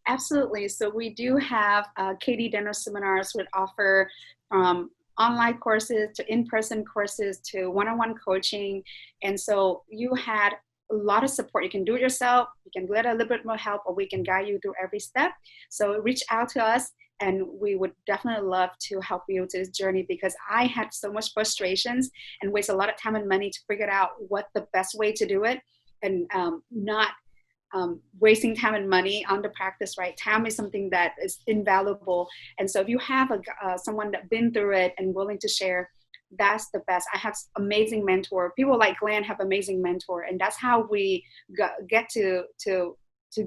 Absolutely. So we do have Katie Dental Seminars would offer online courses to in-person courses to one-on-one coaching. And so you had a lot of support. You can do it yourself. You can get a little bit more help, or we can guide you through every step. So reach out to us, and we would definitely love to help you to this journey, because I had so much frustrations and waste a lot of time and money to figure out what the best way to do it, and not wasting time and money on the practice, right? Time is something that is invaluable. And so if you have someone that's been through it and willing to share, that's the best. I have amazing mentor. People like Glenn have amazing mentor. And that's how we get to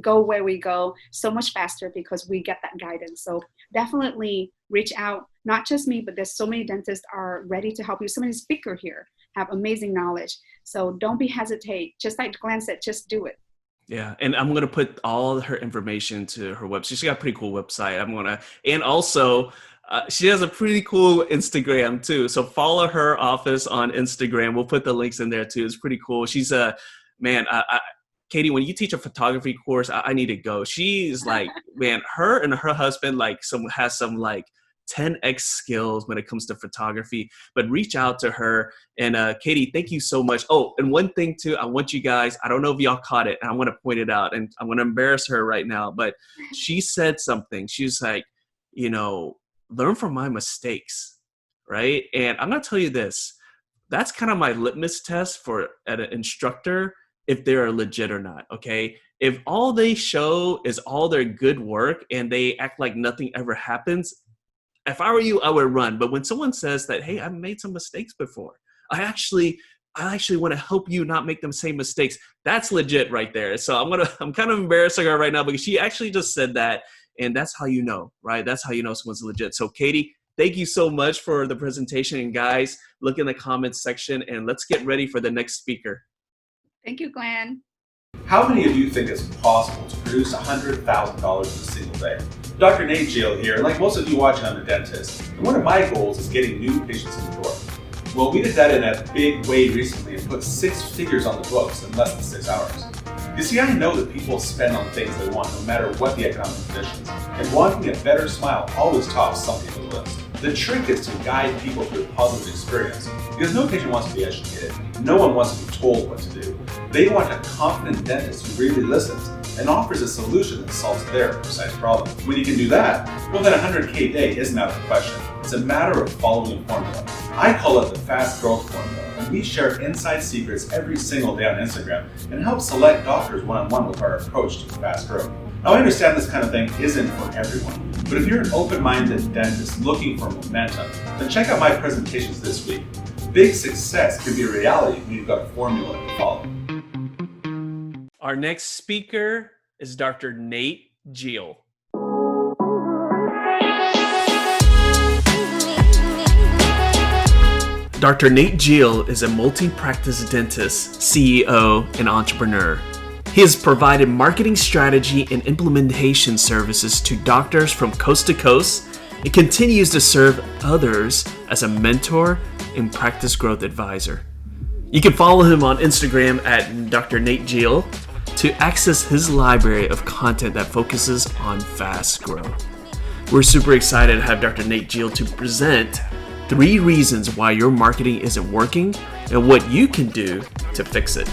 go where we go so much faster, because we get that guidance. So definitely reach out. Not just me, but there's so many dentists are ready to help you. So many speakers here have amazing knowledge. So don't be hesitate. Just like Glenn said, just do it. Yeah. And I'm going to put all her information to her website. She's got a pretty cool website. And also She has a pretty cool Instagram too. So follow her office on Instagram. We'll put the links in there too. It's pretty cool. She's a man. Katie, when you teach a photography course, I need to go. She's like, man, her and her husband has some 10x skills when it comes to photography. But reach out to her. And Katie, thank you so much. Oh, and one thing too, I want you guys, I don't know if y'all caught it, and I want to point it out, and I'm going to embarrass her right now, but she said something. She's like, learn from my mistakes, right? And I'm going to tell you this. That's kind of my litmus test for an instructor, if they're legit or not, okay? If all they show is all their good work and they act like nothing ever happens, if I were you, I would run. But when someone says that, hey, I've made some mistakes before, I actually want to help you not make them same mistakes, that's legit right there. So I'm kind of embarrassing her right now because she actually just said that. And that's how you know, right? That's how you know someone's legit. So Katie, thank you so much for the presentation. And guys, look in the comments section and let's get ready for the next speaker. Thank you, Glenn. How many of you think it's possible to produce $100,000 in a single day? Dr. Nate Jeal here, and like most of you watching, I'm a dentist. And one of my goals is getting new patients in the door. Well, we did that in a big way recently and put 6 figures on the books in less than 6 hours. You see, I know that people spend on things they want no matter what the economic conditions, and wanting a better smile always tops some people's list. The trick is to guide people through a positive experience, because no patient wants to be educated. No one wants to be told what to do. They want a confident dentist who really listens and offers a solution that solves their precise problem. When you can do that, well then 100K a day isn't out of the question. It's a matter of following a formula. I call it the fast growth formula, and we share inside secrets every single day on Instagram and help select doctors one-on-one with our approach to fast growth. Now I understand this kind of thing isn't for everyone, but if you're an open-minded dentist looking for momentum, then check out my presentations this week. Big success can be a reality when you've got a formula to follow. Our next speaker is Dr. Nate Jeal. Dr. Nate Jeal is a multi-practice dentist, CEO, and entrepreneur. He has provided marketing strategy and implementation services to doctors from coast to coast and continues to serve others as a mentor and practice growth advisor. You can follow him on Instagram at Dr. Nate Jeal to access his library of content that focuses on fast growth. We're super excited to have Dr. Nate Jeal to present 3 reasons why your marketing isn't working and what you can do to fix it.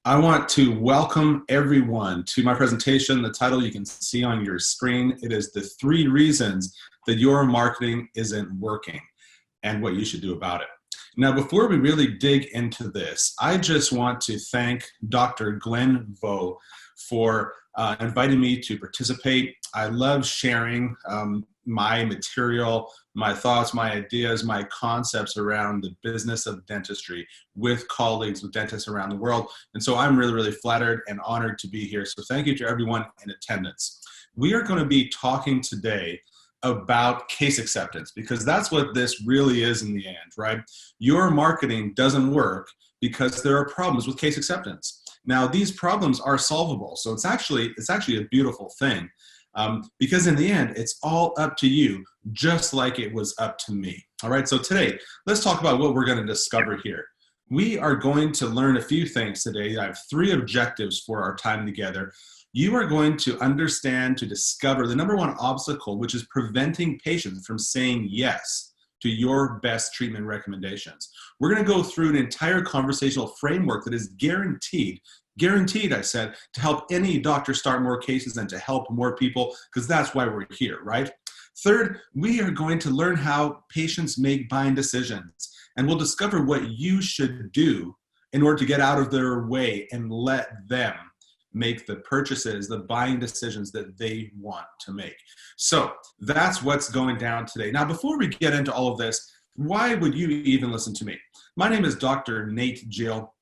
I want to welcome everyone to my presentation. The title you can see on your screen. It is the 3 reasons that your marketing isn't working and what you should do about it. Now, before we really dig into this, I just want to thank Dr. Glenn Vo for inviting me to participate. I love sharing my material, my thoughts, my ideas, my concepts around the business of dentistry with colleagues, with dentists around the world. And so I'm really, really flattered and honored to be here. So thank you to everyone in attendance. We are going to be talking today about case acceptance, because that's what this really is in the end, right? Your marketing doesn't work because there are problems with case acceptance. Now, these problems are solvable. So it's actually a beautiful thing. Because in the end, it's all up to you, just like it was up to me. All right, so today, let's talk about what we're going to discover here. We are going to learn a few things today. I have 3 objectives for our time together. You are going to understand, to discover the number 1 obstacle, which is preventing patients from saying yes to your best treatment recommendations. We're going to go through an entire conversational framework that is guaranteed, I said, to help any doctor start more cases and to help more people, because that's why we're here, right? Third, we are going to learn how patients make buying decisions, and we'll discover what you should do in order to get out of their way and let them make the purchases, the buying decisions that they want to make. So that's what's going down today. Now, before we get into all of this, why would you even listen to me? My name is Dr. Nate Jeal.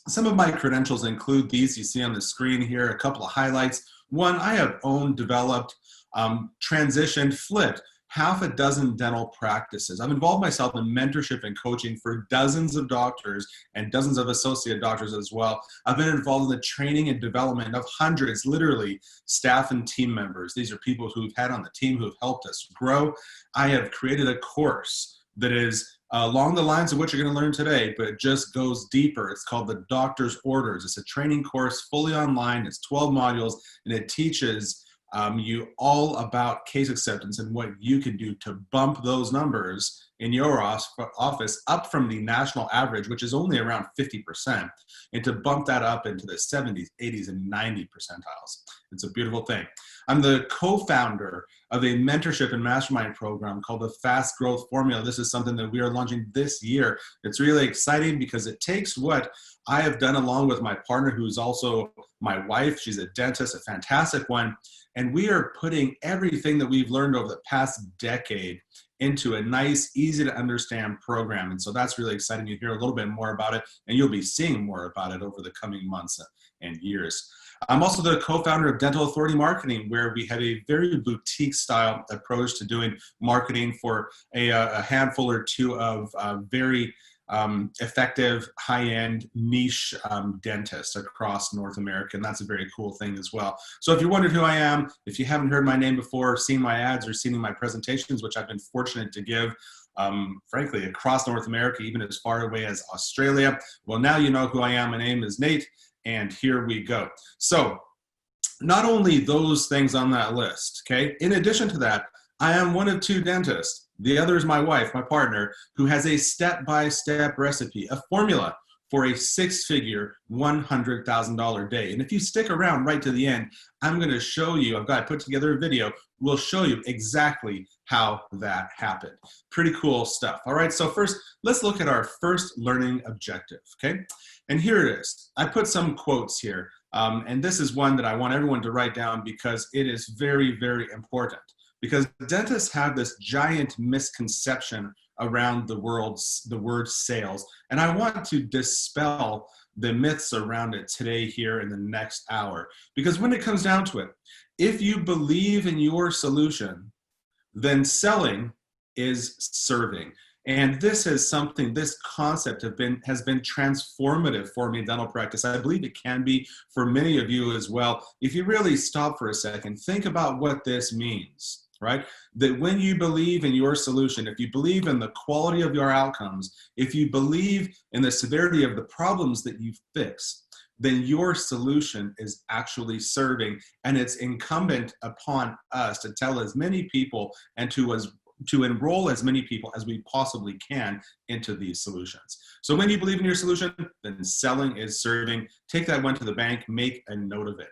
Some of my credentials include these you see on the screen here, a couple of highlights. 1, I have owned, developed, transitioned, flipped half a dozen dental practices. I've involved myself in mentorship and coaching for dozens of doctors and dozens of associate doctors as well. I've been involved in the training and development of hundreds, literally, staff and team members. These are people who've had on the team who've helped us grow. I have created a course that is along the lines of what you're going to learn today, but it just goes deeper. It's called the Doctor's Orders. It's a training course fully online. It's 12 modules, and it teaches you all about case acceptance and what you can do to bump those numbers in your office up from the national average, which is only around 50%, and to bump that up into the 70s, 80s, and 90 percentiles. It's a beautiful thing. I'm the co-founder of a mentorship and mastermind program called the Fast Growth Formula. This is something that we are launching this year. It's really exciting because it takes what I have done along with my partner, who's also my wife. She's a dentist, a fantastic one. And we are putting everything that we've learned over the past decade into a nice, easy to understand program. And so that's really exciting. You hear a little bit more about it, and you'll be seeing more about it over the coming months and years. I'm also the co-founder of Dental Authority Marketing, where we have a very boutique style approach to doing marketing for a handful or two of very effective, high-end, niche dentists across North America, and that's a very cool thing as well. So if you're wondering who I am, if you haven't heard my name before, seen my ads, or seen my presentations, which I've been fortunate to give, frankly, across North America, even as far away as Australia, well, now you know who I am. My name is Nate, and here we go. So not only those things on that list, okay? In addition to that, I am one of two dentists. The other is my wife, my partner, who has a step-by-step recipe, a formula for a six-figure, $100,000 day. And if you stick around right to the end, I'm going to show you, I've got to put together a video, we'll show you exactly how that happened. Pretty cool stuff. All right, so first, let's look at our first learning objective, okay? And here it is. I put some quotes here, and this is one that I want everyone to write down because it is very, very important. Because dentists have this giant misconception around the word sales. And I want to dispel the myths around it today here in the next hour. Because when it comes down to it, if you believe in your solution, then selling is serving. And this is something, this concept has been transformative for me in dental practice. I believe it can be for many of you as well. If you really stop for a second, think about what this means. Right? That when you believe in your solution, if you believe in the quality of your outcomes, if you believe in the severity of the problems that you fix, then your solution is actually serving. And it's incumbent upon us to tell as many people and to enroll as many people as we possibly can into these solutions. So when you believe in your solution, then selling is serving. Take that one to the bank, make a note of it.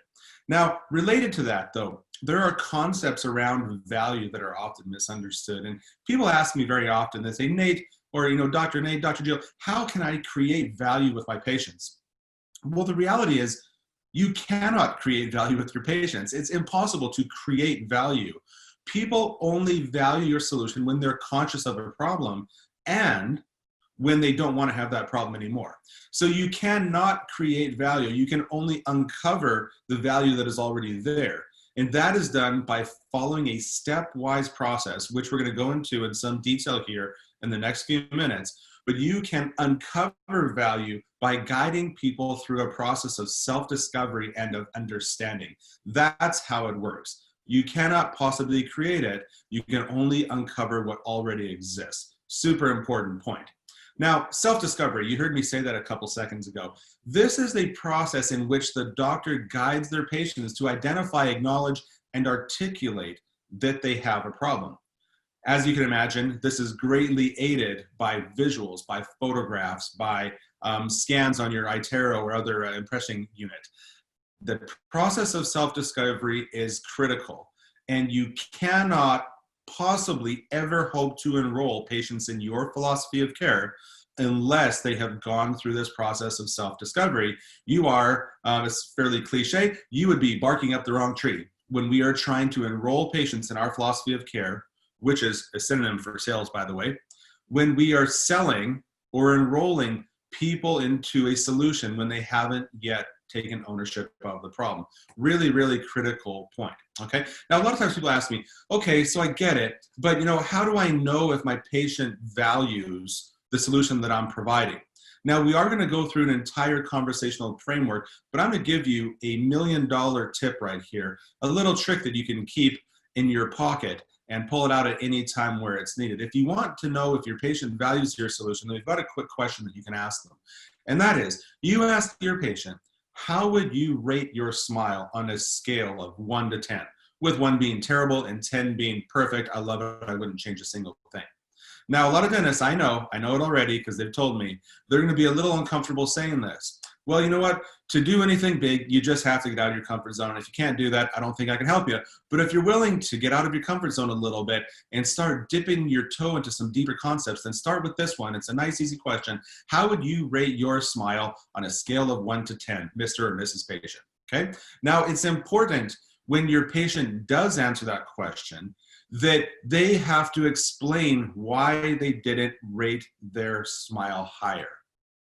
Now, related to that though, there are concepts around value that are often misunderstood. And people ask me very often, they say, Nate, or Dr. Nate, Dr. Jeal, how can I create value with my patients? Well, the reality is you cannot create value with your patients. It's impossible to create value. People only value your solution when they're conscious of a problem and when they don't want to have that problem anymore. So you cannot create value. You can only uncover the value that is already there. And that is done by following a stepwise process, which we're going to go into in some detail here in the next few minutes. But you can uncover value by guiding people through a process of self-discovery and of understanding. That's how it works. You cannot possibly create it. You can only uncover what already exists. Super important point. Now, self-discovery, you heard me say that a couple seconds ago. This is a process in which the doctor guides their patients to identify, acknowledge, and articulate that they have a problem. As you can imagine, this is greatly aided by visuals, by photographs, by scans on your iTero or other impressing unit. The process of self-discovery is critical, and you cannot possibly ever hope to enroll patients in your philosophy of care unless they have gone through this process of self-discovery. You are, it's fairly cliche, you would be barking up the wrong tree. When we are trying to enroll patients in our philosophy of care, which is a synonym for sales, by the way, when we are selling or enrolling people into a solution when they haven't yet taken ownership of the problem. Really, really critical point, okay? Now, a lot of times people ask me, okay, so I get it, but how do I know if my patient values the solution that I'm providing? Now, we are going to go through an entire conversational framework, but I'm going to give you $1 million tip right here, a little trick that you can keep in your pocket and pull it out at any time where it's needed. If you want to know if your patient values your solution, then we've got a quick question that you can ask them. And that is, you ask your patient, how would you rate your smile on a scale of 1 to 10? With 1 being terrible and 10 being perfect. I love it. I wouldn't change a single thing. Now, a lot of dentists, I know it already because they've told me, they're going to be a little uncomfortable saying this. Well, you know what? To do anything big, you just have to get out of your comfort zone. If you can't do that, I don't think I can help you. But if you're willing to get out of your comfort zone a little bit and start dipping your toe into some deeper concepts, then start with this one. It's a nice, easy question. How would you rate your smile on a scale of 1 to 10, Mr. or Mrs. Patient? Okay? Now, it's important when your patient does answer that question that they have to explain why they didn't rate their smile higher.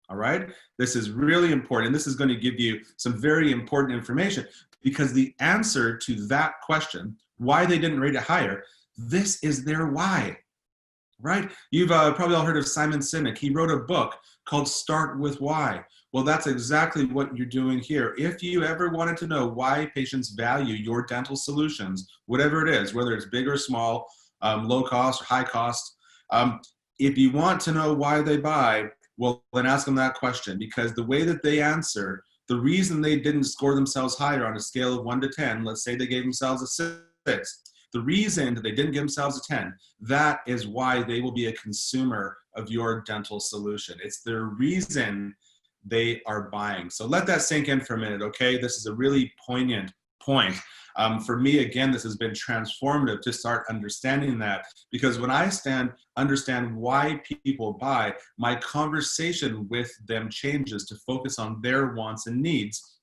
All right? This is really important. This is going to give you some very important information because the answer to that question, why they didn't rate it higher, this is their why, right? You've probably all heard of Simon Sinek. He wrote a book called Start With Why. Well, that's exactly what you're doing here. If you ever wanted to know why patients value your dental solutions, whatever it is, whether it's big or small, low cost or high cost, if you want to know why they buy, well, then ask them that question, because the way that they answer, the reason they didn't score themselves higher on a scale of 1 to 10, let's say they gave themselves a 6, the reason that they didn't give themselves a 10, that is why they will be a consumer of your dental solution. It's the reason they are buying. So let that sink in for a minute, okay? This is a really poignant point. For me, again, this has been transformative to start understanding that, because when I understand why people buy, my conversation with them changes to focus on their wants and needs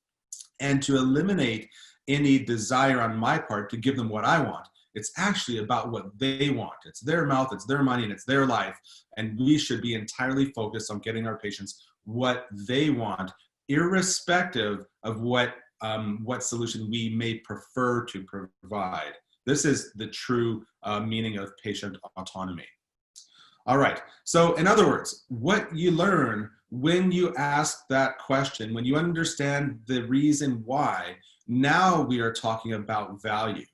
and to eliminate any desire on my part to give them what I want. It's actually about what they want. It's their mouth, it's their money, and it's their life. And we should be entirely focused on getting our patients what they want, irrespective of what solution we may prefer to provide. This is the true meaning of patient autonomy. All right, so in other words, what you learn when you ask that question, when you understand the reason why, now we are talking about value.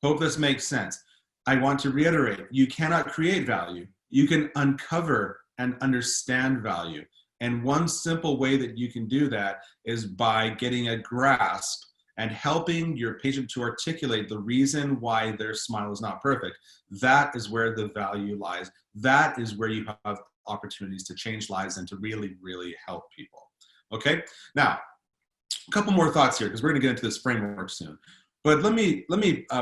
Hope this makes sense. I want to reiterate, you cannot create value. You can uncover and understand value. And one simple way that you can do that is by getting a grasp and helping your patient to articulate the reason why their smile is not perfect. That is where the value lies. That is where you have opportunities to change lives and to really, really help people. Okay? Now, a couple more thoughts here because we're going to get into this framework soon. But let me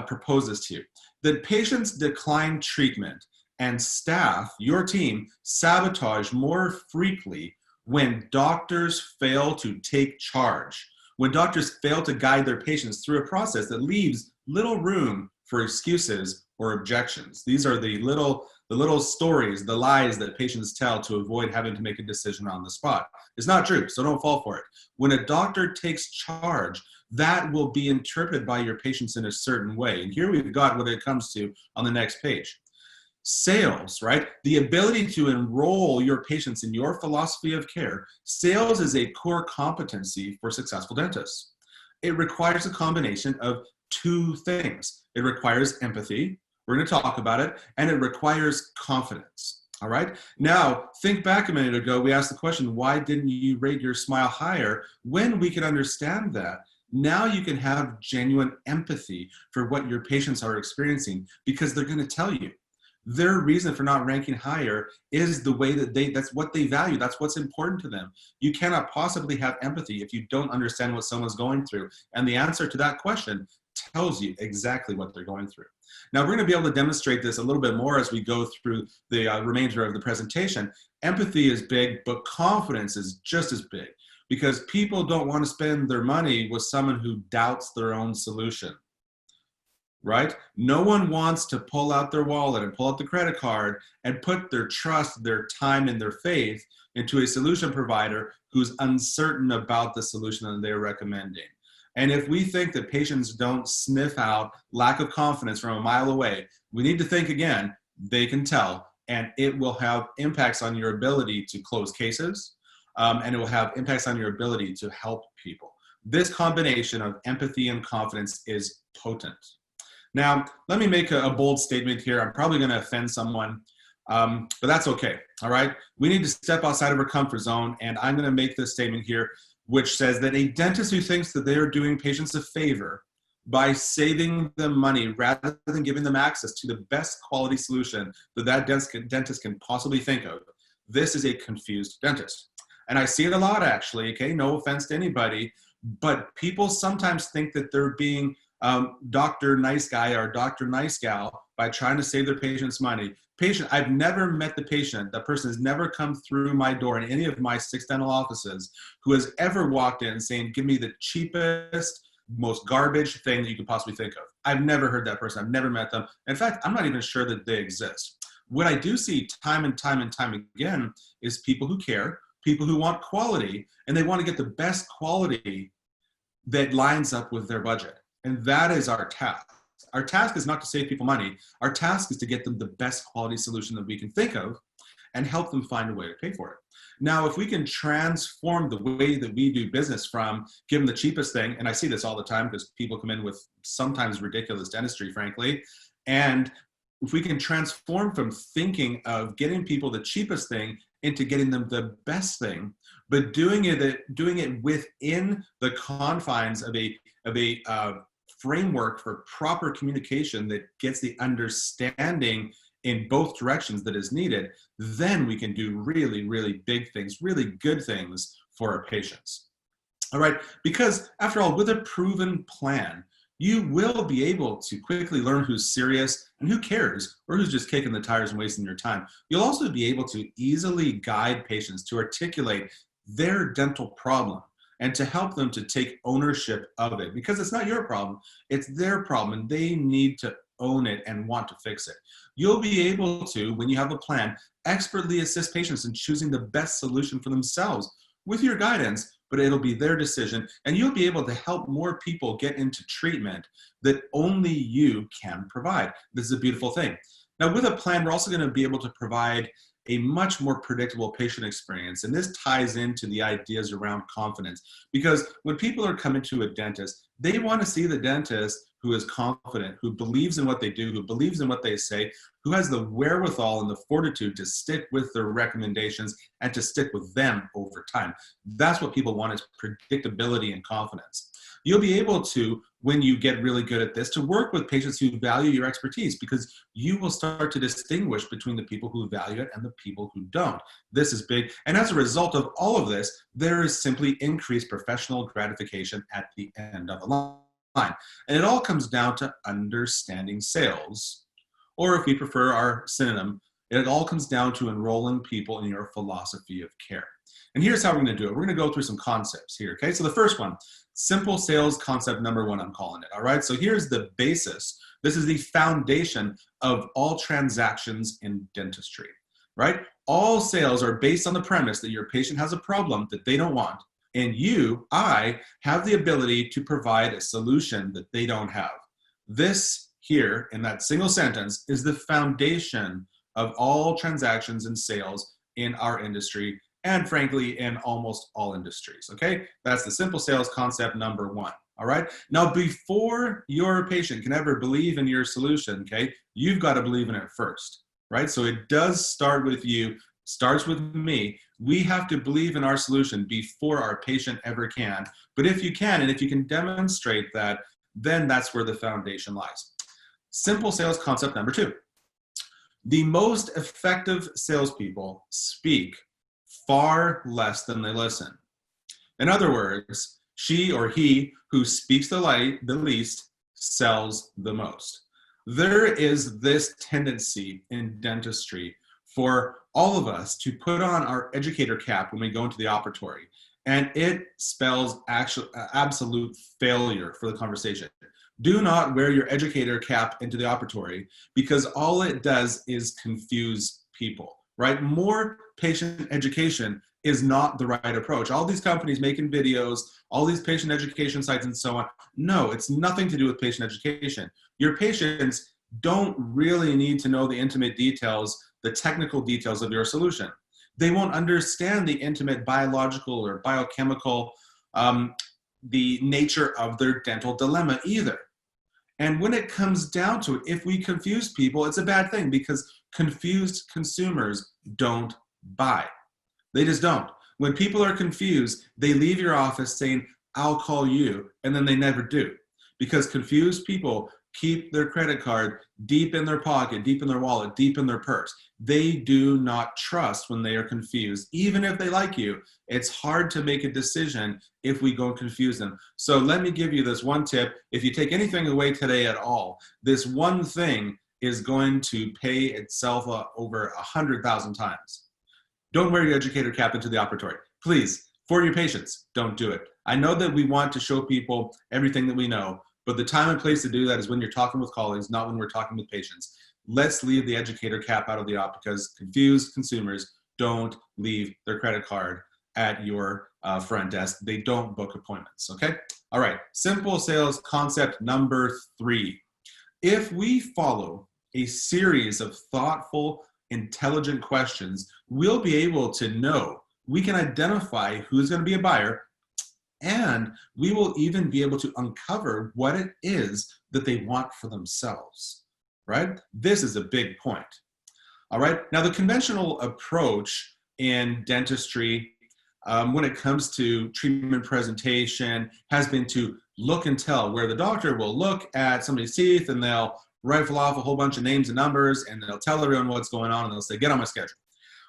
propose this to you. That patients decline treatment and staff, your team, sabotage more frequently when doctors fail to take charge, when doctors fail to guide their patients through a process that leaves little room for excuses or objections. These are the little stories, the lies that patients tell to avoid having to make a decision on the spot. It's not true, so don't fall for it. When a doctor takes charge, that will be interpreted by your patients in a certain way. And here we've got what it comes to on the next page. Sales, right? The ability to enroll your patients in your philosophy of care. Sales is a core competency for successful dentists. It requires a combination of two things. It requires empathy. We're going to talk about it. And it requires confidence. All right. Now, think back a minute ago. We asked the question, why didn't you rate your smile higher? When we can understand that, now you can have genuine empathy for what your patients are experiencing because they're going to tell you. Their reason for not ranking higher is the way that that's what they value. That's what's important to them. You cannot possibly have empathy if you don't understand what someone's going through. And the answer to that question tells you exactly what they're going through. Now, we're going to be able to demonstrate this a little bit more as we go through the remainder of the presentation. Empathy is big, but confidence is just as big because people don't want to spend their money with someone who doubts their own solution. right? No one wants to pull out their wallet and pull out the credit card and put their trust, their time, and their faith into a solution provider who's uncertain about the solution that they're recommending. And if we think that patients don't sniff out lack of confidence from a mile away, we need to think again. They can tell, and it will have impacts on your ability to close cases, and it will have impacts on your ability to help people. This combination of empathy and confidence is potent. Now, let me make a bold statement here. I'm probably going to offend someone, but that's okay, all right? We need to step outside of our comfort zone, and I'm going to make this statement here, which says that a dentist who thinks that they are doing patients a favor by saving them money rather than giving them access to the best quality solution that dentist can possibly think of, this is a confused dentist. And I see it a lot, actually, okay? No offense to anybody, but people sometimes think that they're being Dr. Nice Guy or Dr. Nice Gal by trying to save their patients money. I've never met the patient. That person has never come through my door in any of my 6 dental offices who has ever walked in saying, give me the cheapest, most garbage thing that you could possibly think of. I've never heard that person. I've never met them. In fact, I'm not even sure that they exist. What I do see time and time and time again is people who care, people who want quality, and they want to get the best quality that lines up with their budget. And that is our task. Our task is not to save people money. Our task is to get them the best quality solution that we can think of and help them find a way to pay for it. Now, if we can transform the way that we do business from give them the cheapest thing, and I see this all the time because people come in with sometimes ridiculous dentistry, frankly, and if we can transform from thinking of getting people the cheapest thing into getting them the best thing, but doing it within the confines of a framework for proper communication that gets the understanding in both directions that is needed, then we can do really, really big things, really good things for our patients. All right, because after all, with a proven plan, you will be able to quickly learn who's serious and who cares, or who's just kicking the tires and wasting your time. You'll also be able to easily guide patients to articulate their dental problem and to help them to take ownership of it, because it's not your problem, it's their problem, and they need to own it and want to fix it. You'll be able to, when you have a plan, expertly assist patients in choosing the best solution for themselves with your guidance, but it'll be their decision, and you'll be able to help more people get into treatment that only you can provide. This is a beautiful thing. Now, with a plan, we're also going to be able to provide a much more predictable patient experience. And this ties into the ideas around confidence, because when people are coming to a dentist, they want to see the dentist who is confident, who believes in what they do, who believes in what they say, who has the wherewithal and the fortitude to stick with their recommendations and to stick with them over time. That's what people want, is predictability and confidence. You'll be able to, when you get really good at this, to work with patients who value your expertise, because you will start to distinguish between the people who value it and the people who don't. This is big. And as a result of all of this, there is simply increased professional gratification at the end of the line. And it all comes down to understanding sales, or if we prefer our synonym, it all comes down to enrolling people in your philosophy of care. And here's how we're going to do it. We're going to go through some concepts here, okay? So the first one, simple sales concept number 1, I'm calling it, all right? So here's the basis. This is the foundation of all transactions in dentistry, right? All sales are based on the premise that your patient has a problem that they don't want, and I have the ability to provide a solution that they don't have. This here, in that single sentence, is the foundation of all transactions and sales in our industry, and frankly, in almost all industries, okay? That's the simple sales concept number 1, all right? Now, before your patient can ever believe in your solution, okay, you've got to believe in it first, right? So it does start with you, starts with me. We have to believe in our solution before our patient ever can. But if you can, and if you can demonstrate that, then that's where the foundation lies. Simple sales concept number 2. The most effective salespeople speak far less than they listen. In other words, she or he who speaks the least sells the most. There is this tendency in dentistry for all of us to put on our educator cap when we go into the operatory, and it spells absolute failure for the conversation. Do not wear your educator cap into the operatory, because all it does is confuse people, right? More patient education is not the right approach. All these companies making videos, all these patient education sites and so on. No, it's nothing to do with patient education. Your patients don't really need to know the intimate details, the technical details of your solution. They won't understand the intimate biological or biochemical, the nature of their dental dilemma either. And when it comes down to it, if we confuse people, it's a bad thing, because confused consumers don't buy. They just don't. When people are confused, they leave your office saying, I'll call you, and then they never do. Because confused people keep their credit card deep in their pocket, deep in their wallet, deep in their purse. They do not trust when they are confused. Even if they like you, it's hard to make a decision if we go confuse them. So let me give you this one tip. If you take anything away today at all, this one thing is going to pay itself over 100,000 times. Don't wear your educator cap into the operatory. Please, for your patients, don't do it. I know that we want to show people everything that we know, but the time and place to do that is when you're talking with colleagues, not when we're talking with patients. Let's leave the educator cap out of the op, because confused consumers don't leave their credit card at your front desk. They don't book appointments, okay? All right, simple sales concept number 3. If we follow a series of thoughtful, intelligent questions, we'll be able to know, we can identify who's going to be a buyer, and we will even be able to uncover what it is that they want for themselves, right? This is a big point. All right, now the conventional approach in dentistry when it comes to treatment presentation has been to look and tell, where the doctor will look at somebody's teeth and they'll rifle off a whole bunch of names and numbers, and they'll tell everyone what's going on, and they'll say, get on my schedule.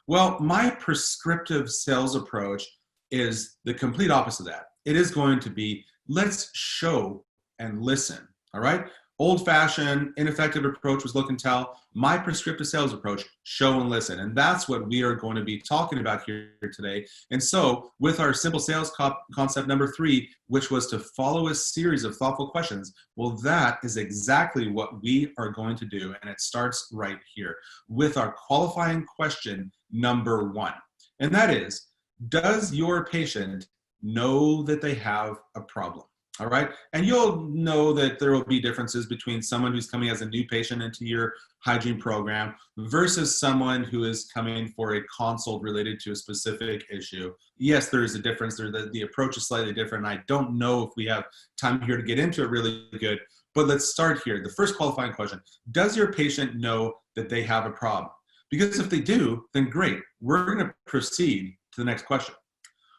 Well, my prescriptive sales approach is the complete opposite of that. It is going to be, let's show and listen, all right? Old-fashioned, ineffective approach was look and tell. My prescriptive sales approach, show and listen. And that's what we are going to be talking about here today. And so with our simple sales concept number 3, which was to follow a series of thoughtful questions, well, that is exactly what we are going to do. And it starts right here with our qualifying question number 1. And that is, does your patient know that they have a problem? All right, and you'll know that there will be differences between someone who's coming as a new patient into your hygiene program versus someone who is coming for a consult related to a specific issue. Yes, there is a difference there. The approach is slightly different. I don't know if we have time here to get into it really good, but let's start here. The first qualifying question, does your patient know that they have a problem? Because if they do, then great. We're going to proceed to the next question.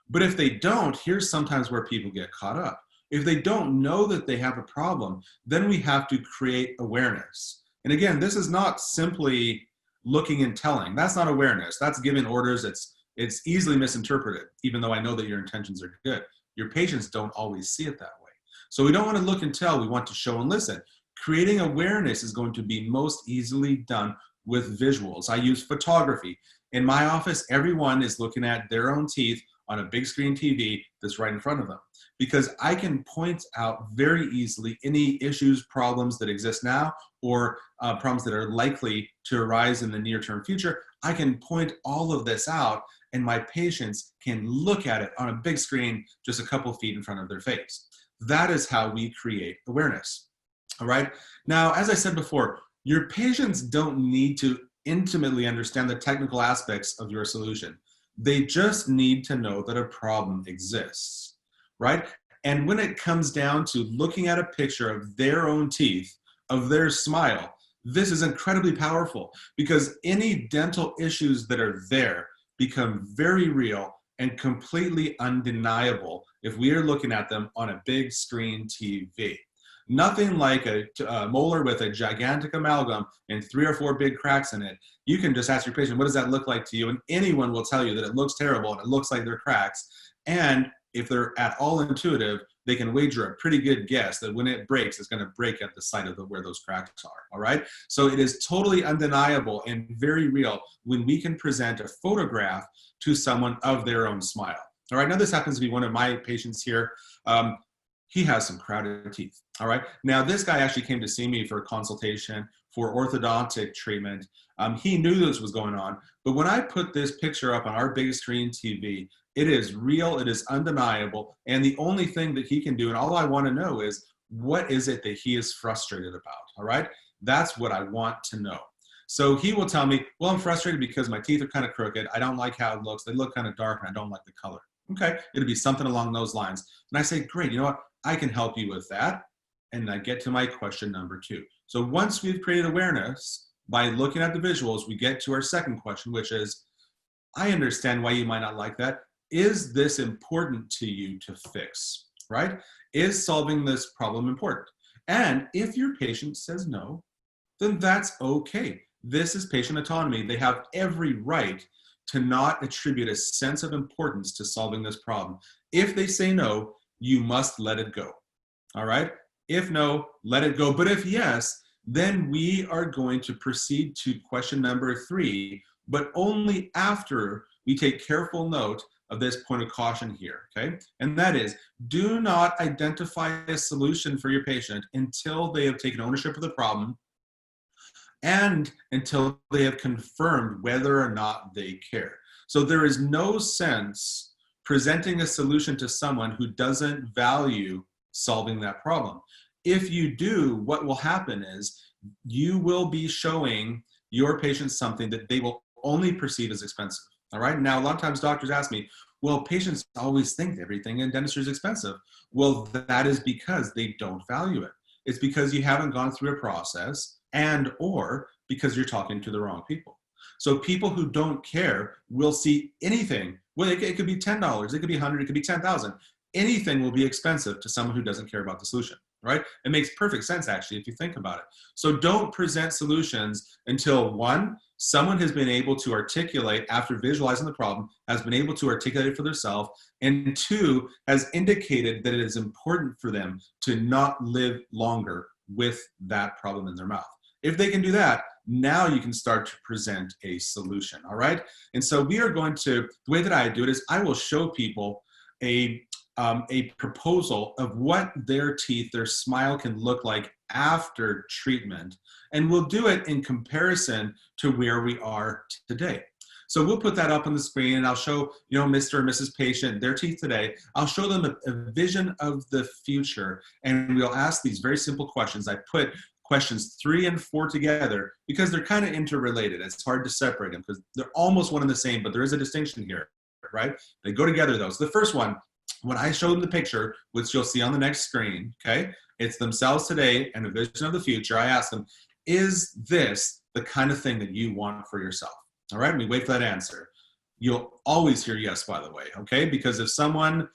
But if they don't, here's sometimes where people get caught up. If they don't know that they have a problem, then we have to create awareness. And again, this is not simply looking and telling. That's not awareness. That's giving orders. It's easily misinterpreted, even though I know that your intentions are good. Your patients don't always see it that way. So we don't want to look and tell. We want to show and listen. Creating awareness is going to be most easily done with visuals. I use photography. In my office, everyone is looking at their own teeth on a big screen TV that's right in front of them, because I can point out very easily any issues, problems that exist now, or problems that are likely to arise in the near-term future. I can point all of this out, and my patients can look at it on a big screen just a couple feet in front of their face. That is how we create awareness. All right. Now, as I said before, your patients don't need to intimately understand the technical aspects of your solution. They just need to know that a problem exists, right? And when it comes down to looking at a picture of their own teeth, of their smile, this is incredibly powerful, because any dental issues that are there become very real and completely undeniable if we are looking at them on a big screen TV. Nothing like a molar with a gigantic amalgam and 3 or 4 big cracks in it. You can just ask your patient, what does that look like to you? And anyone will tell you that it looks terrible and it looks like they're cracks. And if they're at all intuitive, they can wager a pretty good guess that when it breaks, it's going to break at the site of where those cracks are, all right? So it is totally undeniable and very real when we can present a photograph to someone of their own smile. All right, now this happens to be one of my patients here. he has some crowded teeth. All right. Now, this guy actually came to see me for a consultation for orthodontic treatment. He knew this was going on, but when I put this picture up on our big screen TV, it is real, it is undeniable, and the only thing that he can do, and all I want to know is, what is it that he is frustrated about? All right. That's what I want to know. So he will tell me, well, I'm frustrated because my teeth are kind of crooked. I don't like how it looks. They look kind of dark and I don't like the color. Okay, it'll be something along those lines. And I say, great, you know what? I can help you with that. And I get to my question number 2. So once we've created awareness by looking at the visuals, we get to our second question, which is, I understand why you might not like that. Is this important to you to fix, right? Is solving this problem important? And if your patient says no, then that's okay. This is patient autonomy. They have every right to not attribute a sense of importance to solving this problem. If they say no, you must let it go. All right? If no, let it go. But if yes, then we are going to proceed to question number 3, but only after we take careful note of this point of caution here, okay? And that is, do not identify a solution for your patient until they have taken ownership of the problem and until they have confirmed whether or not they care. So there is no sense presenting a solution to someone who doesn't value solving that problem. If you do, what will happen is you will be showing your patient something that they will only perceive as expensive. All right. Now, a lot of times doctors ask me, well, patients always think everything in dentistry is expensive. Well, that is because they don't value it. It's because you haven't gone through a process and or because you're talking to the wrong people. So people who don't care will see anything. Well, it could be $10, it could be $100, it could be $10,000. Anything will be expensive to someone who doesn't care about the solution, right? It makes perfect sense, actually, if you think about it. So don't present solutions until 1, someone has been able to articulate, after visualizing the problem, has been able to articulate it for themselves, and 2, has indicated that it is important for them to not live longer with that problem in their mouth. If they can do that, now you can start to present a solution, all right? And so we are going to, the way that I do it is I will show people a proposal of what their teeth, their smile can look like after treatment. And we'll do it in comparison to where we are today. So we'll put that up on the screen and I'll show, you know, Mr. or Mrs. Patient, their teeth today. I'll show them a vision of the future. And we'll ask these very simple questions. I put questions 3 and 4 together because they're kind of interrelated. It's hard to separate them because they're almost one and the same, but there is a distinction here, right? They go together though. So the first one, when I show them the picture, which you'll see on the next screen, okay? It's themselves today and a vision of the future. I ask them, is this the kind of thing that you want for yourself? All right, and we wait for that answer. You'll always hear yes, by the way, okay? Because if someone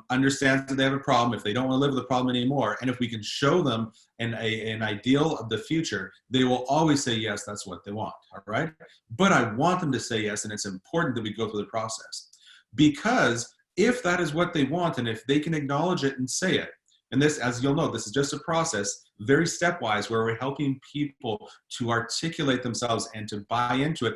understands that they have a problem, if they don't want to live with the problem anymore, and if we can show them an ideal of the future, they will always say yes, that's what they want, all right? But I want them to say yes, and it's important that we go through the process. Because if that is what they want, and if they can acknowledge it and say it, and this, as you'll know, this is just a process, very stepwise, where we're helping people to articulate themselves and to buy into it,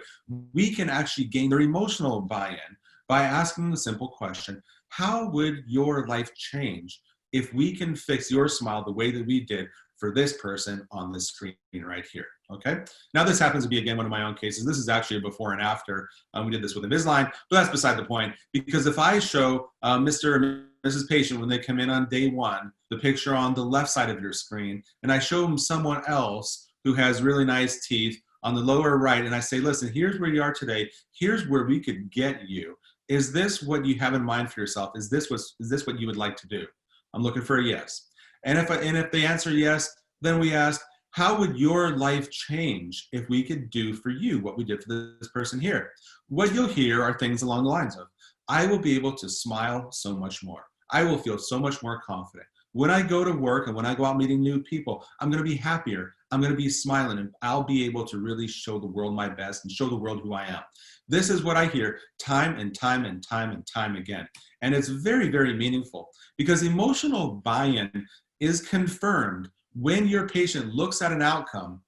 we can actually gain their emotional buy-in by asking the simple question, how would your life change if we can fix your smile the way that we did for this person on this screen right here, okay? Now this happens to be, again, one of my own cases. This is actually a before and after. We did this with Invisalign, but that's beside the point, because if I show Mr. and Mrs. Patient when they come in on day 1, the picture on the left side of your screen, and I show them someone else who has really nice teeth on the lower right, and I say, listen, here's where you are today. Here's where we could get you. Is this what you have in mind for yourself? Is this what you would like to do? I'm looking for a yes. And if they answer yes, then we ask, how would your life change if we could do for you what we did for this person here? What you'll hear are things along the lines of, I will be able to smile so much more. I will feel so much more confident. When I go to work and when I go out meeting new people, I'm going to be happier. I'm going to be smiling, and I'll be able to really show the world my best and show the world who I am. This is what I hear time and time and time and time again. And it's very, very meaningful because emotional buy-in is confirmed when your patient looks at an outcome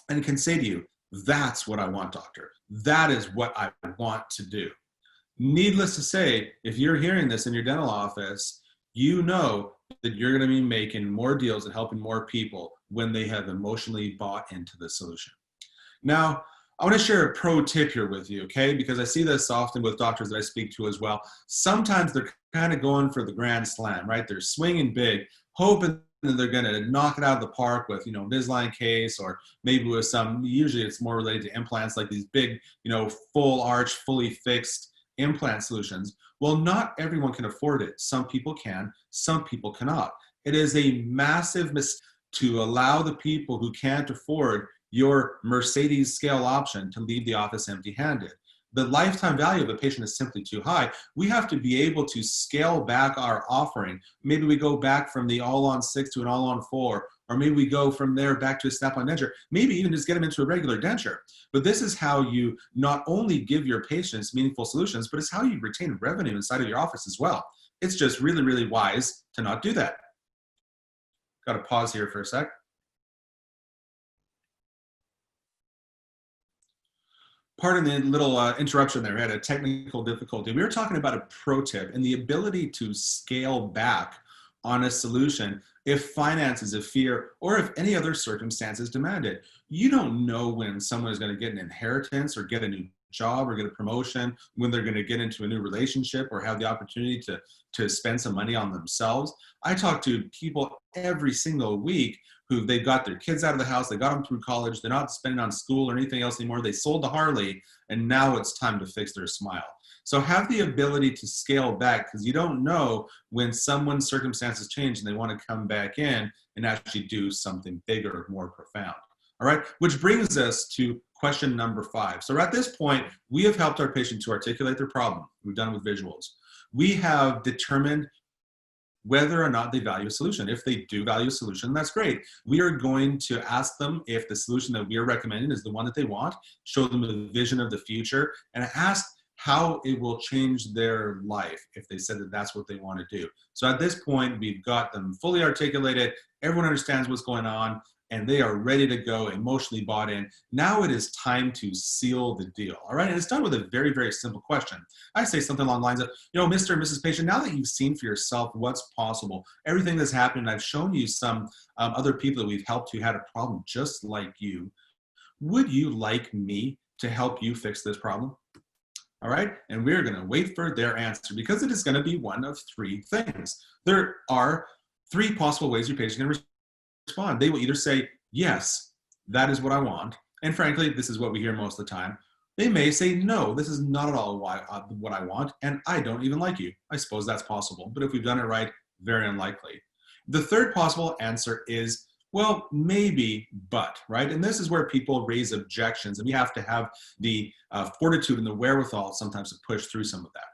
and can say to you, that's what I want, doctor. That is what I want to do. Needless to say, if you're hearing this in your dental office, you know that you're going to be making more deals and helping more people when they have emotionally bought into the solution. Now, I want to share a pro tip here with you, okay? Because I see this often with doctors that I speak to as well. Sometimes they're kind of going for the grand slam, right? They're swinging big, hoping that they're going to knock it out of the park with, Invisalign case, or maybe with some, usually it's more related to implants, like these big, full arch, fully fixed implant solutions. Well, not everyone can afford it. Some people can, some people cannot. It is a massive mistake to allow the people who can't afford your Mercedes scale option to leave the office empty-handed. The lifetime value of a patient is simply too high. We have to be able to scale back our offering. Maybe we go back from the all-on 6 to an all-on 4, or maybe we go from there back to a snap-on denture, maybe even just get them into a regular denture. But this is how you not only give your patients meaningful solutions, but it's how you retain revenue inside of your office as well. It's just really, really wise to not do that. Got to pause here for a sec. Pardon the little interruption there. We had a technical difficulty. We were talking about a pro tip and the ability to scale back on a solution if finances, if fear, or if any other circumstances demand it. You don't know when someone is going to get an inheritance or get a new job or get a promotion, when they're going to get into a new relationship or have the opportunity to spend some money on themselves. I talk to people every single week who they've got their kids out of the house, they got them through college, they're not spending on school or anything else anymore, they sold the Harley, and now it's time to fix their smile. So have the ability to scale back, because you don't know when someone's circumstances change and they want to come back in and actually do something bigger, more profound. All right, which brings us to question number 5. So at this point, we have helped our patient to articulate their problem. We've done it with visuals. We have determined whether or not they value a solution. If they do value a solution, that's great. We are going to ask them if the solution that we are recommending is the one that they want, show them a vision of the future, and ask how it will change their life if they said that that's what they want to do. So at this point, we've got them fully articulated, everyone understands what's going on, and they are ready to go, emotionally bought in. Now it is time to seal the deal, all right? And it's done with a very, very simple question. I say something along the lines of, Mr. and Mrs. Patient, now that you've seen for yourself what's possible, everything that's happened, I've shown you some other people that we've helped who had a problem just like you. Would you like me to help you fix this problem? All right, and we're gonna wait for their answer because it is gonna be one of 3 things. There are 3 possible ways your patient can respond. They will either say, yes, that is what I want. And frankly, this is what we hear most of the time. They may say, no, this is not at all what I want, and I don't even like you. I suppose that's possible, but if we've done it right, very unlikely. The third possible answer is, well, maybe, but, right? And this is where people raise objections, and we have to have the fortitude and the wherewithal sometimes to push through some of that.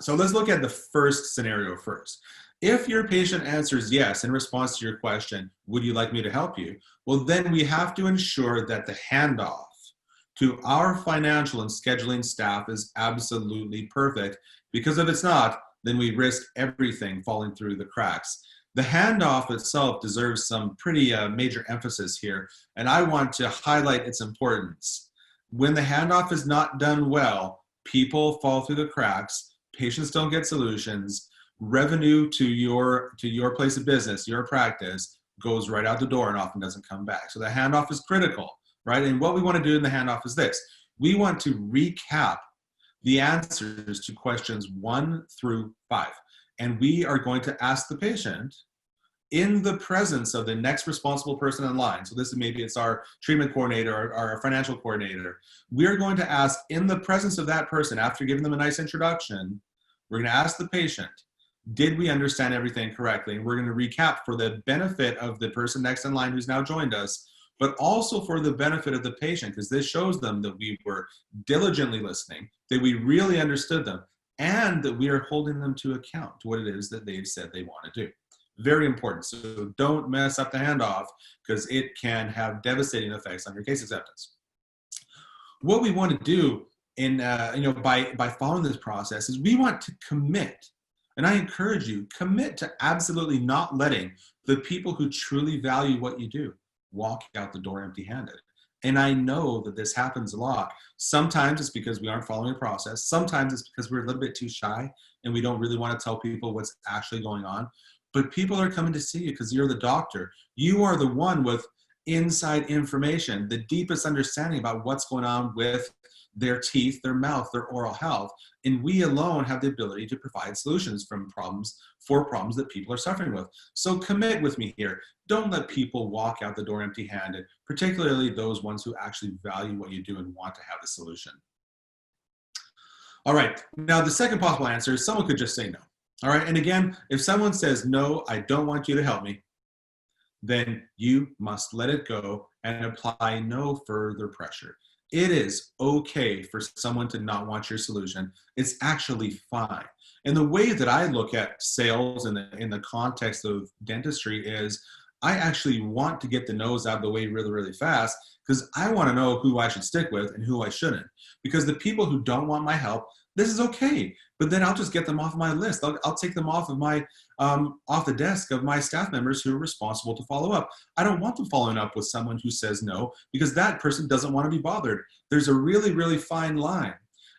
So let's look at the first scenario first. If your patient answers yes in response to your question, would you like me to help you? Well, then we have to ensure that the handoff to our financial and scheduling staff is absolutely perfect, because if it's not, then we risk everything falling through the cracks. The handoff itself deserves some pretty major emphasis here, and I want to highlight its importance. When the handoff is not done well, people fall through the cracks, patients don't get solutions, revenue to your place of business, your practice, goes right out the door and often doesn't come back. So the handoff is critical, right? And what we want to do in the handoff is this. We want to recap the answers to questions 1 through 5. And we are going to ask the patient in the presence of the next responsible person in line. So this is maybe it's our treatment coordinator or our financial coordinator. We're going to ask in the presence of that person, after giving them a nice introduction, we're going to ask the patient, did we understand everything correctly? And we're going to recap for the benefit of the person next in line who's now joined us, but also for the benefit of the patient, because this shows them that we were diligently listening, that we really understood them, and that we are holding them to account to what it is that they've said they want to do. Very important. So don't mess up the handoff, because it can have devastating effects on your case acceptance. What we want to do in by following this process is we want to commit. And I encourage you, commit to absolutely not letting the people who truly value what you do walk out the door empty-handed. And I know that this happens a lot. Sometimes it's because we aren't following a process. Sometimes it's because we're a little bit too shy and we don't really want to tell people what's actually going on. but people are coming to see you because you're the doctor. You are the one with inside information, the deepest understanding about what's going on with their teeth, their mouth, their oral health. And we alone have the ability to provide solutions for problems that people are suffering with. So commit with me here. Don't let people walk out the door empty-handed, particularly those ones who actually value what you do and want to have the solution. All right, now the second possible answer is someone could just say no. All right, and again, if someone says, no, I don't want you to help me, then you must let it go and apply no further pressure. It is okay for someone to not want your solution. It's actually fine. And the way that I look at sales in the context of dentistry is I actually want to get the no's out of the way really, really fast because I want to know who I should stick with and who I shouldn't. Because the people who don't want my help, this is okay. But then I'll just get them off of my list. I'll take them off of my off the desk of my staff members who are responsible to follow up. I don't want them following up with someone who says no because that person doesn't want to be bothered. There's a really, really fine line.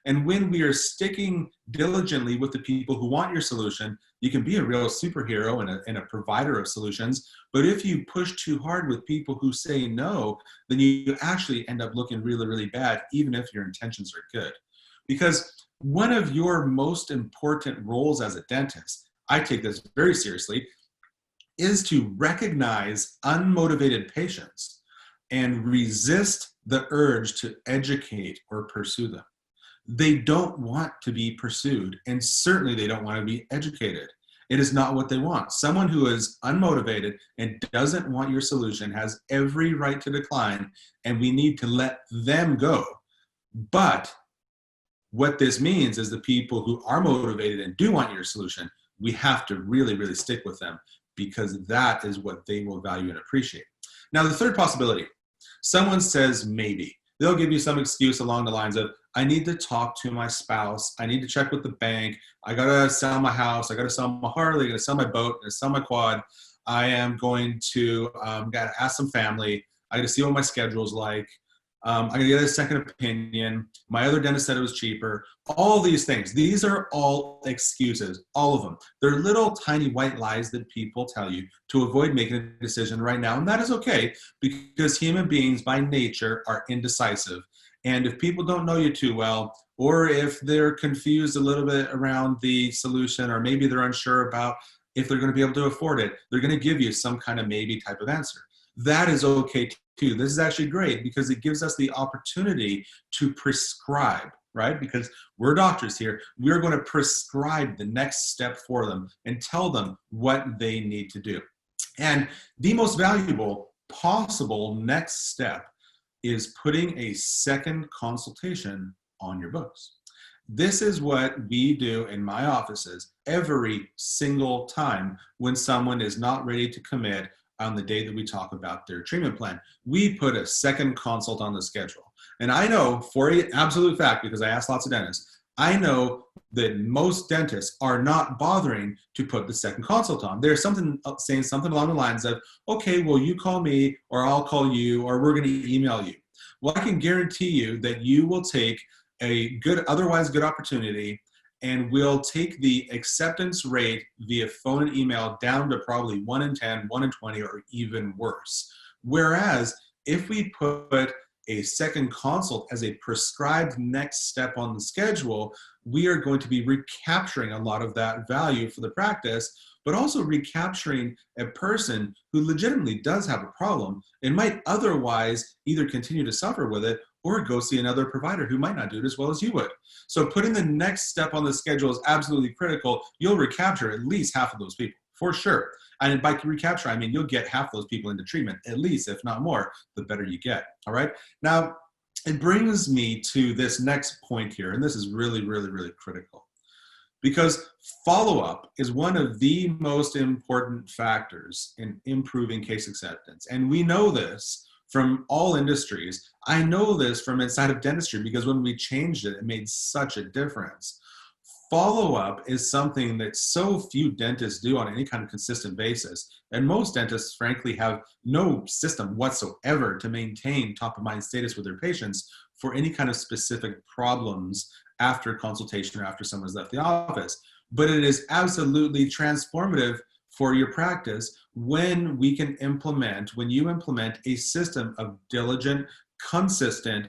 And when we are sticking diligently with the people who want your solution, you can be a real superhero and a provider of solutions. But if you push too hard with people who say no, then you actually end up looking really, really bad, even if your intentions are good. Because one of your most important roles as a dentist, I take this very seriously, is to recognize unmotivated patients and resist the urge to educate or pursue them. They don't want to be pursued, and certainly they don't want to be educated. It is not what they want. Someone who is unmotivated and doesn't want your solution has every right to decline, and we need to let them go. But what this means is the people who are motivated and do want your solution, we have to really, really stick with them because that is what they will value and appreciate. Now, the third possibility, someone says maybe. They'll give you some excuse along the lines of, I need to talk to my spouse. I need to check with the bank. I got to sell my house. I got to sell my Harley. I got to sell my boat. I got to sell my quad. I am going to got to ask some family. I got to see what my schedule's like. I'm going to get a second opinion. My other dentist said it was cheaper. All these things. These are all excuses, all of them. They're little tiny white lies that people tell you to avoid making a decision right now. And that is okay because human beings by nature are indecisive. And if people don't know you too well, or if they're confused a little bit around the solution, or maybe they're unsure about if they're going to be able to afford it, they're going to give you some kind of maybe type of answer. That is okay too. This is actually great because it gives us the opportunity to prescribe, right? Because we're doctors here. We're going to prescribe the next step for them and tell them what they need to do. And the most valuable possible next step is putting a second consultation on your books. This is what we do in my offices every single time when someone is not ready to commit on the day that we talk about their treatment plan. We put a second consult on the schedule. And I know for an absolute fact, because I ask lots of dentists, I know that most dentists are not bothering to put the second consult on. There's something saying something along the lines of, okay, well, you call me or I'll call you or we're going to email you. Well, I can guarantee you that you will take a good, otherwise good opportunity and we'll take the acceptance rate via phone and email down to probably 1 in 10, 1 in 20, or even worse. Whereas if we put a second consult as a prescribed next step on the schedule, we are going to be recapturing a lot of that value for the practice, but also recapturing a person who legitimately does have a problem and might otherwise either continue to suffer with it or go see another provider who might not do it as well as you would. So putting the next step on the schedule is absolutely critical. You'll recapture at least half of those people, for sure. And by recapture, I mean you'll get half those people into treatment, at least, if not more, the better you get, all right? Now, it brings me to this next point here, and this is really, really, really critical. Because follow-up is one of the most important factors in improving case acceptance. And we know this from all industries. I know this from inside of dentistry because when we changed it, it made such a difference. Follow-up is something that so few dentists do on any kind of consistent basis. And most dentists, frankly, have no system whatsoever to maintain top-of-mind status with their patients for any kind of specific problems after consultation or after someone's left the office. But it is absolutely transformative for your practice when you implement a system of diligent, consistent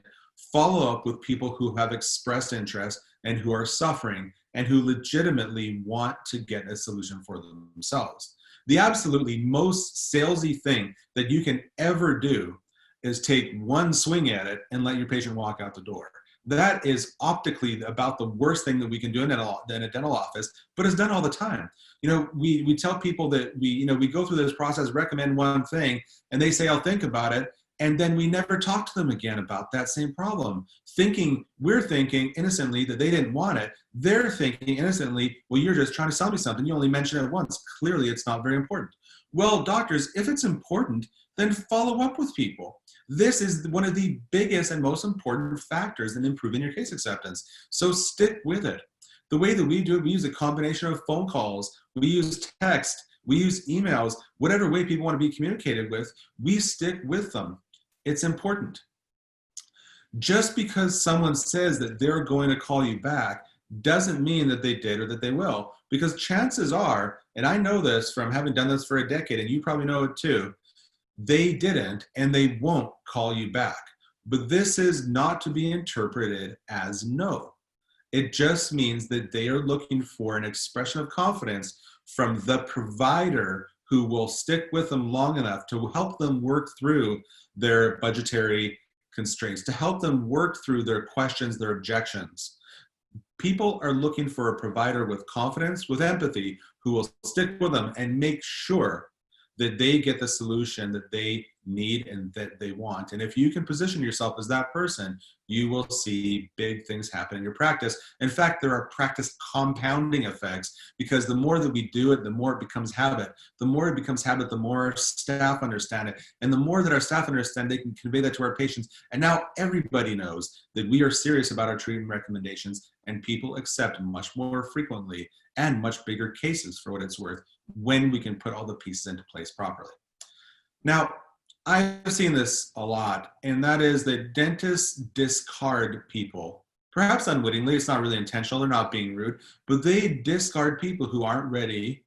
follow-up with people who have expressed interest and who are suffering and who legitimately want to get a solution for themselves. The absolutely most salesy thing that you can ever do is take one swing at it and let your patient walk out the door. That is optically about the worst thing that we can do in a dental office, but it's done all the time. We tell people that we go through this process, recommend one thing, and they say, I'll think about it. And then we never talk to them again about that same problem. We're thinking innocently that they didn't want it. They're thinking innocently, well, you're just trying to sell me something. You only mentioned it once. Clearly, it's not very important. Well, doctors, if it's important, then follow up with people. This is one of the biggest and most important factors in improving your case acceptance. So stick with it. The way that we do it, we use a combination of phone calls, we use text, we use emails, whatever way people want to be communicated with, we stick with them. It's important. Just because someone says that they're going to call you back doesn't mean that they did or that they will. Because chances are, and I know this from having done this for a decade, and you probably know it too, they didn't and they won't call you back. But this is not to be interpreted as no. It just means that they are looking for an expression of confidence from the provider who will stick with them long enough to help them work through their budgetary constraints, to help them work through their questions, their objections. People are looking for a provider with confidence, with empathy, who will stick with them and make sure that they get the solution that they need and that they want. And if you can position yourself as that person, you will see big things happen in your practice. In fact, there are practice compounding effects, because the more that we do it, the more it becomes habit. The more it becomes habit, the more our staff understand it. And the more that our staff understand, they can convey that to our patients. And now everybody knows that we are serious about our treatment recommendations, and people accept much more frequently and much bigger cases, for what it's worth, when we can put all the pieces into place properly. Now, I've seen this a lot, and that is that dentists discard people, perhaps unwittingly. It's not really intentional, they're not being rude, but they discard people who aren't ready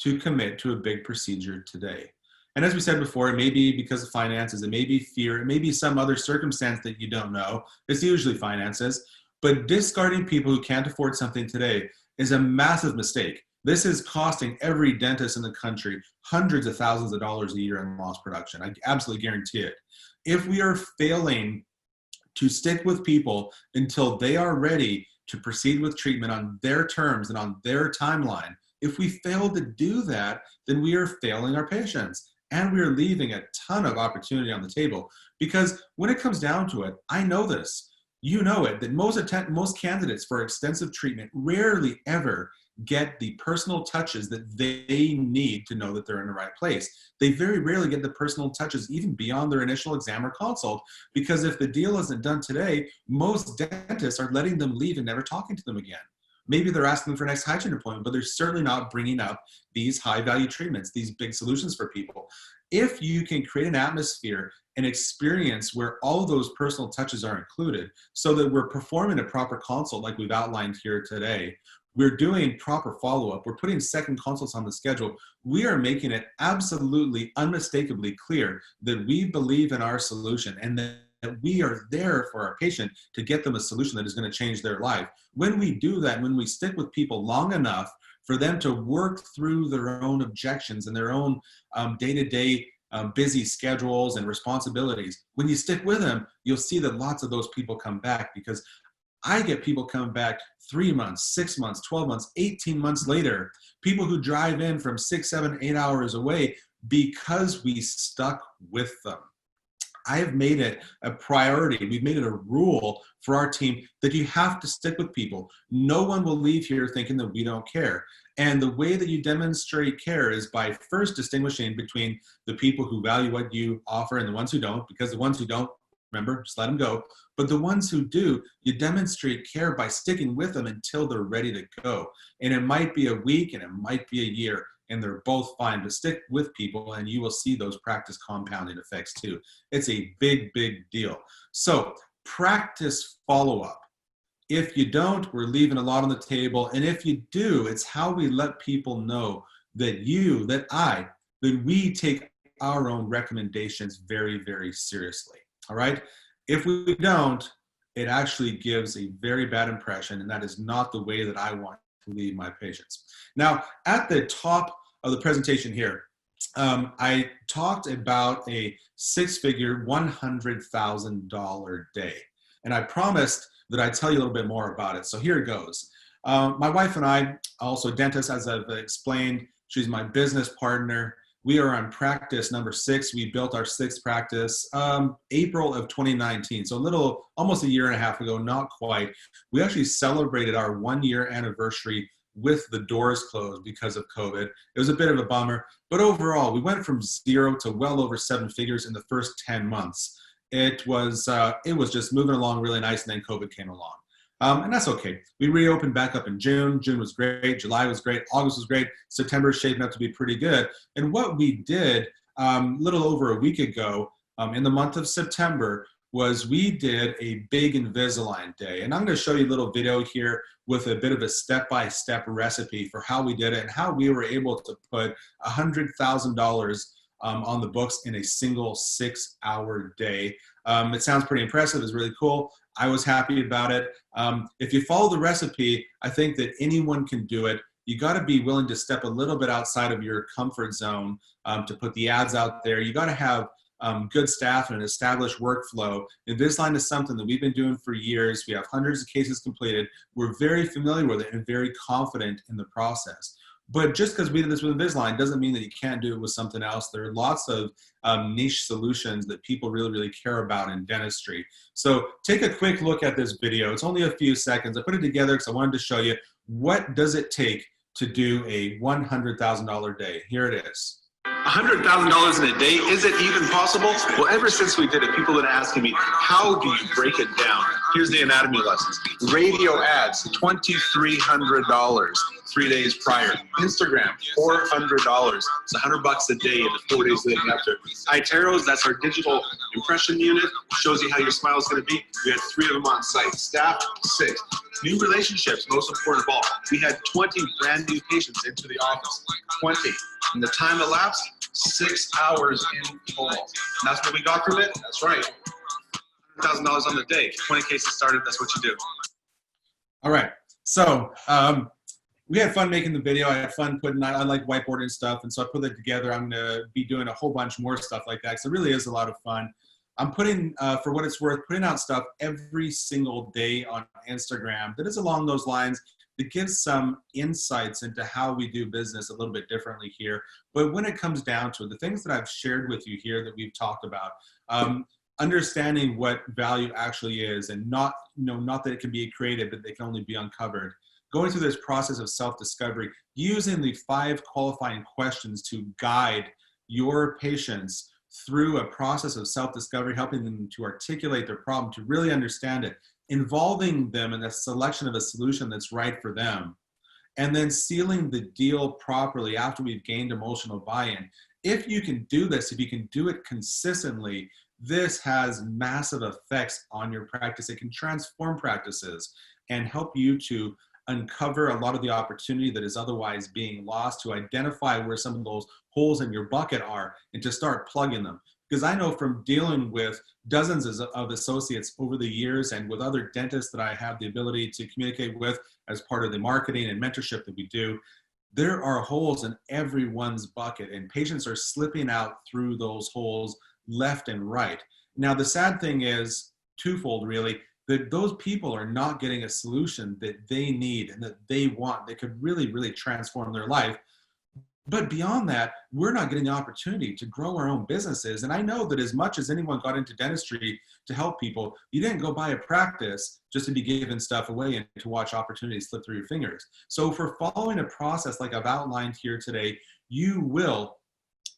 to commit to a big procedure today. And as we said before, it may be because of finances, it may be fear, it may be some other circumstance that you don't know. It's usually finances, but discarding people who can't afford something today is a massive mistake. This is costing every dentist in the country hundreds of thousands of dollars a year in lost production. I absolutely guarantee it. If we are failing to stick with people until they are ready to proceed with treatment on their terms and on their timeline, if we fail to do that, then we are failing our patients. And we are leaving a ton of opportunity on the table. Because when it comes down to it, I know this, you know it, that most candidates for extensive treatment rarely ever get the personal touches that they need to know that they're in the right place. They very rarely get the personal touches even beyond their initial exam or consult, because if the deal isn't done today, most dentists are letting them leave and never talking to them again. Maybe they're asking them for an next hygiene appointment, but they're certainly not bringing up these high-value treatments, these big solutions for people. If you can create an atmosphere, an experience where all of those personal touches are included, so that we're performing a proper consult like we've outlined here today, we're doing proper follow-up, we're putting second consults on the schedule, we are making it absolutely unmistakably clear that we believe in our solution and that we are there for our patient to get them a solution that is going to change their life. When we do that, when we stick with people long enough for them to work through their own objections and their own day-to-day busy schedules and responsibilities, when you stick with them, you'll see that lots of those people come back, because I get people coming back 3 months, 6 months, 12 months, 18 months later, people who drive in from 6, 7, 8 hours away because we stuck with them. I have made it a priority. We've made it a rule for our team that you have to stick with people. No one will leave here thinking that we don't care. And the way that you demonstrate care is by first distinguishing between the people who value what you offer and the ones who don't, because the ones who don't, remember, just let them go. But the ones who do, you demonstrate care by sticking with them until they're ready to go. And it might be a week and it might be a year, and they're both fine. But stick with people and you will see those practice compounding effects too. It's a big, big deal. So practice follow-up. If you don't, we're leaving a lot on the table. And if you do, it's how we let people know that we take our own recommendations very, very seriously. All right? If we don't, it actually gives a very bad impression, and that is not the way that I want to lead my patients. Now, at the top of the presentation here, I talked about a six-figure $100,000 day, and I promised that I'd tell you a little bit more about it. So here it goes. My wife and I, also dentist, as I've explained, she's my business partner. We are on practice number 6. We built our 6th practice April of 2019. So almost a year and a half ago, not quite. We actually celebrated our 1-year anniversary with the doors closed because of COVID. It was a bit of a bummer, but overall, we went from 0 to well over 7 figures in the first 10 months. It was just moving along really nice, and then COVID came along. And that's okay. We reopened back up in June. June was great. July was great. August was great. September is shaping up to be pretty good. And what we did a little over a week ago in the month of September was we did a big Invisalign day. And I'm going to show you a little video here with a bit of a step-by-step recipe for how we did it and how we were able to put $100,000 on the books in a single 6-hour day. It sounds pretty impressive. It's really cool. I was happy about it. If you follow the recipe, I think that anyone can do it. You got to be willing to step a little bit outside of your comfort zone to put the ads out there. You got to have good staff and an established workflow. Invisalign is something that we've been doing for years. We have hundreds of cases completed. We're very familiar with it and very confident in the process. But just because we did this with Invisalign doesn't mean that you can't do it with something else. There are lots of niche solutions that people really, really care about in dentistry. So take a quick look at this video. It's only a few seconds. I put it together because I wanted to show you what does it take to do a $100,000 day. Here it is. $100,000 in a day, is it even possible? Well, ever since we did it, people have been asking me, how do you break it down? Here's the anatomy lessons. Radio ads, $2,300 3 days prior. Instagram, $400. It's $100 a day in the 4 days leading up to it. iTeros, that's our digital impression unit. Shows you how your smile is going to be. We had 3 of them on site. Staff, 6. New relationships, most important of all. We had 20 brand new patients into the office. 20. And the time elapsed, 6 hours in total. And that's what we got from it? That's right. $100,000 on the day. 20 cases started, that's what you do. All right. So we had fun making the video. I had fun I like whiteboarding stuff. And so I put it together. I'm going to be doing a whole bunch more stuff like that because it really is a lot of fun. I'm putting, for what it's worth, putting out stuff every single day on Instagram that is along those lines. It gives some insights into how we do business a little bit differently here. But when it comes down to it, the things that I've shared with you here that we've talked about, understanding what value actually is and not that it can be created, but they can only be uncovered. Going through this process of self-discovery, using the 5 qualifying questions to guide your patients through a process of self-discovery, helping them to articulate their problem, to really understand it, involving them in the selection of a solution that's right for them, and then sealing the deal properly after we've gained emotional buy-in. If you can do this, if you can do it consistently, this has massive effects on your practice. It can transform practices and help you to uncover a lot of the opportunity that is otherwise being lost, to identify where some of those holes in your bucket are and to start plugging them. Because I know from dealing with dozens of associates over the years and with other dentists that I have the ability to communicate with as part of the marketing and mentorship that we do, there are holes in everyone's bucket and patients are slipping out through those holes left and right. Now, the sad thing is twofold, really, that those people are not getting a solution that they need and that they want that could really, really transform their life. But beyond that, we're not getting the opportunity to grow our own businesses. And I know that as much as anyone got into dentistry to help people, you didn't go buy a practice just to be giving stuff away and to watch opportunities slip through your fingers. So for following a process like I've outlined here today, you will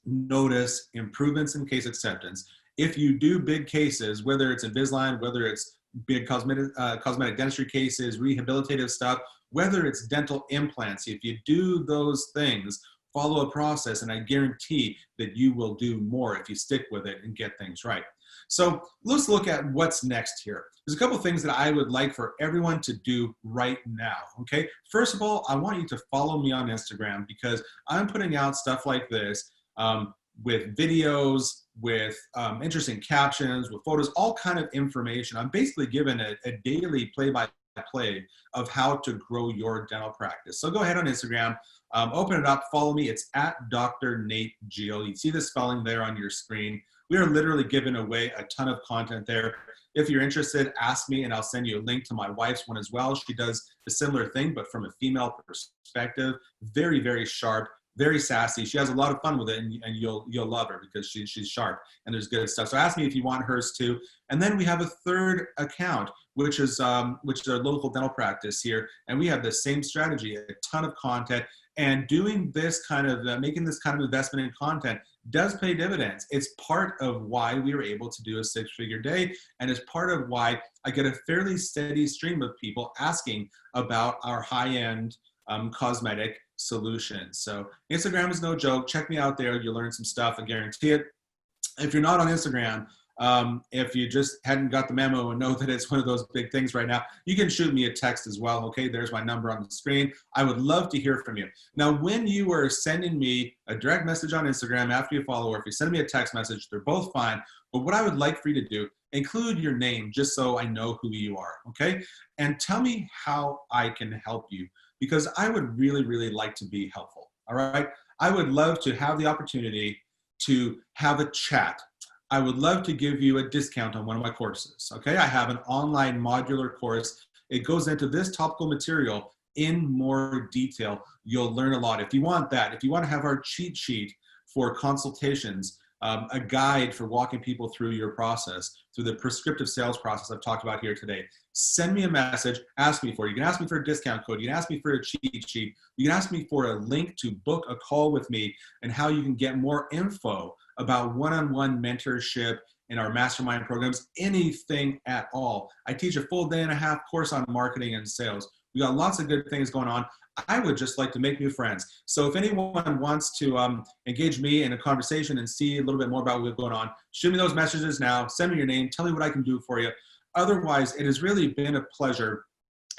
notice improvements in case acceptance. If you do big cases, whether it's Invisalign, whether it's big cosmetic dentistry cases, rehabilitative stuff, whether it's dental implants, if you do those things, follow a process, and I guarantee that you will do more if you stick with it and get things right. So let's look at what's next here. There's a couple of things that I would like for everyone to do right now, okay? First of all, I want you to follow me on Instagram because I'm putting out stuff like this with videos, with interesting captions, with photos, all kind of information. I'm basically given a daily play-by-play of how to grow your dental practice. So go ahead on Instagram, open it up, follow me. It's at Dr. Nate Jeal. You see the spelling there on your screen. We are literally giving away a ton of content there. If you're interested, ask me and I'll send you a link to my wife's one as well. She does a similar thing, but from a female perspective. Very, very sharp, very sassy. She has a lot of fun with it, and you'll love her because she's sharp and there's good stuff. So ask me if you want hers too. And then we have a third account, which is our local dental practice here, and we have the same strategy: a ton of content. And doing this kind of making this kind of investment in content does pay dividends. It's part of why we were able to do a six-figure day, and it's part of why I get a fairly steady stream of people asking about our high-end cosmetic solutions. So Instagram is no joke. Check me out there. You'll learn some stuff. I guarantee it. If you're not on Instagram, if you just hadn't got the memo and know that it's one of those big things right now, you can shoot me a text as well. Okay, there's my number on the screen. I would love to hear from you. Now, when you are sending me a direct message on Instagram after you follow, or if you send me a text message, they're both fine. But what I would like for you to do, include your name just so I know who you are, okay? And tell me how I can help you, because I would really, really like to be helpful, all right? I would love to have the opportunity to have a chat. I would love to give you a discount on one of my courses, okay? I have an online modular course. It goes into this topical material in more detail. You'll learn a lot. If you want that, if you want to have our cheat sheet for consultations, a guide for walking people through your process, through the prescriptive sales process I've talked about here today, send me a message, ask me for it. You can ask me for a discount code. You can ask me for a cheat sheet. You can ask me for a link to book a call with me and how you can get more info about one-on-one mentorship in our mastermind programs, anything at all. I teach a full day and a half course on marketing and sales. We got lots of good things going on. I would just like to make new friends. So if anyone wants to engage me in a conversation and see a little bit more about what's going on, shoot me those messages now, send me your name, tell me what I can do for you. Otherwise, it has really been a pleasure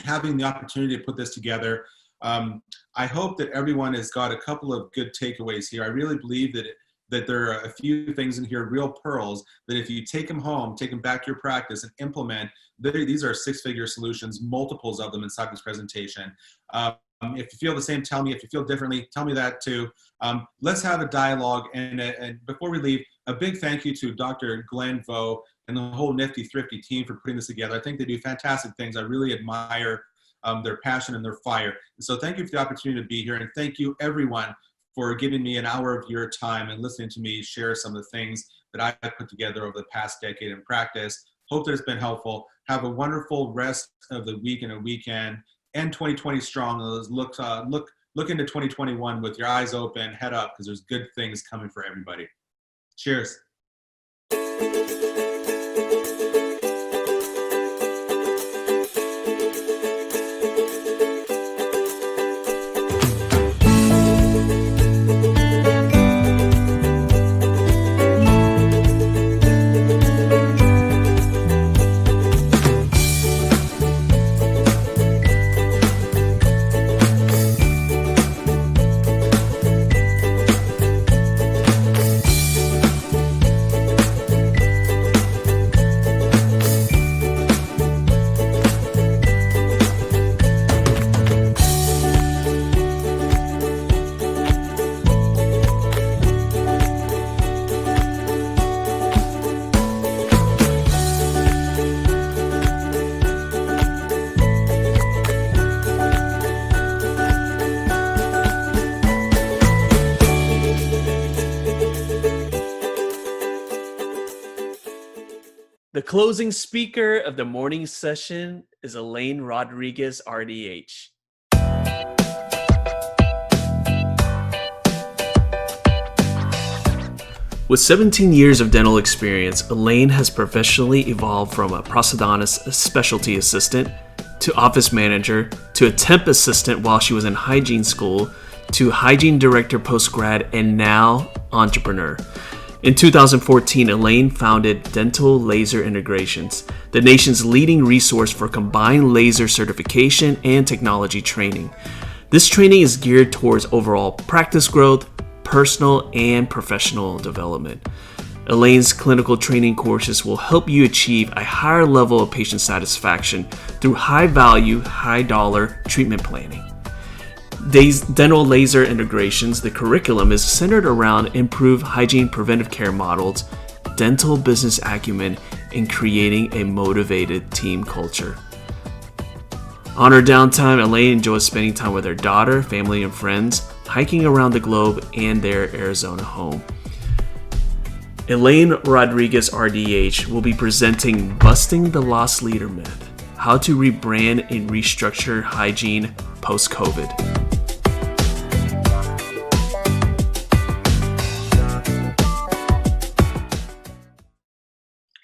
having the opportunity to put this together. I hope that everyone has got a couple of good takeaways here. I really believe that there are a few things in here, real pearls, that if you take them home, take them back to your practice and implement, these are six-figure solutions, multiples of them inside this presentation. If you feel the same, tell me. If you feel differently, tell me that too. Let's have a dialogue. And before we leave, a big thank you to Dr. Glenn Vo and the whole Nifty Thrifty team for putting this together. I think they do fantastic things. I really admire their passion and their fire. And so thank you for the opportunity to be here. And thank you, everyone, for giving me an hour of your time and listening to me share some of the things that I've put together over the past decade in practice. Hope that it's been helpful. Have a wonderful rest of the week and a weekend. And 2020 strong. Look into 2021 with your eyes open, head up, because there's good things coming for everybody. Cheers. The closing speaker of the morning session is Elaine Rodriguez, RDH. With 17 years of dental experience, Elaine has professionally evolved from a prosthodontist specialty assistant to office manager to a temp assistant while she was in hygiene school to hygiene director post-grad and now entrepreneur. In 2014, Elaine founded Dental Laser Integrations, the nation's leading resource for combined laser certification and technology training. This training is geared towards overall practice growth, personal and professional development. Elaine's clinical training courses will help you achieve a higher level of patient satisfaction through high-value, high-dollar treatment planning. Dental Laser Integrations, the curriculum is centered around improved hygiene preventive care models, dental business acumen, and creating a motivated team culture. On her downtime, Elaine enjoys spending time with her daughter, family, and friends, hiking around the globe and their Arizona home. Elaine Rodriguez, RDH, will be presenting Busting the Loss Leader Myth, How to Rebrand and Restructure Hygiene Post-COVID.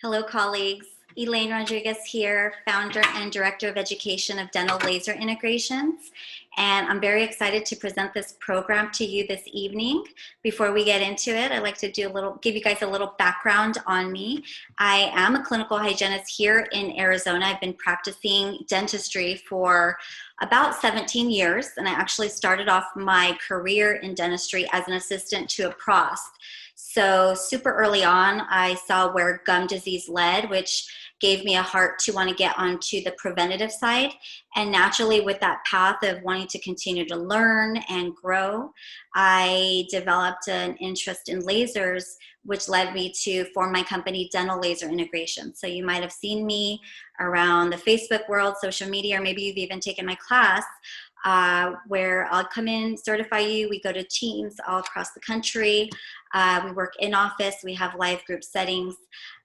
Hello, colleagues. Elaine Rodriguez here, founder and director of education of Dental Laser Integrations. And I'm very excited to present this program to you this evening. Before we get into it, I'd like to give you guys a little background on me. I am a clinical hygienist here in Arizona. I've been practicing dentistry for about 17 years, and I actually started off my career in dentistry as an assistant to a prost. So super early on, I saw where gum disease led, which gave me a heart to want to get onto the preventative side. And naturally, with that path of wanting to continue to learn and grow, I developed an interest in lasers, which led me to form my company, Dental Laser Integration. So you might have seen me around the Facebook world, social media, or maybe you've even taken my class, where I'll come in, certify you. We go to teams all across the country. We work in office. We have live group settings.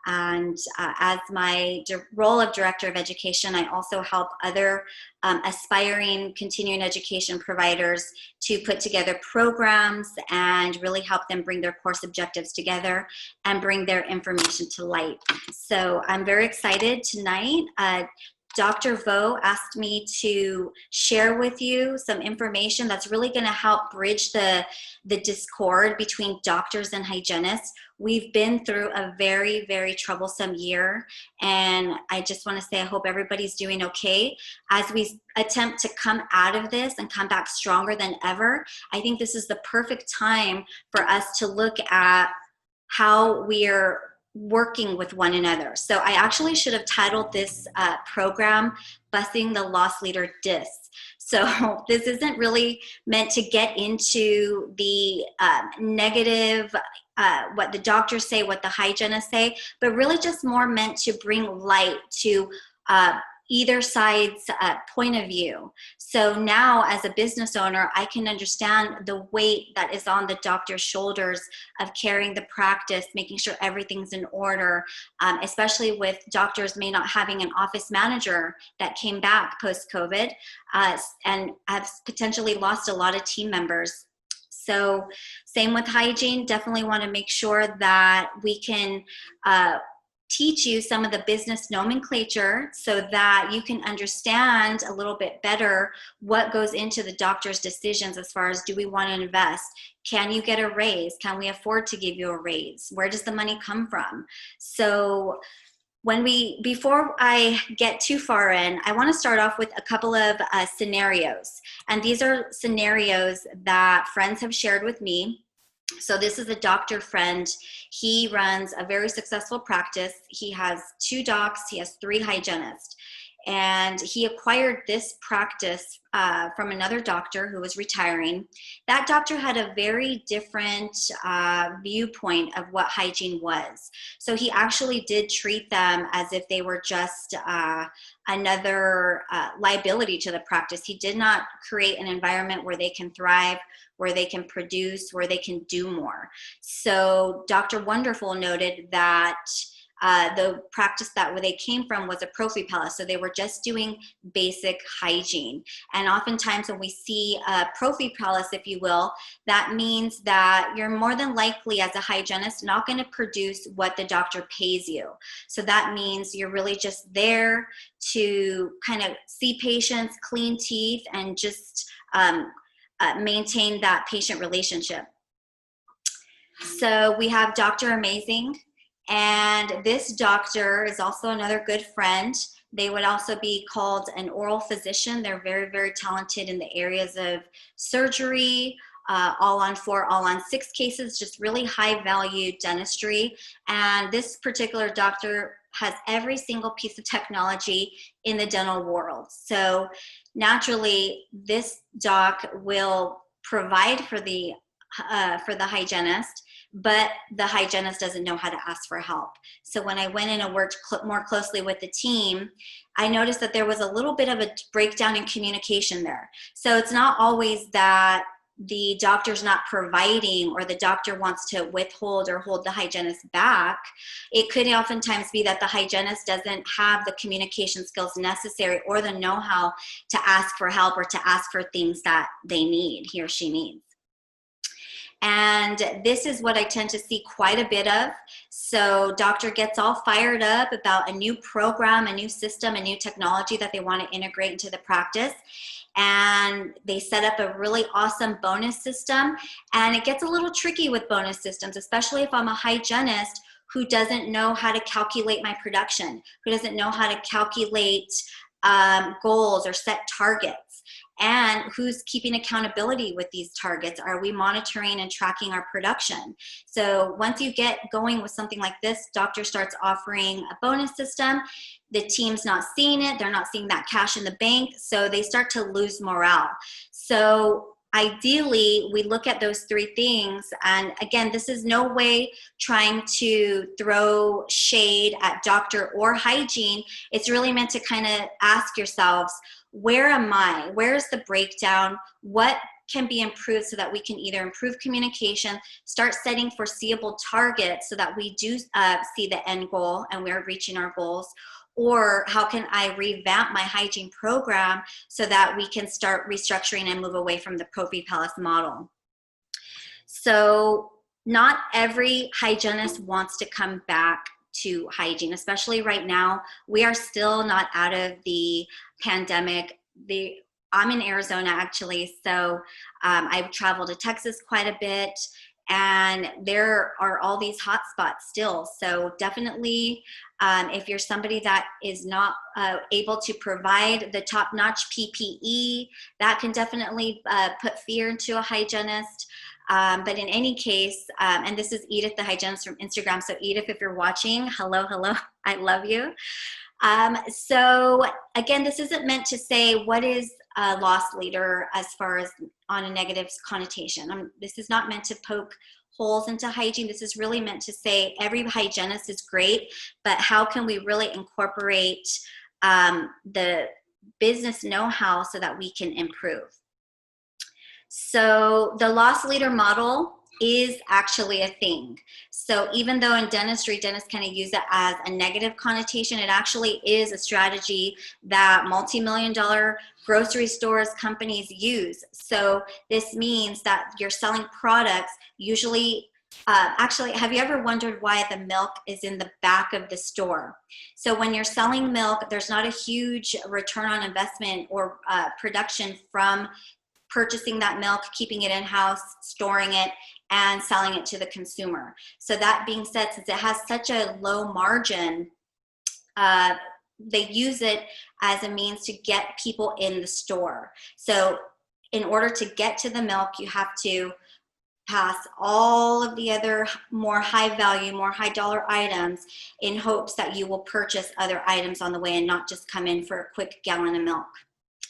And as my role of director of education, I also help other aspiring continuing education providers to put together programs and really help them bring their course objectives together and bring their information to light. So I'm very excited tonight. Dr. Vo asked me to share with you some information that's really going to help bridge the discord between doctors and hygienists. We've been through a very, very troublesome year, and I just want to say I hope everybody's doing okay. As we attempt to come out of this and come back stronger than ever, I think this is the perfect time for us to look at how we're working with one another. So I actually should have titled this program Busting the Loss Leader Diss. So this isn't really meant to get into the negative, what the doctors say, what the hygienists say, but really just more meant to bring light to either side's point of view. So now as a business owner, I can understand the weight that is on the doctor's shoulders of carrying the practice, making sure everything's in order, especially with doctors may not having an office manager that came back post-COVID and have potentially lost a lot of team members. So same with hygiene, definitely want to make sure that we can teach you some of the business nomenclature so that you can understand a little bit better what goes into the doctor's decisions as far as, do we want to invest? Can you get a raise? Can we afford to give you a raise? Where does the money come from? So before I get too far in, I want to start off with a couple of scenarios. And these are scenarios that friends have shared with me. So this is a doctor friend. He runs a very successful practice. He has 2 docs. He has 3 hygienists. And he acquired this practice from another doctor who was retiring. That doctor had a very different viewpoint of what hygiene was. So he actually did treat them as if they were just another liability to the practice. He did not create an environment where they can thrive, where they can produce, where they can do more. So Dr. Wonderful noted that the practice that they came from was a prophy palace. So they were just doing basic hygiene. And oftentimes when we see a prophy palace, if you will, that means that you're more than likely as a hygienist not going to produce what the doctor pays you. So that means you're really just there to kind of see patients, clean teeth, and just maintain that patient relationship. So we have Dr. Amazing, and this doctor is also another good friend. They would also be called an oral physician. They're very, very talented in the areas of surgery, all on 4, all on 6 cases, just really high value dentistry. And this particular doctor has every single piece of technology in the dental world. So naturally, this doc will provide for the hygienist, but the hygienist doesn't know how to ask for help. So when I went in and worked more closely with the team, I noticed that there was a little bit of a breakdown in communication there. So it's not always that the doctor's not providing or the doctor wants to withhold or hold the hygienist back. It could oftentimes be that the hygienist doesn't have the communication skills necessary or the know-how to ask for help or to ask for things that they need, he or she needs. And this is what I tend to see quite a bit of. So doctor gets all fired up about a new program, a new system, a new technology that they want to integrate into the practice. And they set up a really awesome bonus system. And it gets a little tricky with bonus systems, especially if I'm a hygienist who doesn't know how to calculate my production, who doesn't know how to calculate goals or set targets. And who's keeping accountability with these targets? Are we monitoring and tracking our production? So once you get going with something like this, doctor starts offering a bonus system. The team's not seeing it. They're not seeing that cash in the bank. So they start to lose morale. So ideally, we look at those 3 things. And again, this is no way trying to throw shade at doctor or hygiene. It's really meant to kind of ask yourselves, where am I? Where's the breakdown? What can be improved so that we can either improve communication, start setting foreseeable targets so that we do see the end goal and we're reaching our goals? Or how can I revamp my hygiene program so that we can start restructuring and move away from the Profi Palace model? So not every hygienist wants to come back to hygiene, especially right now. We are still not out of the pandemic. I'm in Arizona actually, so I've traveled to Texas quite a bit, and there are all these hotspots still. So definitely, if you're somebody that is not able to provide the top-notch PPE, that can definitely put fear into a hygienist. But in any case, and this is Edith, the hygienist from Instagram. So Edith, if you're watching, hello, I love you. So again, this isn't meant to say what is a loss leader as far as on a negative connotation. This is not meant to poke holes into hygiene. This is really meant to say every hygienist is great, but how can we really incorporate the business know-how so that we can improve? So the loss leader model is actually a thing. So even though in dentistry, dentists kind of use it as a negative connotation, it actually is a strategy that multi-million-dollar grocery stores, companies use. So this means that you're selling products usually, actually, have you ever wondered why the milk is in the back of the store? So when you're selling milk, there's not a huge return on investment or production from purchasing that milk, keeping it in-house, storing it, and selling it to the consumer. So that being said, since it has such a low margin, they use it as a means to get people in the store. So in order to get to the milk, you have to pass all of the other more high value, more high dollar items in hopes that you will purchase other items on the way and not just come in for a quick gallon of milk.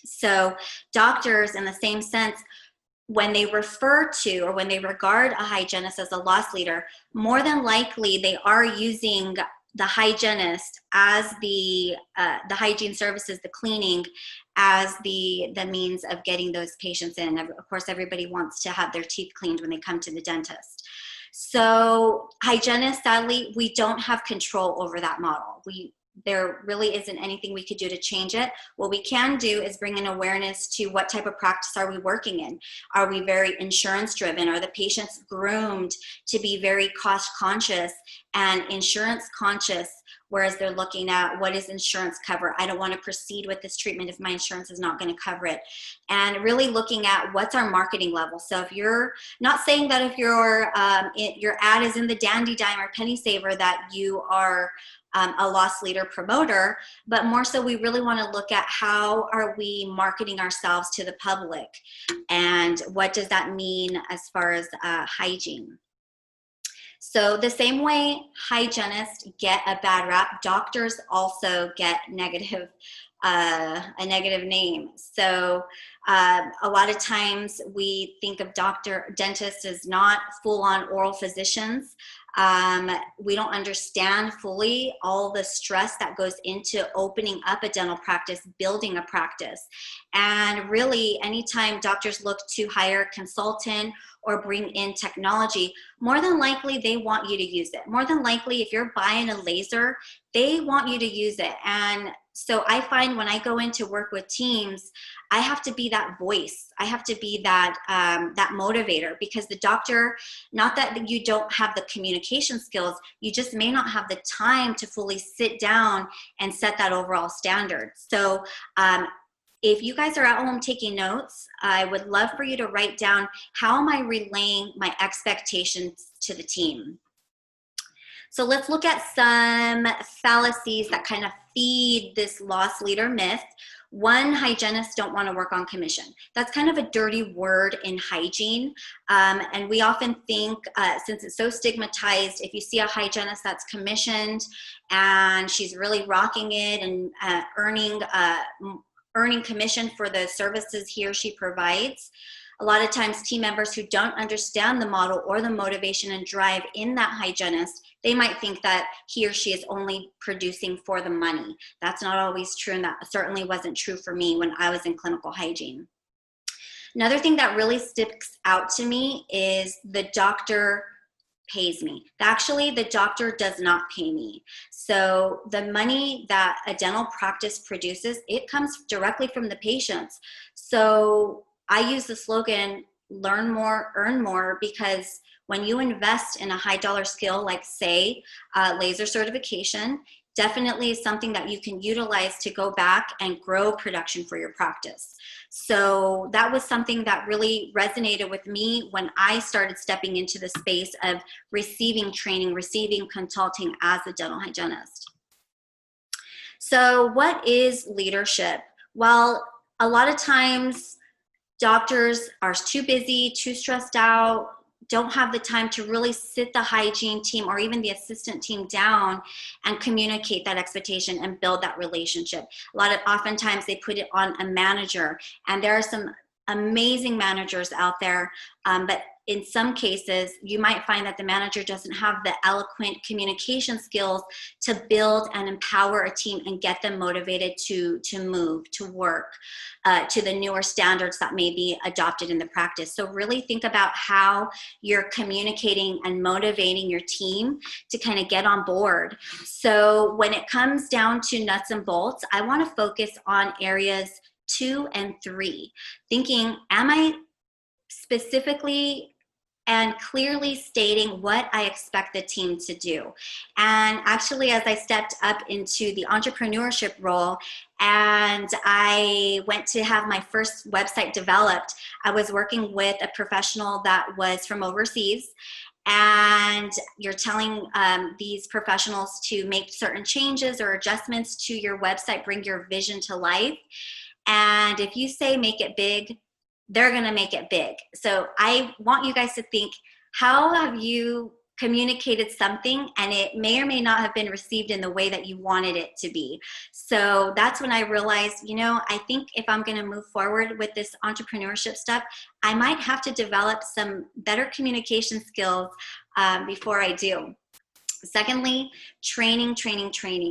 So doctors, in the same sense, when they refer to or when they regard a hygienist as a loss leader, more than likely they are using the hygienist as the hygiene services, the cleaning, as the means of getting those patients in. Of course, everybody wants to have their teeth cleaned when they come to the dentist. So hygienists, sadly, we don't have control over that model. There really isn't anything we could do to change it. What we can do is bring an awareness to what type of practice are we working in. Are we very insurance driven? Are the patients groomed to be very cost conscious and insurance conscious whereas they're looking at what is insurance cover. I don't want to proceed with this treatment if my insurance is not going to cover it. And really looking at what's our marketing level. So if you're not saying that if your ad is in the Dandy Dime or Penny Saver that you are a loss leader promoter, but more so we really want to look at how are we marketing ourselves to the public, and what does that mean as far as hygiene. So the same way hygienists get a bad rap, doctors also get a negative name. So a lot of times we think of dentists as not full-on oral physicians. We don't understand fully all the stress that goes into opening up a dental practice, building a practice. And really, anytime doctors look to hire a consultant or bring in technology, more than likely they want you to use it. More than likely, if you're buying a laser, they want you to use it. And so I find when I go in to work with teams, I have to be that voice. I have to be that that motivator, because the doctor, not that you don't have the communication skills, you just may not have the time to fully sit down and set that overall standard. So if you guys are at home taking notes, I would love for you to write down, how am I relaying my expectations to the team? So let's look at some fallacies that kind of feed this loss leader myth. One, hygienists don't want to work on commission. That's kind of a dirty word in hygiene. And we often think, since it's so stigmatized, if you see a hygienist that's commissioned and she's really rocking it and earning commission for the services he or she provides, a lot of times team members who don't understand the model or the motivation and drive in that hygienist, they might think that he or she is only producing for the money. That's not always true, and that certainly wasn't true for me when I was in clinical hygiene. Another thing that really sticks out to me is the doctor pays me. Actually, the doctor does not pay me. So the money that a dental practice produces, it comes directly from the patients. So I use the slogan, learn more, earn more, because when you invest in a high dollar skill, like say laser certification, definitely is something that you can utilize to go back and grow production for your practice. So that was something that really resonated with me when I started stepping into the space of receiving training, receiving consulting as a dental hygienist. So what is leadership? Well, a lot of times doctors are too busy, too stressed out, don't have the time to really sit the hygiene team or even the assistant team down and communicate that expectation and build that relationship. Oftentimes they put it on a manager, and there are some amazing managers out there, but in some cases, you might find that the manager doesn't have the eloquent communication skills to build and empower a team and get them motivated to move, to work, to the newer standards that may be adopted in the practice. So really think about how you're communicating and motivating your team to kind of get on board. So when it comes down to nuts and bolts, I want to focus on areas 2 and 3. Thinking, am I specifically and clearly stating what I expect the team to do? And actually, as I stepped up into the entrepreneurship role and I went to have my first website developed, I was working with a professional that was from overseas. And you're telling these professionals to make certain changes or adjustments to your website, bring your vision to life. And if you say make it big, they're going to make it big. So I want you guys to think, how have you communicated something and it may or may not have been received in the way that you wanted it to be? So that's when I realized, I think if I'm going to move forward with this entrepreneurship stuff, I might have to develop some better communication skills before I do. Secondly, training.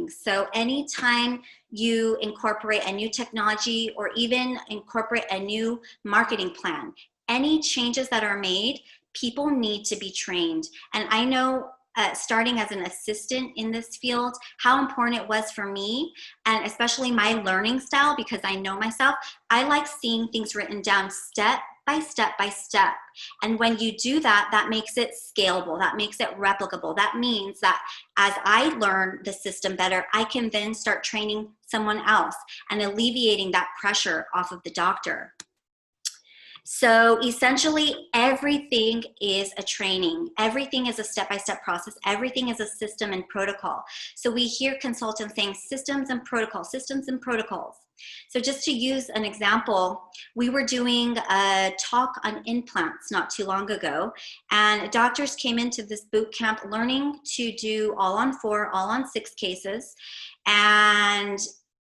So anytime you incorporate a new technology or even incorporate a new marketing plan, any changes that are made, people need to be trained. And I know starting as an assistant in this field, how important it was for me, and especially my learning style, because I know myself, I like seeing things written down step by step by step. And when you do that, that makes it scalable. That makes it replicable. That means that as I learn the system better, I can then start training someone else and alleviating that pressure off of the doctor. So essentially, everything is a training. Everything is a step-by-step process. Everything is a system and protocol. So we hear consultants saying systems and protocols, systems and protocols. So just to use an example, we were doing a talk on implants not too long ago, and doctors came into this boot camp learning to do all on 4, all on 6 cases, and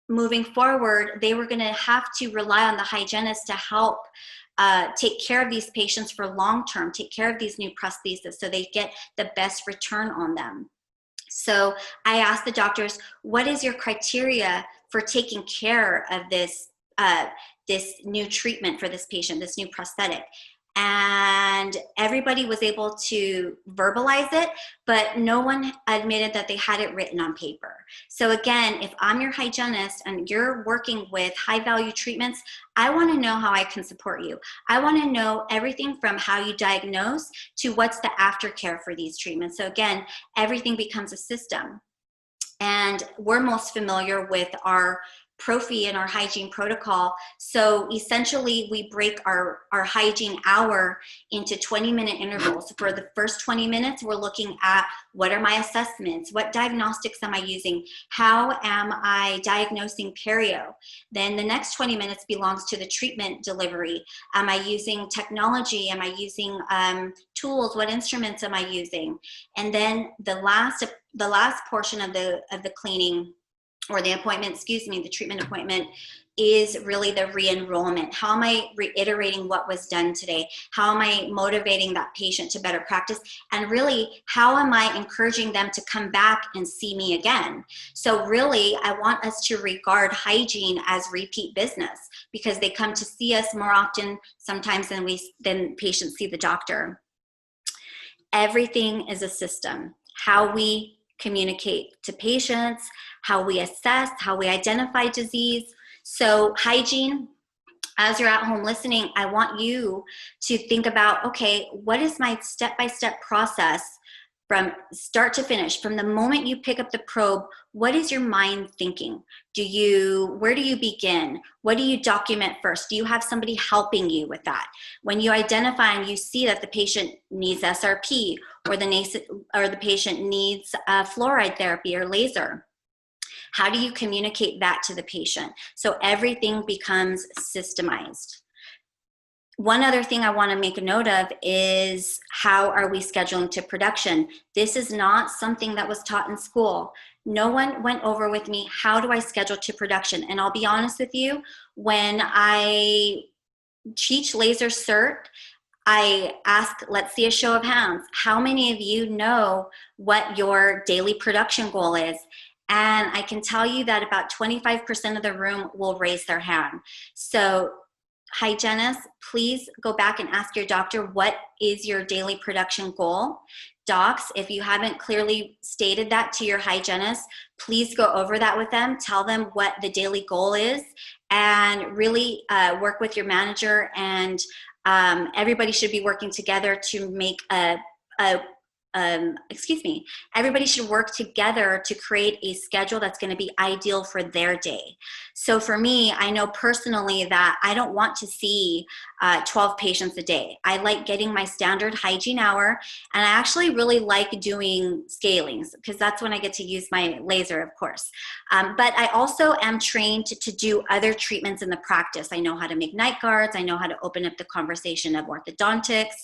moving forward, they were going to have to rely on the hygienist to help take care of these patients for long term, take care of these new prostheses so they get the best return on them. So I asked the doctors, what is your criteria for taking care of this, this new treatment for this patient, this new prosthetic? And everybody was able to verbalize it, but no one admitted that they had it written on paper. So again, if I'm your hygienist and you're working with high value treatments, I want to know how I can support you. I want to know everything from how you diagnose to what's the aftercare for these treatments. So again, everything becomes a system. And we're most familiar with our Prophy and our hygiene protocol. So essentially we break our hygiene hour into 20-minute intervals. For the first 20 minutes, we're looking at what are my assessments, what diagnostics am I using, how am I diagnosing perio. Then the next 20 minutes belongs to the treatment delivery. Am I using technology? Am I using tools? What instruments am I using? And then the last portion of the cleaning, or the appointment, excuse me, the treatment appointment, is really the re-enrollment. How am I reiterating what was done today? How am I motivating that patient to better practice? And really, how am I encouraging them to come back and see me again? So really, I want us to regard hygiene as repeat business, because they come to see us more often sometimes than patients see the doctor. Everything is a system. How we communicate to patients, how we assess, how we identify disease. So hygiene, as you're at home listening, I want you to think about, okay, what is my step-by-step process from start to finish? From the moment you pick up the probe, what is your mind thinking? Where do you begin? What do you document first? Do you have somebody helping you with that? When you identify and you see that the patient needs SRP, or the patient needs fluoride therapy or laser, how do you communicate that to the patient? So everything becomes systemized. One other thing I want to make a note of is, how are we scheduling to production? This is not something that was taught in school. No one went over with me, how do I schedule to production? And I'll be honest with you, when I teach laser cert, I ask, let's see a show of hands. How many of you know what your daily production goal is? And I can tell you that about 25% of the room will raise their hand. So hygienists, please go back and ask your doctor, what is your daily production goal? Docs, if you haven't clearly stated that to your hygienist, please go over that with them. Tell them what the daily goal is, and really work with your manager, and everybody should be working together to make everybody should work together to create a schedule that's going to be ideal for their day. So for me, I know personally that I don't want to see 12 patients a day. I like getting my standard hygiene hour, and I actually really like doing scalings, because that's when I get to use my laser, of course. But I also am trained to do other treatments in the practice. I know how to make night guards. I know how to open up the conversation of orthodontics.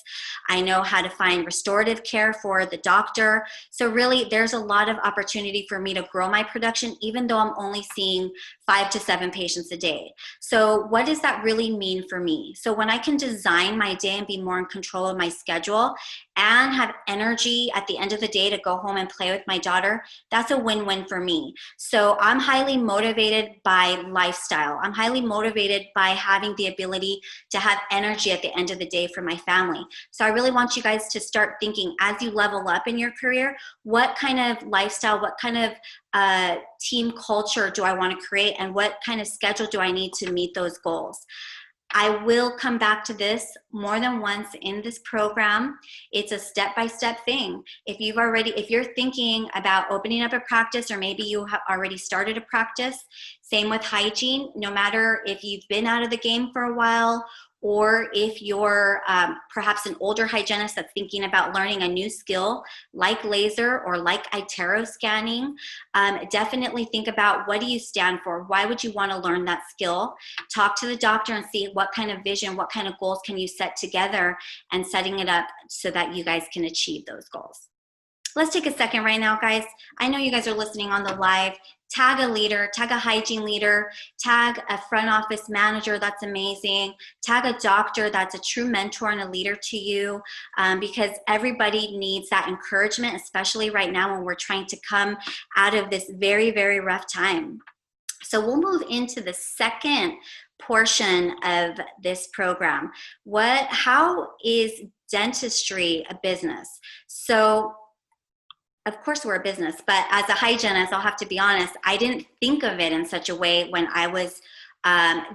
I know how to find restorative care for the doctor. So really, there's a lot of opportunity for me to grow my production, even though I'm only seeing 5 to 7 patients a day. So what does that really mean for me? So when I can design my day and be more in control of my schedule and have energy at the end of the day to go home and play with my daughter, that's a win-win for me. So I'm highly motivated by lifestyle. I'm highly motivated by having the ability to have energy at the end of the day for my family. So I really want you guys to start thinking, as you level up in your career, what kind of lifestyle, what kind of team culture do I want to create, and what kind of schedule do I need to meet those goals? I will come back to this more than once in this program. It's a step-by-step thing. If you're thinking about opening up a practice, or maybe you have already started a practice, same with hygiene, no matter if you've been out of the game for a while, or if you're perhaps an older hygienist that's thinking about learning a new skill like laser or like iTero scanning, definitely think about, what do you stand for? Why would you want to learn that skill? Talk to the doctor and see what kind of vision, what kind of goals can you set together, and setting it up so that you guys can achieve those goals. Let's take a second right now, guys. I know you guys are listening on the live. Tag a leader, tag a hygiene leader, tag a front office manager, that's amazing. Tag a doctor that's a true mentor and a leader to you, because everybody needs that encouragement, especially right now when we're trying to come out of this very, very rough time. So we'll move into the second portion of this program. How is dentistry a business? So of course we're a business, but as a hygienist, I'll have to be honest, I didn't think of it in such a way when I was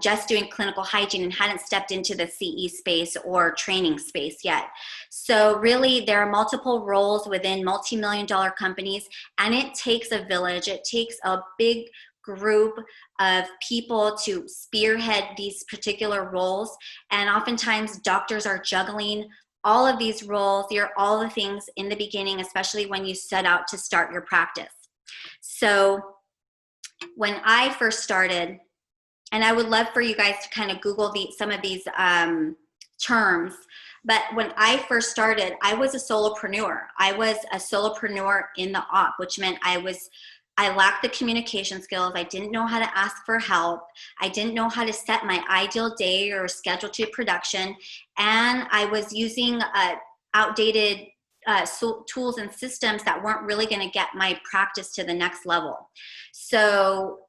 just doing clinical hygiene and hadn't stepped into the CE space or training space yet. So really, there are multiple roles within multi-million-dollar companies, and it takes a village. It takes a big group of people to spearhead these particular roles, and oftentimes doctors are juggling all of these roles. You're all the things in the beginning, especially when you set out to start your practice. So when I first started, and I would love for you guys to kind of Google some of these terms, but when I first started, I was a solopreneur. I was a solopreneur in the op, which meant I lacked the communication skills. I didn't know how to ask for help. I didn't know how to set my ideal day or schedule to production. And I was using outdated tools and systems that weren't really going to get my practice to the next level. So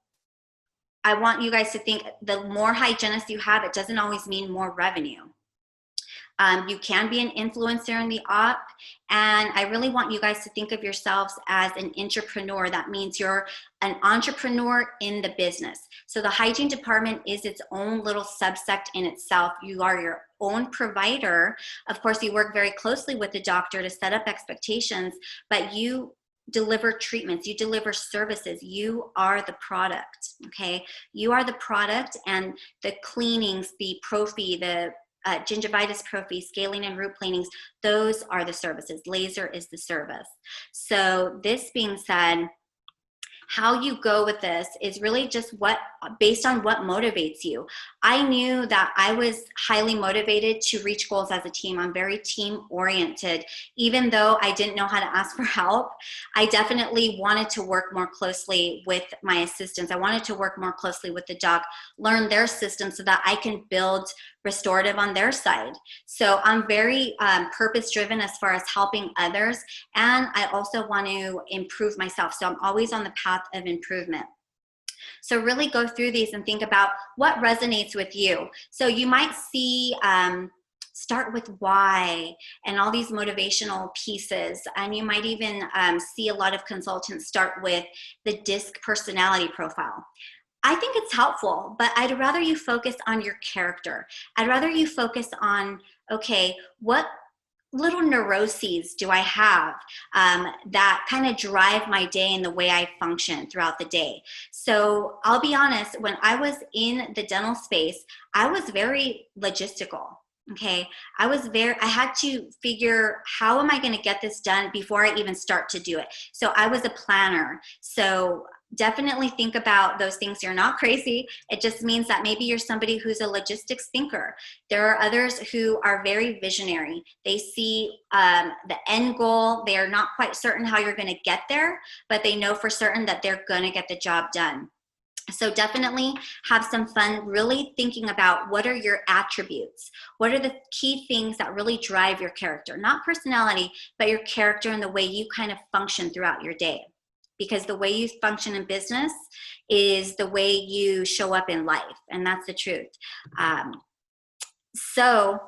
I want you guys to think, the more hygienists you have, it doesn't always mean more revenue. You can be an influencer in the op, and I really want you guys to think of yourselves as an entrepreneur. That means you're an entrepreneur in the business. So the hygiene department is its own little subsect in itself. You are your own provider. Of course, you work very closely with the doctor to set up expectations, but you deliver treatments, you deliver services, you are the product, okay? You are the product, and the cleanings, the prophy, the gingivitis prophy, scaling and root planings, those are the services. Laser is the service. So this being said, how you go with this is really just based on what motivates you. I knew that I was highly motivated to reach goals as a team. I'm very team oriented. Even though I didn't know how to ask for help, I definitely wanted to work more closely with my assistants. I wanted to work more closely with the doc, learn their system so that I can build restorative on their side. So I'm very purpose driven as far as helping others, and I also want to improve myself. So I'm always on the path of improvement. So really go through these and think about what resonates with you. So you might see start with why and all these motivational pieces, and you might even see a lot of consultants start with the DISC personality profile. I think it's helpful, but I'd rather you focus on your character. I'd rather you focus on, okay, what little neuroses do I have that kind of drive my day and the way I function throughout the day? So I'll be honest, when I was in the dental space, I was very logistical. Okay, I had to figure, how am I going to get this done before I even start to do it? So I was a planner. So definitely think about those things. You're not crazy. It just means that maybe you're somebody who's a logistics thinker. There are others who are very visionary. They see the end goal. They are not quite certain how you're going to get there, but they know for certain that they're going to get the job done. So definitely have some fun really thinking about, what are your attributes? What are the key things that really drive your character? Not personality, but your character and the way you kind of function throughout your day. Because the way you function in business is the way you show up in life, and that's the truth. So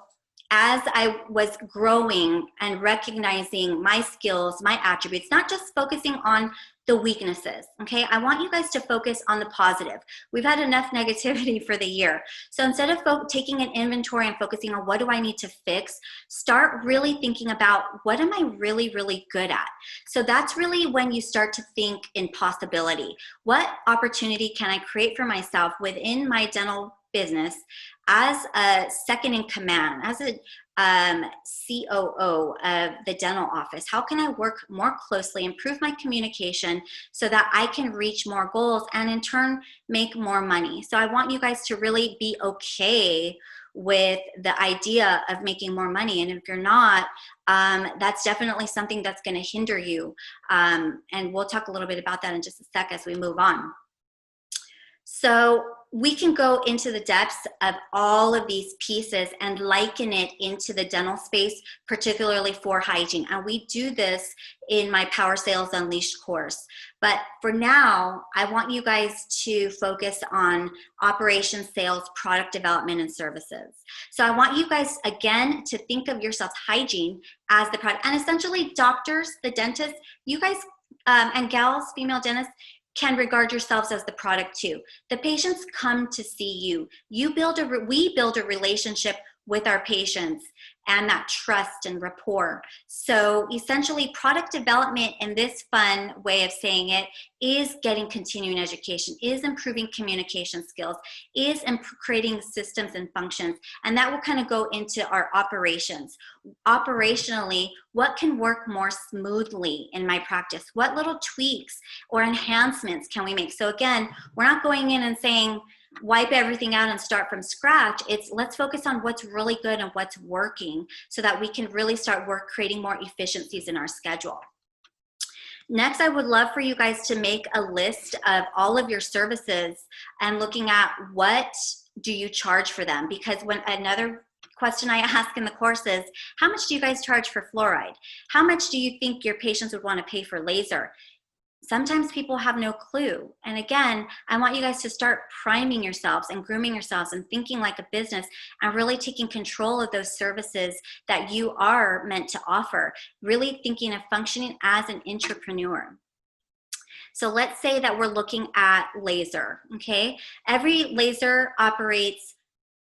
as I was growing and recognizing my skills, my attributes, not just focusing on the weaknesses, okay? I want you guys to focus on the positive. We've had enough negativity for the year. So instead of taking an inventory and focusing on what do I need to fix, start really thinking about what am I really, really good at? So that's really when you start to think in possibility. What opportunity can I create for myself within my dental business as a second in command, as a COO of the dental office? How can I work more closely, improve my communication so that I can reach more goals and in turn make more money? So I want you guys to really be okay with the idea of making more money. And if you're not, that's definitely something that's going to hinder you. And we'll talk a little bit about that in just a sec as we move on. So we can go into the depths of all of these pieces and liken it into the dental space, particularly for hygiene. And we do this in my Power Sales Unleashed course. But for now, I want you guys to focus on operations, sales, product development, and services. So I want you guys, again, to think of yourselves hygiene as the product. And essentially, doctors, the dentists, you guys and gals, female dentists, can regard yourselves as the product too. The patients come to see you. We build a relationship with our patients and that trust and rapport. So essentially, product development, in this fun way of saying it, is getting continuing education, is improving communication skills, is creating systems and functions. And that will kind of go into our operations. Operationally, what can work more smoothly in my practice? What little tweaks or enhancements can we make? So again, we're not going in and saying, wipe everything out and start from scratch. It's let's focus on what's really good and what's working so that we can really start creating more efficiencies in our schedule. Next, I would love for you guys to make a list of all of your services and looking at what do you charge for them, because when another question I ask in the course is, how much do you guys charge for fluoride? How much do you think your patients would want to pay for laser? Sometimes people have no clue. And again, I want you guys to start priming yourselves and grooming yourselves and thinking like a business and really taking control of those services that you are meant to offer, really thinking of functioning as an entrepreneur. So let's say that we're looking at laser, okay? Every laser operates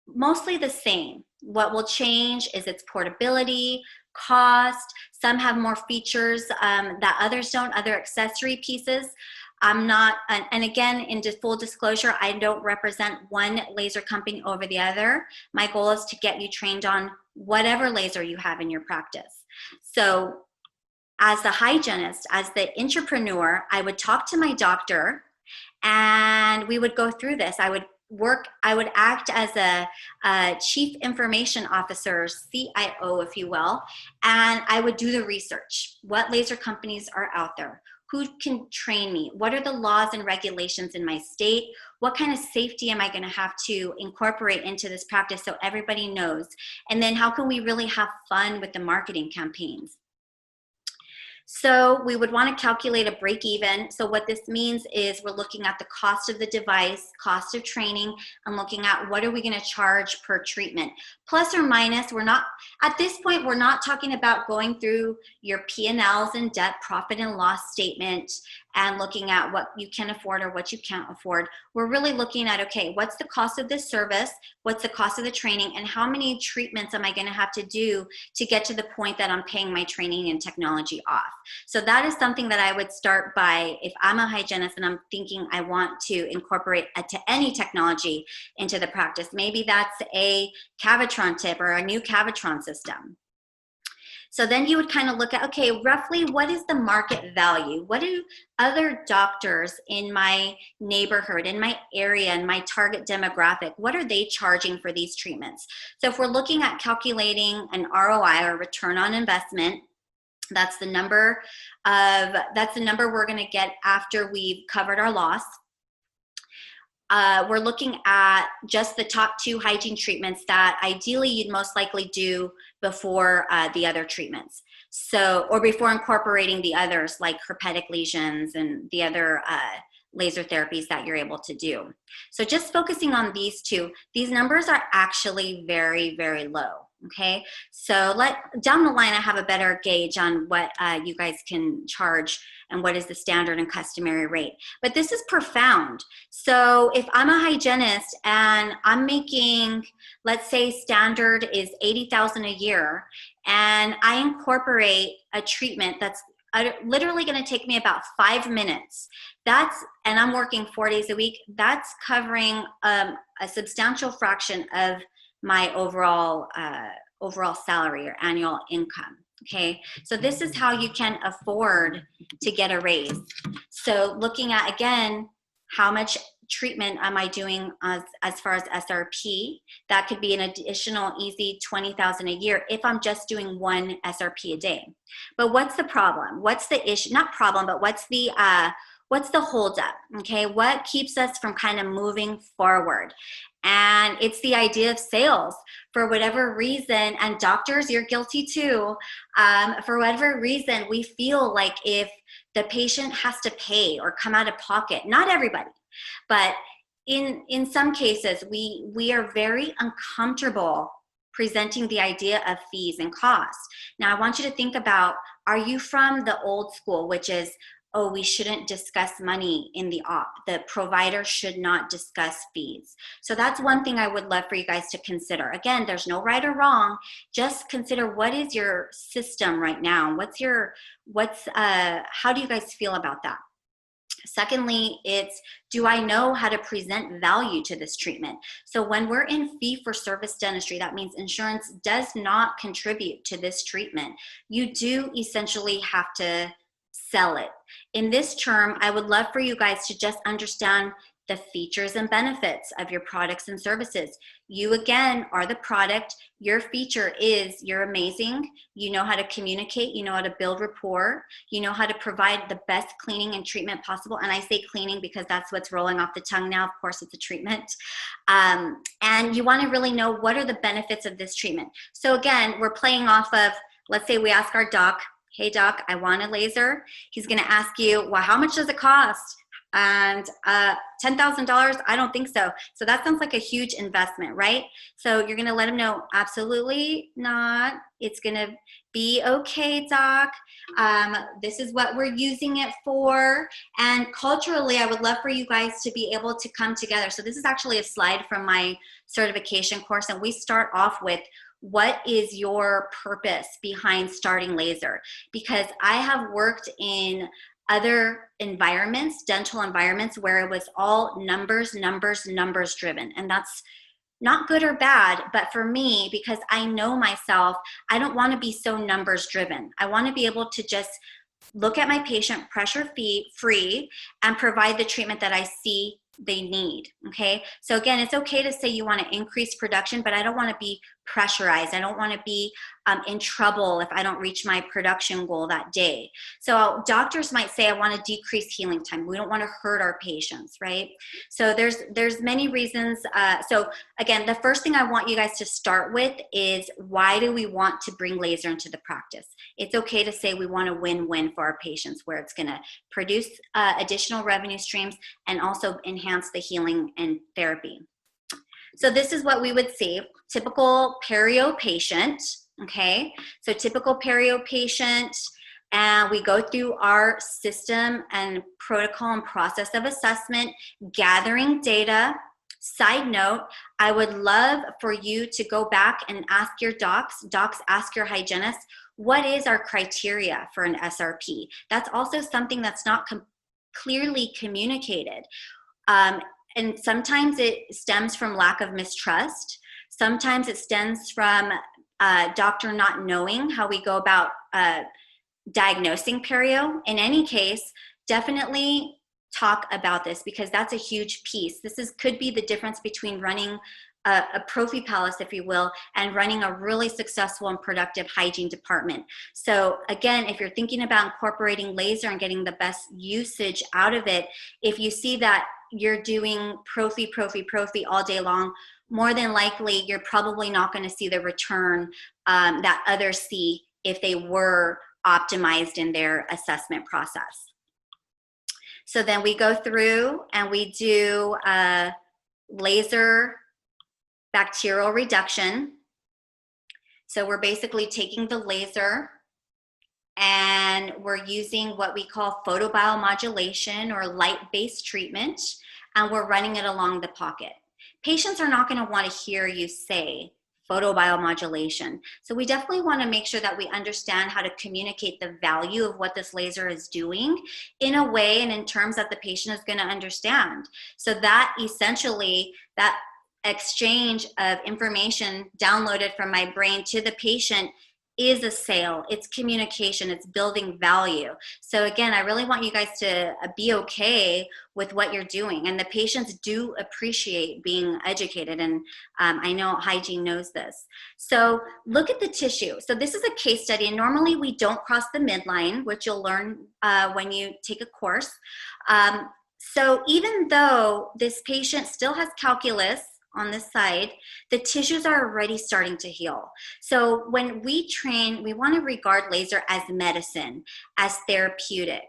mostly the same. What will change is its portability, cost. Some have more features that others don't, other accessory pieces. I'm not, and again, in full disclosure, I don't represent one laser company over the other. My goal is to get you trained on whatever laser you have in your practice. So as the hygienist, as the entrepreneur, I would talk to my doctor and we would go through this. I would act as a chief information officer, CIO, if you will, and I would do the research. What laser companies are out there? Who can train me? What are the laws and regulations in my state? What kind of safety am I going to have to incorporate into this practice so everybody knows? And then how can we really have fun with the marketing campaigns? So we would want to calculate a break even. So what this means is we're looking at the cost of the device, cost of training, and looking at what are we going to charge per treatment. Plus or minus, we're not, at this point, we're not talking about going through your P&Ls and debt, profit and loss statement, and looking at what you can afford or what you can't afford. We're really looking at, okay, what's the cost of this service? What's the cost of the training? And how many treatments am I going to have to do to get to the point that I'm paying my training and technology off? So that is something that I would start by if I'm a hygienist and I'm thinking I want to incorporate any technology into the practice. Maybe that's a Cavitron tip or a new Cavitron system. So then you would kind of look at, okay, roughly what is the market value? What do other doctors in my neighborhood, in my area, in my target demographic, what are they charging for these treatments? So if we're looking at calculating an ROI or return on investment, that's the number we're going to get after we've covered our loss. We're looking at just the top 2 hygiene treatments that ideally you'd most likely do before the other treatments. So, or before incorporating the others like herpetic lesions and the other laser therapies that you're able to do. So just focusing on these 2, these numbers are actually very, very low. Okay, so down the line, I have a better gauge on what you guys can charge and what is the standard and customary rate. But this is profound. So if I'm a hygienist and I'm making, let's say standard is $80,000 a year, and I incorporate a treatment that's literally going to take me about 5 minutes, and I'm working 4 days a week, that's covering a substantial fraction of my overall salary or annual income. Okay, so this is how you can afford to get a raise. So looking at, again, how much treatment am I doing as far as SRP? That could be an additional easy $20,000 a year if I'm just doing one SRP a day. But what's the problem? What's the issue? Not problem, but what's the holdup? Okay, what keeps us from kind of moving forward? And it's the idea of sales. For whatever reason, and doctors, you're guilty too, for whatever reason, we feel like if the patient has to pay or come out of pocket, not everybody, but in some cases, we are very uncomfortable presenting the idea of fees and costs. Now, I want you to think about, are you from the old school, which is, oh, we shouldn't discuss money in the op. The provider should not discuss fees. So that's one thing I would love for you guys to consider. Again, there's no right or wrong. Just consider, what is your system right now? How do you guys feel about that? Secondly, it's, do I know how to present value to this treatment? So when we're in fee-for-service dentistry, that means insurance does not contribute to this treatment. You do essentially have to sell it. In this term, I would love for you guys to just understand the features and benefits of your products and services. You, again, are the product. Your feature is you're amazing. You know how to communicate. You know how to build rapport. You know how to provide the best cleaning and treatment possible. And I say cleaning because that's what's rolling off the tongue now. Of course, it's a treatment. And you want to really know, what are the benefits of this treatment? So again, we're playing off of, let's say we ask our doc, hey doc, I want a laser. He's going to ask you, well, how much does it cost? And $10,000? I don't think so. So that sounds like a huge investment, right? So you're going to let him know, absolutely not. It's going to be okay, doc. This is what we're using it for. And culturally, I would love for you guys to be able to come together. So this is actually a slide from my certification course. And we start off with, what is your purpose behind starting laser? Because I have worked in other environments, dental environments, where it was all numbers driven. And that's not good or bad, but for me, because I know myself, I don't want to be so numbers driven. I want to be able to just look at my patient pressure free and provide the treatment that I see they need. Okay, so again, it's okay to say you want to increase production, but I don't want to be pressurized. I don't want to be in trouble if I don't reach my production goal that day. So doctors might say, I want to decrease healing time. We don't want to hurt our patients, right? So there's many reasons. So again, the first thing I want you guys to start with is, why do we want to bring laser into the practice? It's okay to say we want a win-win for our patients, where it's going to produce additional revenue streams and also enhance the healing and therapy. So this is what we would see. Typical perio patient, okay? So typical perio patient, and we go through our system and protocol and process of assessment, gathering data. Side note, I would love for you to go back and ask your docs, ask your hygienists, what is our criteria for an SRP? That's also something that's not clearly communicated. And sometimes it stems from lack of mistrust. Sometimes it stems from doctor not knowing how we go about diagnosing perio. In any case, definitely talk about this, because that's a huge piece. This could be the difference between running a prophy palace, if you will, and running a really successful and productive hygiene department. So again, if you're thinking about incorporating laser and getting the best usage out of it, if you see that you're doing prophy all day long, more than likely you're probably not going to see the return that others see if they were optimized in their assessment process. So then we go through and we do laser bacterial reduction. So we're basically taking the laser and we're using what we call photobiomodulation or light-based treatment, and we're running it along the pocket. Patients are not going to want to hear you say photobiomodulation. So we definitely want to make sure that we understand how to communicate the value of what this laser is doing in a way and in terms that the patient is going to understand. So that essentially, that exchange of information downloaded from my brain to the patient is a sale. It's communication. It's building value. So again, I really want you guys to be okay with what you're doing. And the patients do appreciate being educated. And I know hygiene knows this. So look at the tissue. So this is a case study. And normally we don't cross the midline, which you'll learn when you take a course. So even though this patient still has calculus on this side, the tissues are already starting to heal. So when we train, we want to regard laser as medicine, as therapeutic,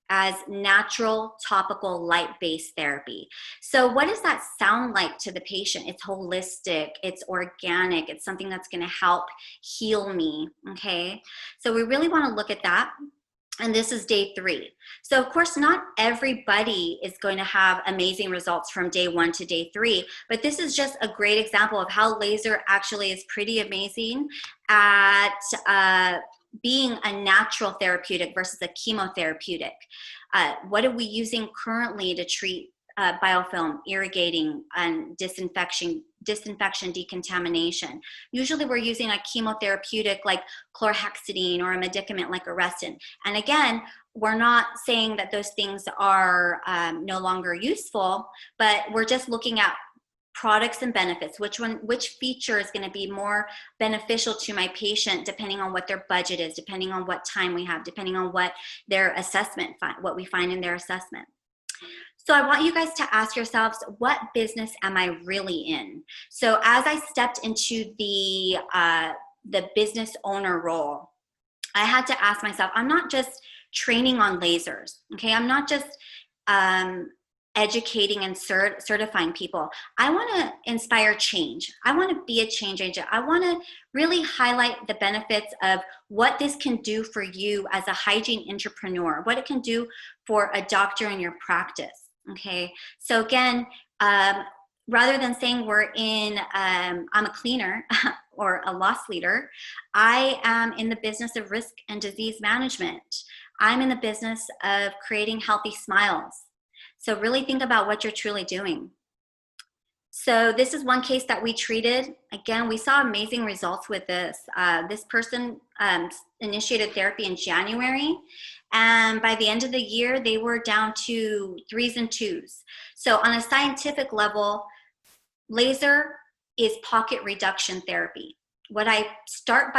as natural, topical, light-based therapy. So what does that sound like to the patient? It's holistic, it's organic, it's something that's going to help heal me, okay? So we really want to look at that. And this is day 3. So of course, not everybody is going to have amazing results from day 1 to day 3, but this is just a great example of how laser actually is pretty amazing at being a natural therapeutic versus a chemotherapeutic. What are we using currently to treat biofilm, irrigating, and disinfection, decontamination? Usually we're using a chemotherapeutic like chlorhexidine or a medicament like Arestin. And again, we're not saying that those things are no longer useful, but we're just looking at products and benefits, which feature is going to be more beneficial to my patient depending on what their budget is, depending on what time we have, depending on what their assessment, what we find in their assessment. So I want you guys to ask yourselves, what business am I really in? So as I stepped into the business owner role, I had to ask myself, I'm not just training on lasers, okay? I'm not just educating and certifying people. I want to inspire change. I want to be a change agent. I want to really highlight the benefits of what this can do for you as a hygiene entrepreneur, what it can do for a doctor in your practice. Okay, so again, rather than saying we're in, I'm a cleaner or a loss leader, I am in the business of risk and disease management. I'm in the business of creating healthy smiles. So really think about what you're truly doing. So this is one case that we treated. Again, we saw amazing results with this. This person initiated therapy in January, and by the end of the year, they were down to 3s and 2s. So on a scientific level, laser is pocket reduction therapy. What I start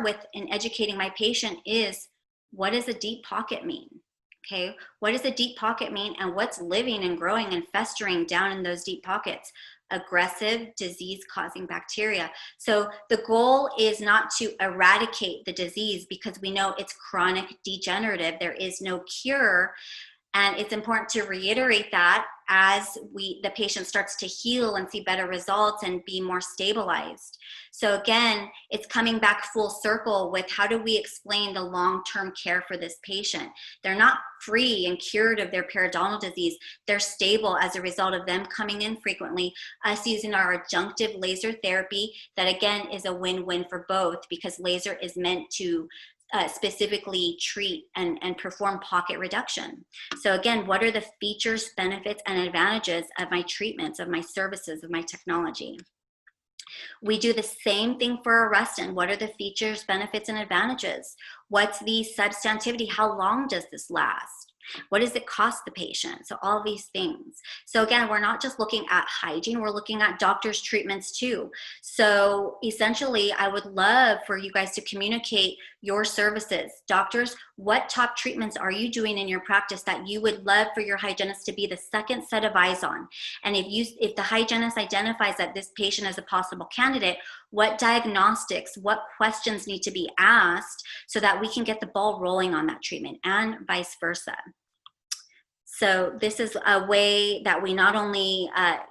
with in educating my patient is, what does a deep pocket mean? Okay, what does a deep pocket mean, and what's living and growing and festering down in those deep pockets? Aggressive disease-causing bacteria. So the goal is not to eradicate the disease, because we know it's chronic degenerative. There is no cure. And it's important to reiterate that as the patient starts to heal and see better results and be more stabilized. So again, it's coming back full circle with, how do we explain the long-term care for this patient? They're not free and cured of their periodontal disease. They're stable as a result of them coming in frequently, us using our adjunctive laser therapy that again is a win-win for both, because laser is meant to specifically treat and perform pocket reduction. So again, what are the features, benefits, and advantages of my treatments, of my services, of my technology? We do the same thing for Arestin. What are the features, benefits, and advantages? What's the substantivity? How long does this last? What does it cost the patient? So all these things. So again, we're not just looking at hygiene, we're looking at doctors' treatments too. So essentially, I would love for you guys to communicate your services. Doctors, what top treatments are you doing in your practice that you would love for your hygienist to be the second set of eyes on? And if the hygienist identifies that this patient is a possible candidate, what diagnostics, what questions need to be asked so that we can get the ball rolling on that treatment, and vice versa. So this is a way that we not only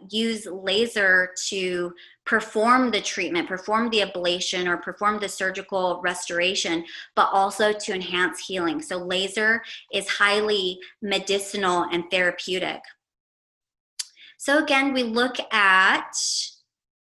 use laser to perform the treatment, perform the ablation, or perform the surgical restoration, but also to enhance healing. So laser is highly medicinal and therapeutic. So again, we look at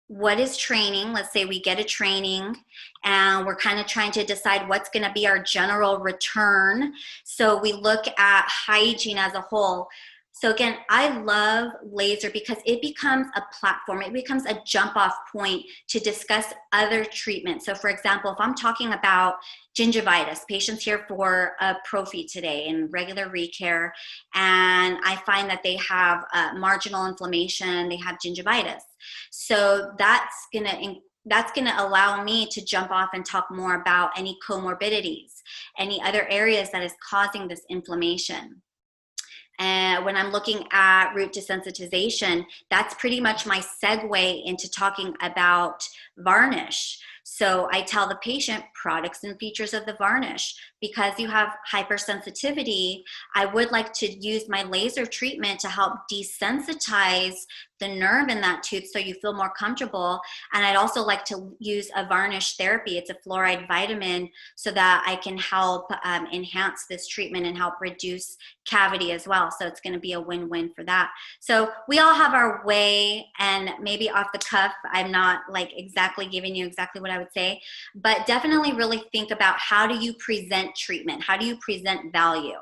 what is training. Let's say we get a training and we're kind of trying to decide what's going to be our general return. So we look at hygiene as a whole. So again, I love laser because it becomes a platform. It becomes a jump off point to discuss other treatments. So for example, if I'm talking about gingivitis, patients here for a prophy today and regular recare, and I find that they have marginal inflammation, they have gingivitis. So that's gonna allow me to jump off and talk more about any comorbidities, any other areas that is causing this inflammation. And when I'm looking at root desensitization, that's pretty much my segue into talking about varnish. So I tell the patient products and features of the varnish. Because you have hypersensitivity, I would like to use my laser treatment to help desensitize the nerve in that tooth so you feel more comfortable. And I'd also like to use a varnish therapy. It's a fluoride vitamin so that I can help enhance this treatment and help reduce cavity as well. So it's going to be a win-win for that. So we all have our way, and maybe off the cuff, I'm not like exactly giving you exactly what I would say, but definitely really think about how do you present treatment? How do you present value?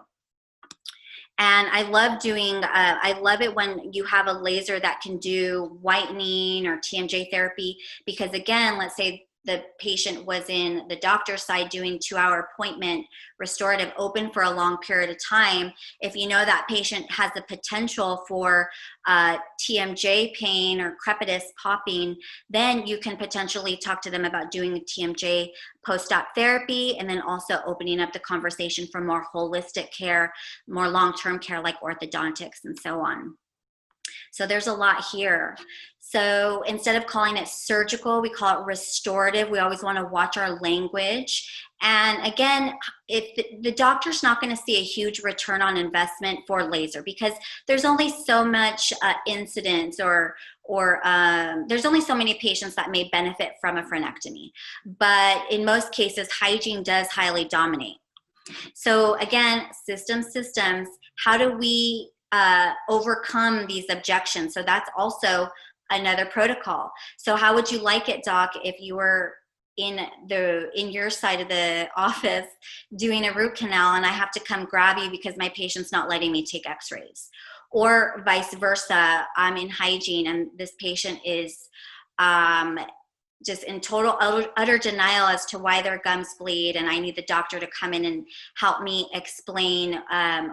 And I love doing, I love it when you have a laser that can do whitening or TMJ therapy, because again, let's say the patient was in the doctor's side doing 2-hour appointment, restorative, open for a long period of time. If you know that patient has the potential for TMJ pain or crepitus popping, then you can potentially talk to them about doing a TMJ post-op therapy, and then also opening up the conversation for more holistic care, more long-term care like orthodontics and so on. So there's a lot here. So instead of calling it surgical, we call it restorative. We always want to watch our language. And again, if the doctor's not going to see a huge return on investment for laser, because there's only so much incidence or there's only so many patients that may benefit from a frenectomy. But in most cases, hygiene does highly dominate. So again, systems, how do we overcome these objections? So that's also another protocol. So how would you like it, doc, if you were in your side of the office doing a root canal and I have to come grab you because my patient's not letting me take x-rays? Or vice versa, I'm in hygiene and this patient is just in total utter denial as to why their gums bleed, and I need the doctor to come in and help me explain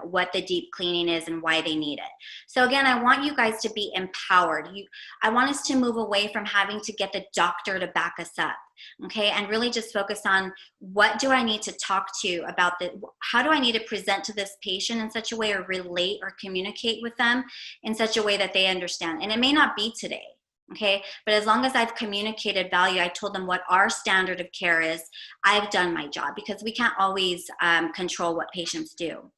what the deep cleaning is and why they need it. So again, I want you guys to be empowered. I want us to move away from having to get the doctor to back us up, okay, and really just focus on what do I need to talk to about how do I need to present to this patient in such a way, or relate or communicate with them in such a way that they understand. And it may not be today. Okay, but as long as I've communicated value, I told them what our standard of care is, I've done my job, because we can't always control what patients do.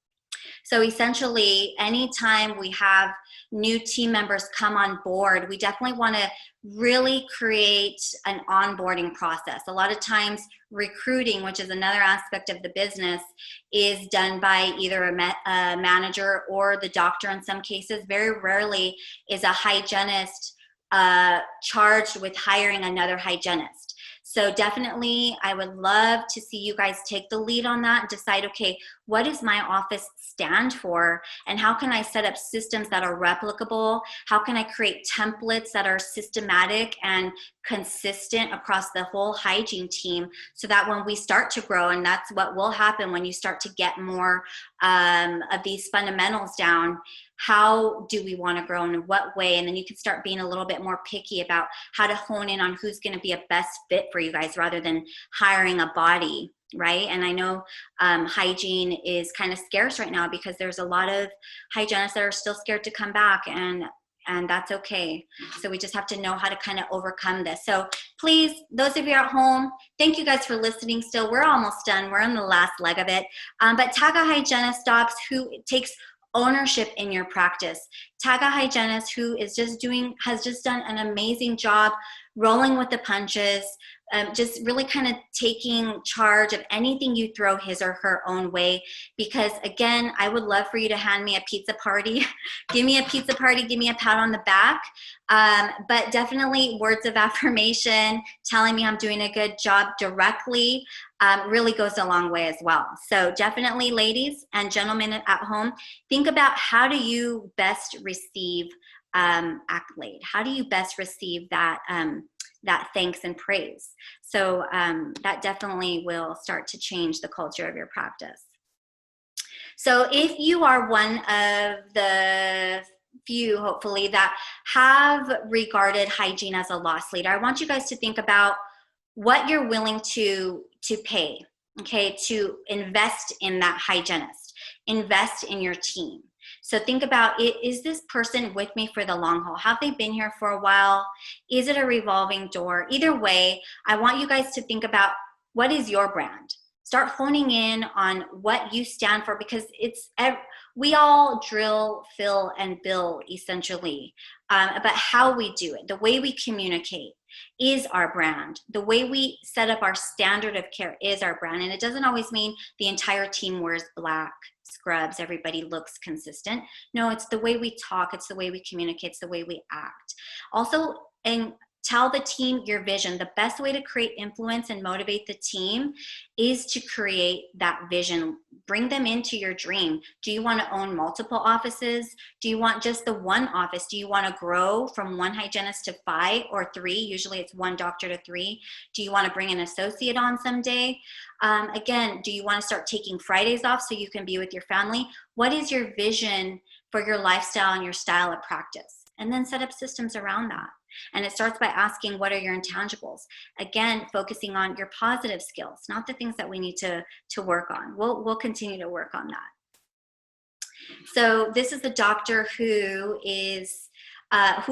So essentially, anytime we have new team members come on board, we definitely want to really create an onboarding process. A lot of times recruiting, which is another aspect of the business, is done by either a manager or the doctor in some cases. Very rarely is a hygienist charged with hiring another hygienist. So definitely, I would love to see you guys take the lead on that and decide, okay, what does my office stand for? And how can I set up systems that are replicable? How can I create templates that are systematic and consistent across the whole hygiene team, so that when we start to grow, and that's what will happen when you start to get more of these fundamentals down, how do we want to grow and in what way? And then you can start being a little bit more picky about how to hone in on who's going to be a best fit for you guys, rather than hiring a body, right? And I know hygiene is kind of scarce right now because there's a lot of hygienists that are still scared to come back, and that's okay. So we just have to know how to kind of overcome this. So please, those of you at home, thank you guys for listening still. We're almost done. We're on the last leg of it. But tag a hygienist, docs, who takes ownership in your practice. Tag a hygienist who has just done an amazing job rolling with the punches, just really kind of taking charge of anything you throw his or her own way. Because again, I would love for you to hand me a pizza party. Give me a pizza party, give me a pat on the back. But definitely words of affirmation, telling me I'm doing a good job directly, really goes a long way as well. So definitely, ladies and gentlemen at home, think about how do you best receive accolade? How do you best receive that that thanks and praise? So that definitely will start to change the culture of your practice. So if you are one of the few, hopefully, that have regarded hygiene as a loss leader, I want you guys to think about what you're willing to pay, okay, to invest in that hygienist, invest in your team. So think about it. Is this person with me for the long haul? Have they been here for a while? Is it a revolving door? Either way, I want you guys to think about what is your brand. Start honing in on what you stand for, because we all drill, fill, and bill essentially, but how we do it, the way we communicate is our brand. The way we set up our standard of care is our brand. And it doesn't always mean the entire team wears black scrubs, everybody looks consistent. No, it's the way we talk, it's the way we communicate, it's the way we act. Also, and tell the team your vision. The best way to create influence and motivate the team is to create that vision. Bring them into your dream. Do you want to own multiple offices? Do you want just the one office? Do you want to grow from one hygienist to 5 or 3? Usually it's 1 doctor to 3. Do you want to bring an associate on someday? Again, do you want to start taking Fridays off so you can be with your family? What is your vision for your lifestyle and your style of practice? And then set up systems around that. And it starts by asking, what are your intangibles? Again, focusing on your positive skills, not the things that we need to work on. We'll continue to work on that. So this is the doctor who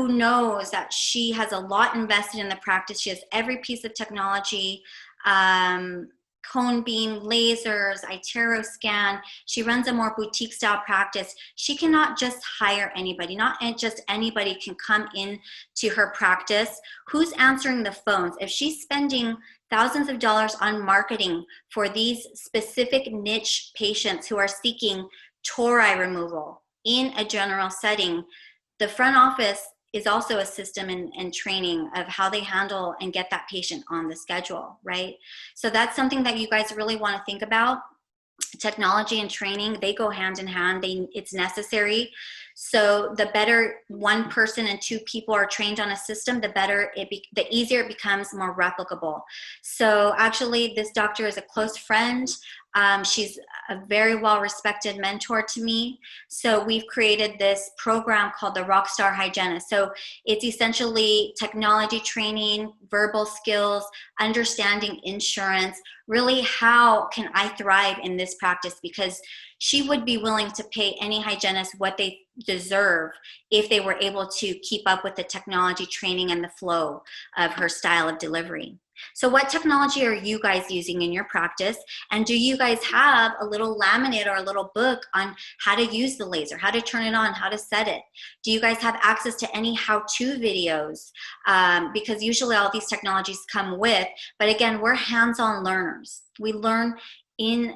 knows that she has a lot invested in the practice. She has every piece of technology, cone beam, lasers, iTero scan. She runs a more boutique style practice. She cannot just hire anybody. Not just anybody can come in to her practice. Who's answering the phones? If she's spending thousands of dollars on marketing for these specific niche patients who are seeking tori removal in a general setting, the front office is also a system and training of how they handle and get that patient on the schedule, right? So that's something that you guys really want to think about. Technology and training, they go hand in hand. It's necessary. So the better one person and 2 people are trained on a system, the easier it becomes, more replicable. So actually, this doctor is a close friend. She's a very well-respected mentor to me. So we've created this program called the Rockstar Hygienist. So it's essentially technology training, verbal skills, understanding insurance, really how can I thrive in this practice, because she would be willing to pay any hygienist what they deserve if they were able to keep up with the technology training and the flow of her style of delivery. So what technology are you guys using in your practice? And do you guys have a little laminate or a little book on how to use the laser, how to turn it on, how to set it? Do you guys have access to any how-to videos? Because usually all these technologies come with, but again, we're hands-on learners. We learn in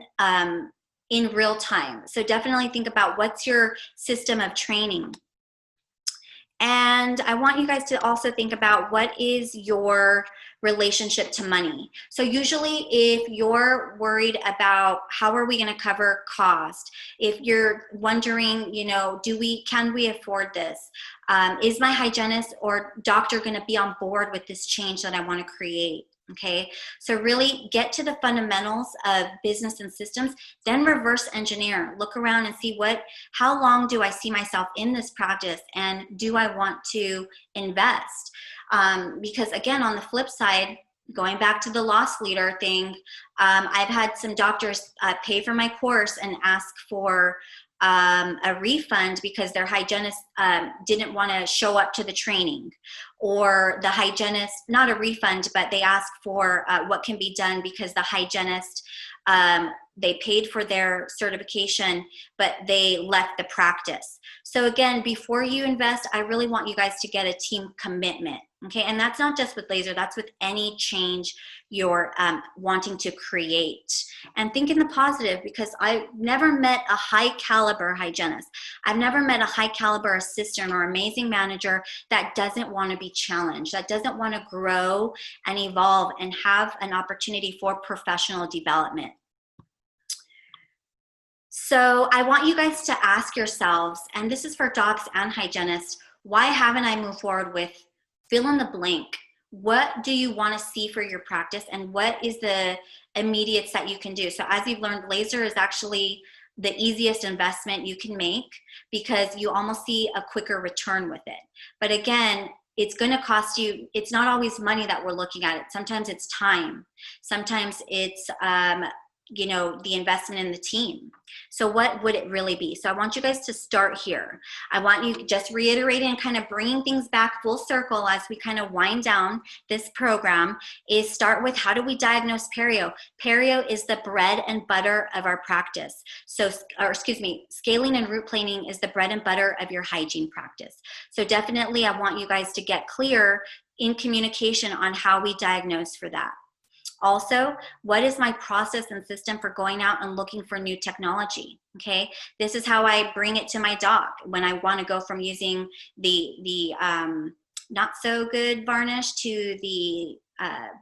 real time. So definitely think about what's your system of training. And I want you guys to also think about what is your relationship to money. So usually if you're worried about how are we going to cover cost, if you're wondering, you know, can we afford this? Is my hygienist or doctor going to be on board with this change that I want to create? Okay, so really get to the fundamentals of business and systems, then reverse engineer, look around and see how long do I see myself in this practice, and do I want to invest? Because again, on the flip side, going back to the loss leader thing, I've had some doctors pay for my course and ask for a refund because their hygienist didn't want to show up to the training, or the hygienist, not a refund, but they ask for what can be done because the hygienist, they paid for their certification, but they left the practice. So again, before you invest, I really want you guys to get a team commitment. Okay, and that's not just with laser, that's with any change you're wanting to create. And think in the positive, because I've never met a high caliber hygienist. I've never met a high caliber assistant or amazing manager that doesn't want to be challenged, that doesn't want to grow and evolve and have an opportunity for professional development. So I want you guys to ask yourselves, and this is for docs and hygienists, why haven't I moved forward with fill in the blank? What do you want to see for your practice, and what is the immediates that you can do? So as you've learned, laser is actually the easiest investment you can make because you almost see a quicker return with it. But again, it's going to cost you, it's not always money that we're looking at. Sometimes it's time. Sometimes it's you know, the investment in the team. So what would it really be? So I want you guys to start here. I want you just reiterating and kind of bringing things back full circle as we kind of wind down this program, is start with, how do we diagnose perio? Perio is the bread and butter of our practice. So, or excuse me, scaling and root planing is the bread and butter of your hygiene practice. So definitely I want you guys to get clear in communication on how we diagnose for that. Also, what is my process and system for going out and looking for new technology? Okay, this is how I bring it to my doc when I want to go from using the not so good varnish to the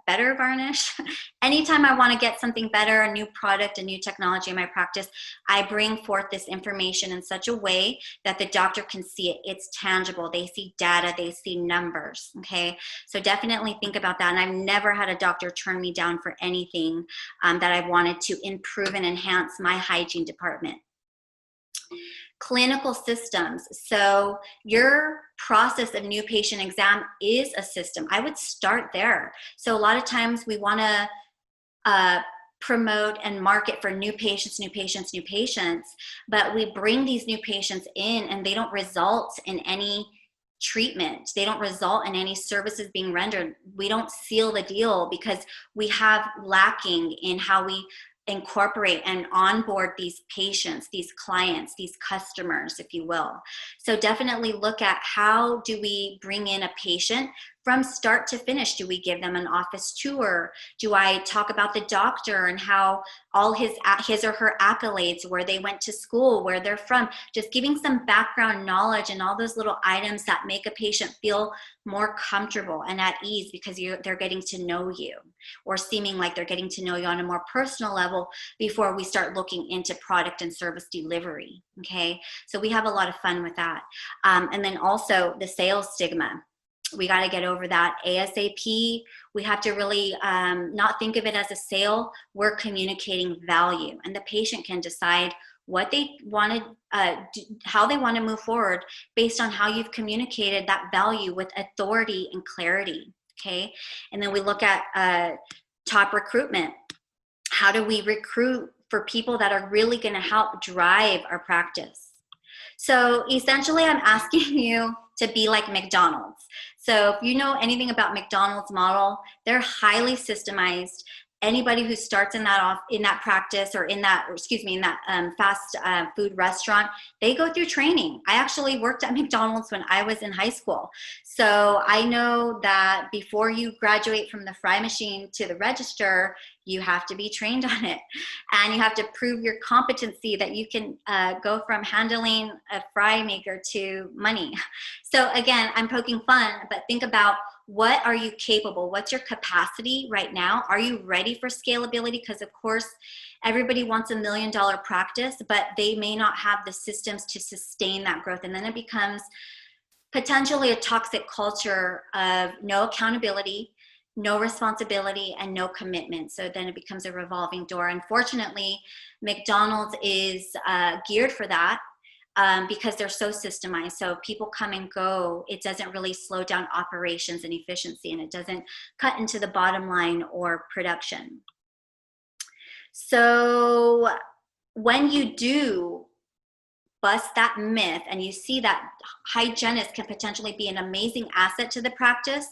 better varnish. Anytime I want to get something better, a new product, a new technology in my practice, I bring forth this information in such a way that the doctor can see it. It's tangible. They see data. They see numbers. Okay, so definitely think about that. And I've never had a doctor turn me down for anything that I wanted to improve and enhance my hygiene department. Clinical systems. So your process of new patient exam is a system. I would start there. So a lot of times we want to promote and market for new patients, but we bring these new patients in and they don't result in any treatment. They don't result in any services being rendered. We don't seal the deal because we have lacking in how we incorporate and onboard these patients, these clients, these customers, if you will. So definitely look at, how do we bring in a patient from start to finish? Do we give them an office tour? Do I talk about the doctor and how all his or her accolades, where they went to school, where they're from, just giving some background knowledge and all those little items that make a patient feel more comfortable and at ease because they're getting to know you, or seeming like they're getting to know you on a more personal level before we start looking into product and service delivery. Okay, so we have a lot of fun with that. And then also the sales stigma. We got to get over that ASAP. We have to really not think of it as a sale. We're communicating value, and the patient can decide what they want to, how they want to move forward based on how you've communicated that value with authority and clarity. Okay, and then we look at top recruitment. How do we recruit for people that are really going to help drive our practice? So essentially, I'm asking you to be like McDonald's. So if you know anything about McDonald's model, they're highly systemized. Anybody who starts in that practice, or in that fast food restaurant, they go through training. I actually worked at McDonald's when I was in high school. So I know that before you graduate from the fry machine to the register, you have to be trained on it. And you have to prove your competency that you can go from handling a fry maker to money. So again, I'm poking fun, but think about, what are you capable? What's your capacity right now? Are you ready for scalability? Because of course, everybody wants $1 million practice, but they may not have the systems to sustain that growth. And then it becomes potentially a toxic culture of no accountability, no responsibility, and no commitment. So then it becomes a revolving door. Unfortunately, McDonald's is geared for that. Because they're so systemized. So people come and go. It doesn't really slow down operations and efficiency, and it doesn't cut into the bottom line or production. So when you do bust that myth and you see that hygienists can potentially be an amazing asset to the practice,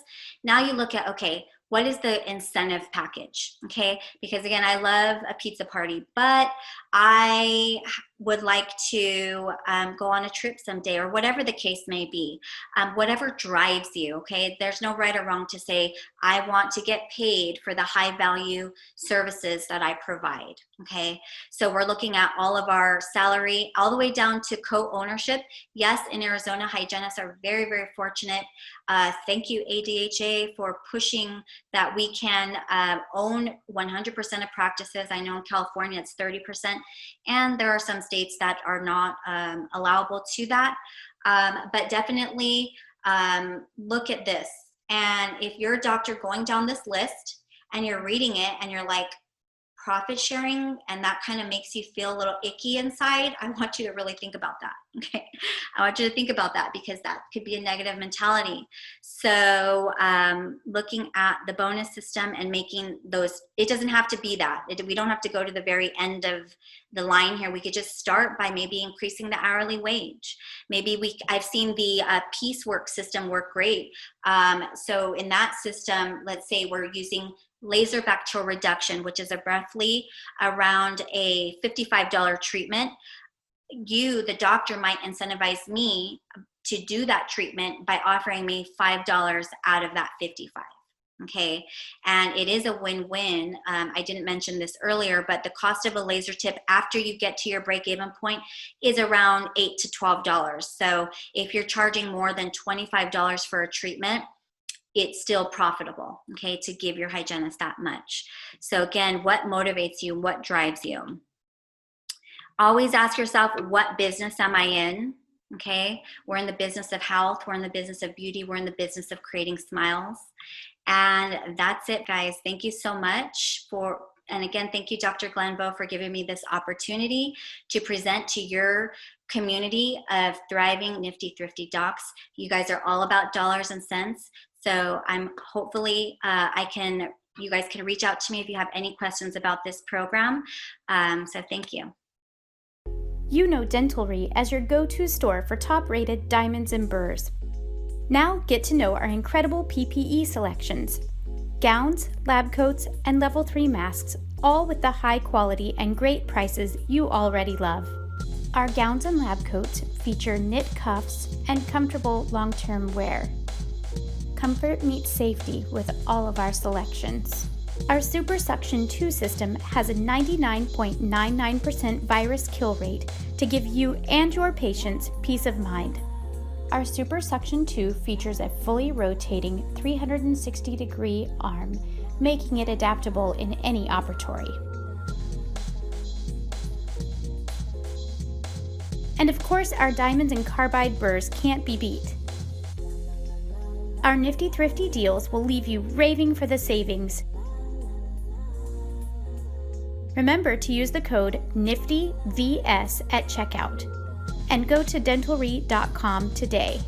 now you look at, okay, what is the incentive package? Okay, because again, I love a pizza party, but I would like to go on a trip someday, or whatever the case may be. Whatever drives you, okay? There's no right or wrong to say, I want to get paid for the high value services that I provide, okay? So we're looking at all of our salary, all the way down to co-ownership. Yes, in Arizona, hygienists are very, very fortunate. Thank you, ADHA, for pushing that we can own 100% of practices. I know in California it's 30%, and there are some states that are not allowable to that. But definitely look at this. And if you're a doctor going down this list and you're reading it and you're like, profit sharing, and that kind of makes you feel a little icky inside, I want you to really think about that, okay? I want you to think about that, because that could be a negative mentality. So looking at the bonus system and making those, it doesn't have to be that. We don't have to go to the very end of the line here. We could just start by maybe increasing the hourly wage. Maybe I've seen the piecework system work great. So in that system, let's say we're using laser bacterial reduction, which is roughly around a $55 treatment. You, the doctor, might incentivize me to do that treatment by offering me $5 out of that 55. Okay, and it is a win-win. I didn't mention this earlier, but the cost of a laser tip after you get to your break-even point is around $8 to $12. So if you're charging more than $25 for a treatment, it's still profitable, okay, to give your hygienist that much. So again, what motivates you? What drives you? Always ask yourself, what business am I in? Okay, we're in the business of health. We're in the business of beauty. We're in the business of creating smiles. And that's it, guys. Thank you so much and again, thank you, Dr. Glenbow, for giving me this opportunity to present to your community of thriving Nifty Thrifty docs. You guys are all about dollars and cents. So I'm hopefully you guys can reach out to me if you have any questions about this program. So thank you. You know Dentalry as your go-to store for top-rated diamonds and burrs. Now get to know our incredible PPE selections. Gowns, lab coats, and level 3 masks, all with the high quality and great prices you already love. Our gowns and lab coats feature knit cuffs and comfortable long-term wear. Comfort meets safety with all of our selections. Our Super Suction 2 system has a 99.99% virus kill rate to give you and your patients peace of mind. Our Super Suction 2 features a fully rotating 360-degree arm, making it adaptable in any operatory. And of course, our diamonds and carbide burrs can't be beat. Our Nifty Thrifty deals will leave you raving for the savings. Remember to use the code NIFTYVS at checkout. And go to dentalry.com today.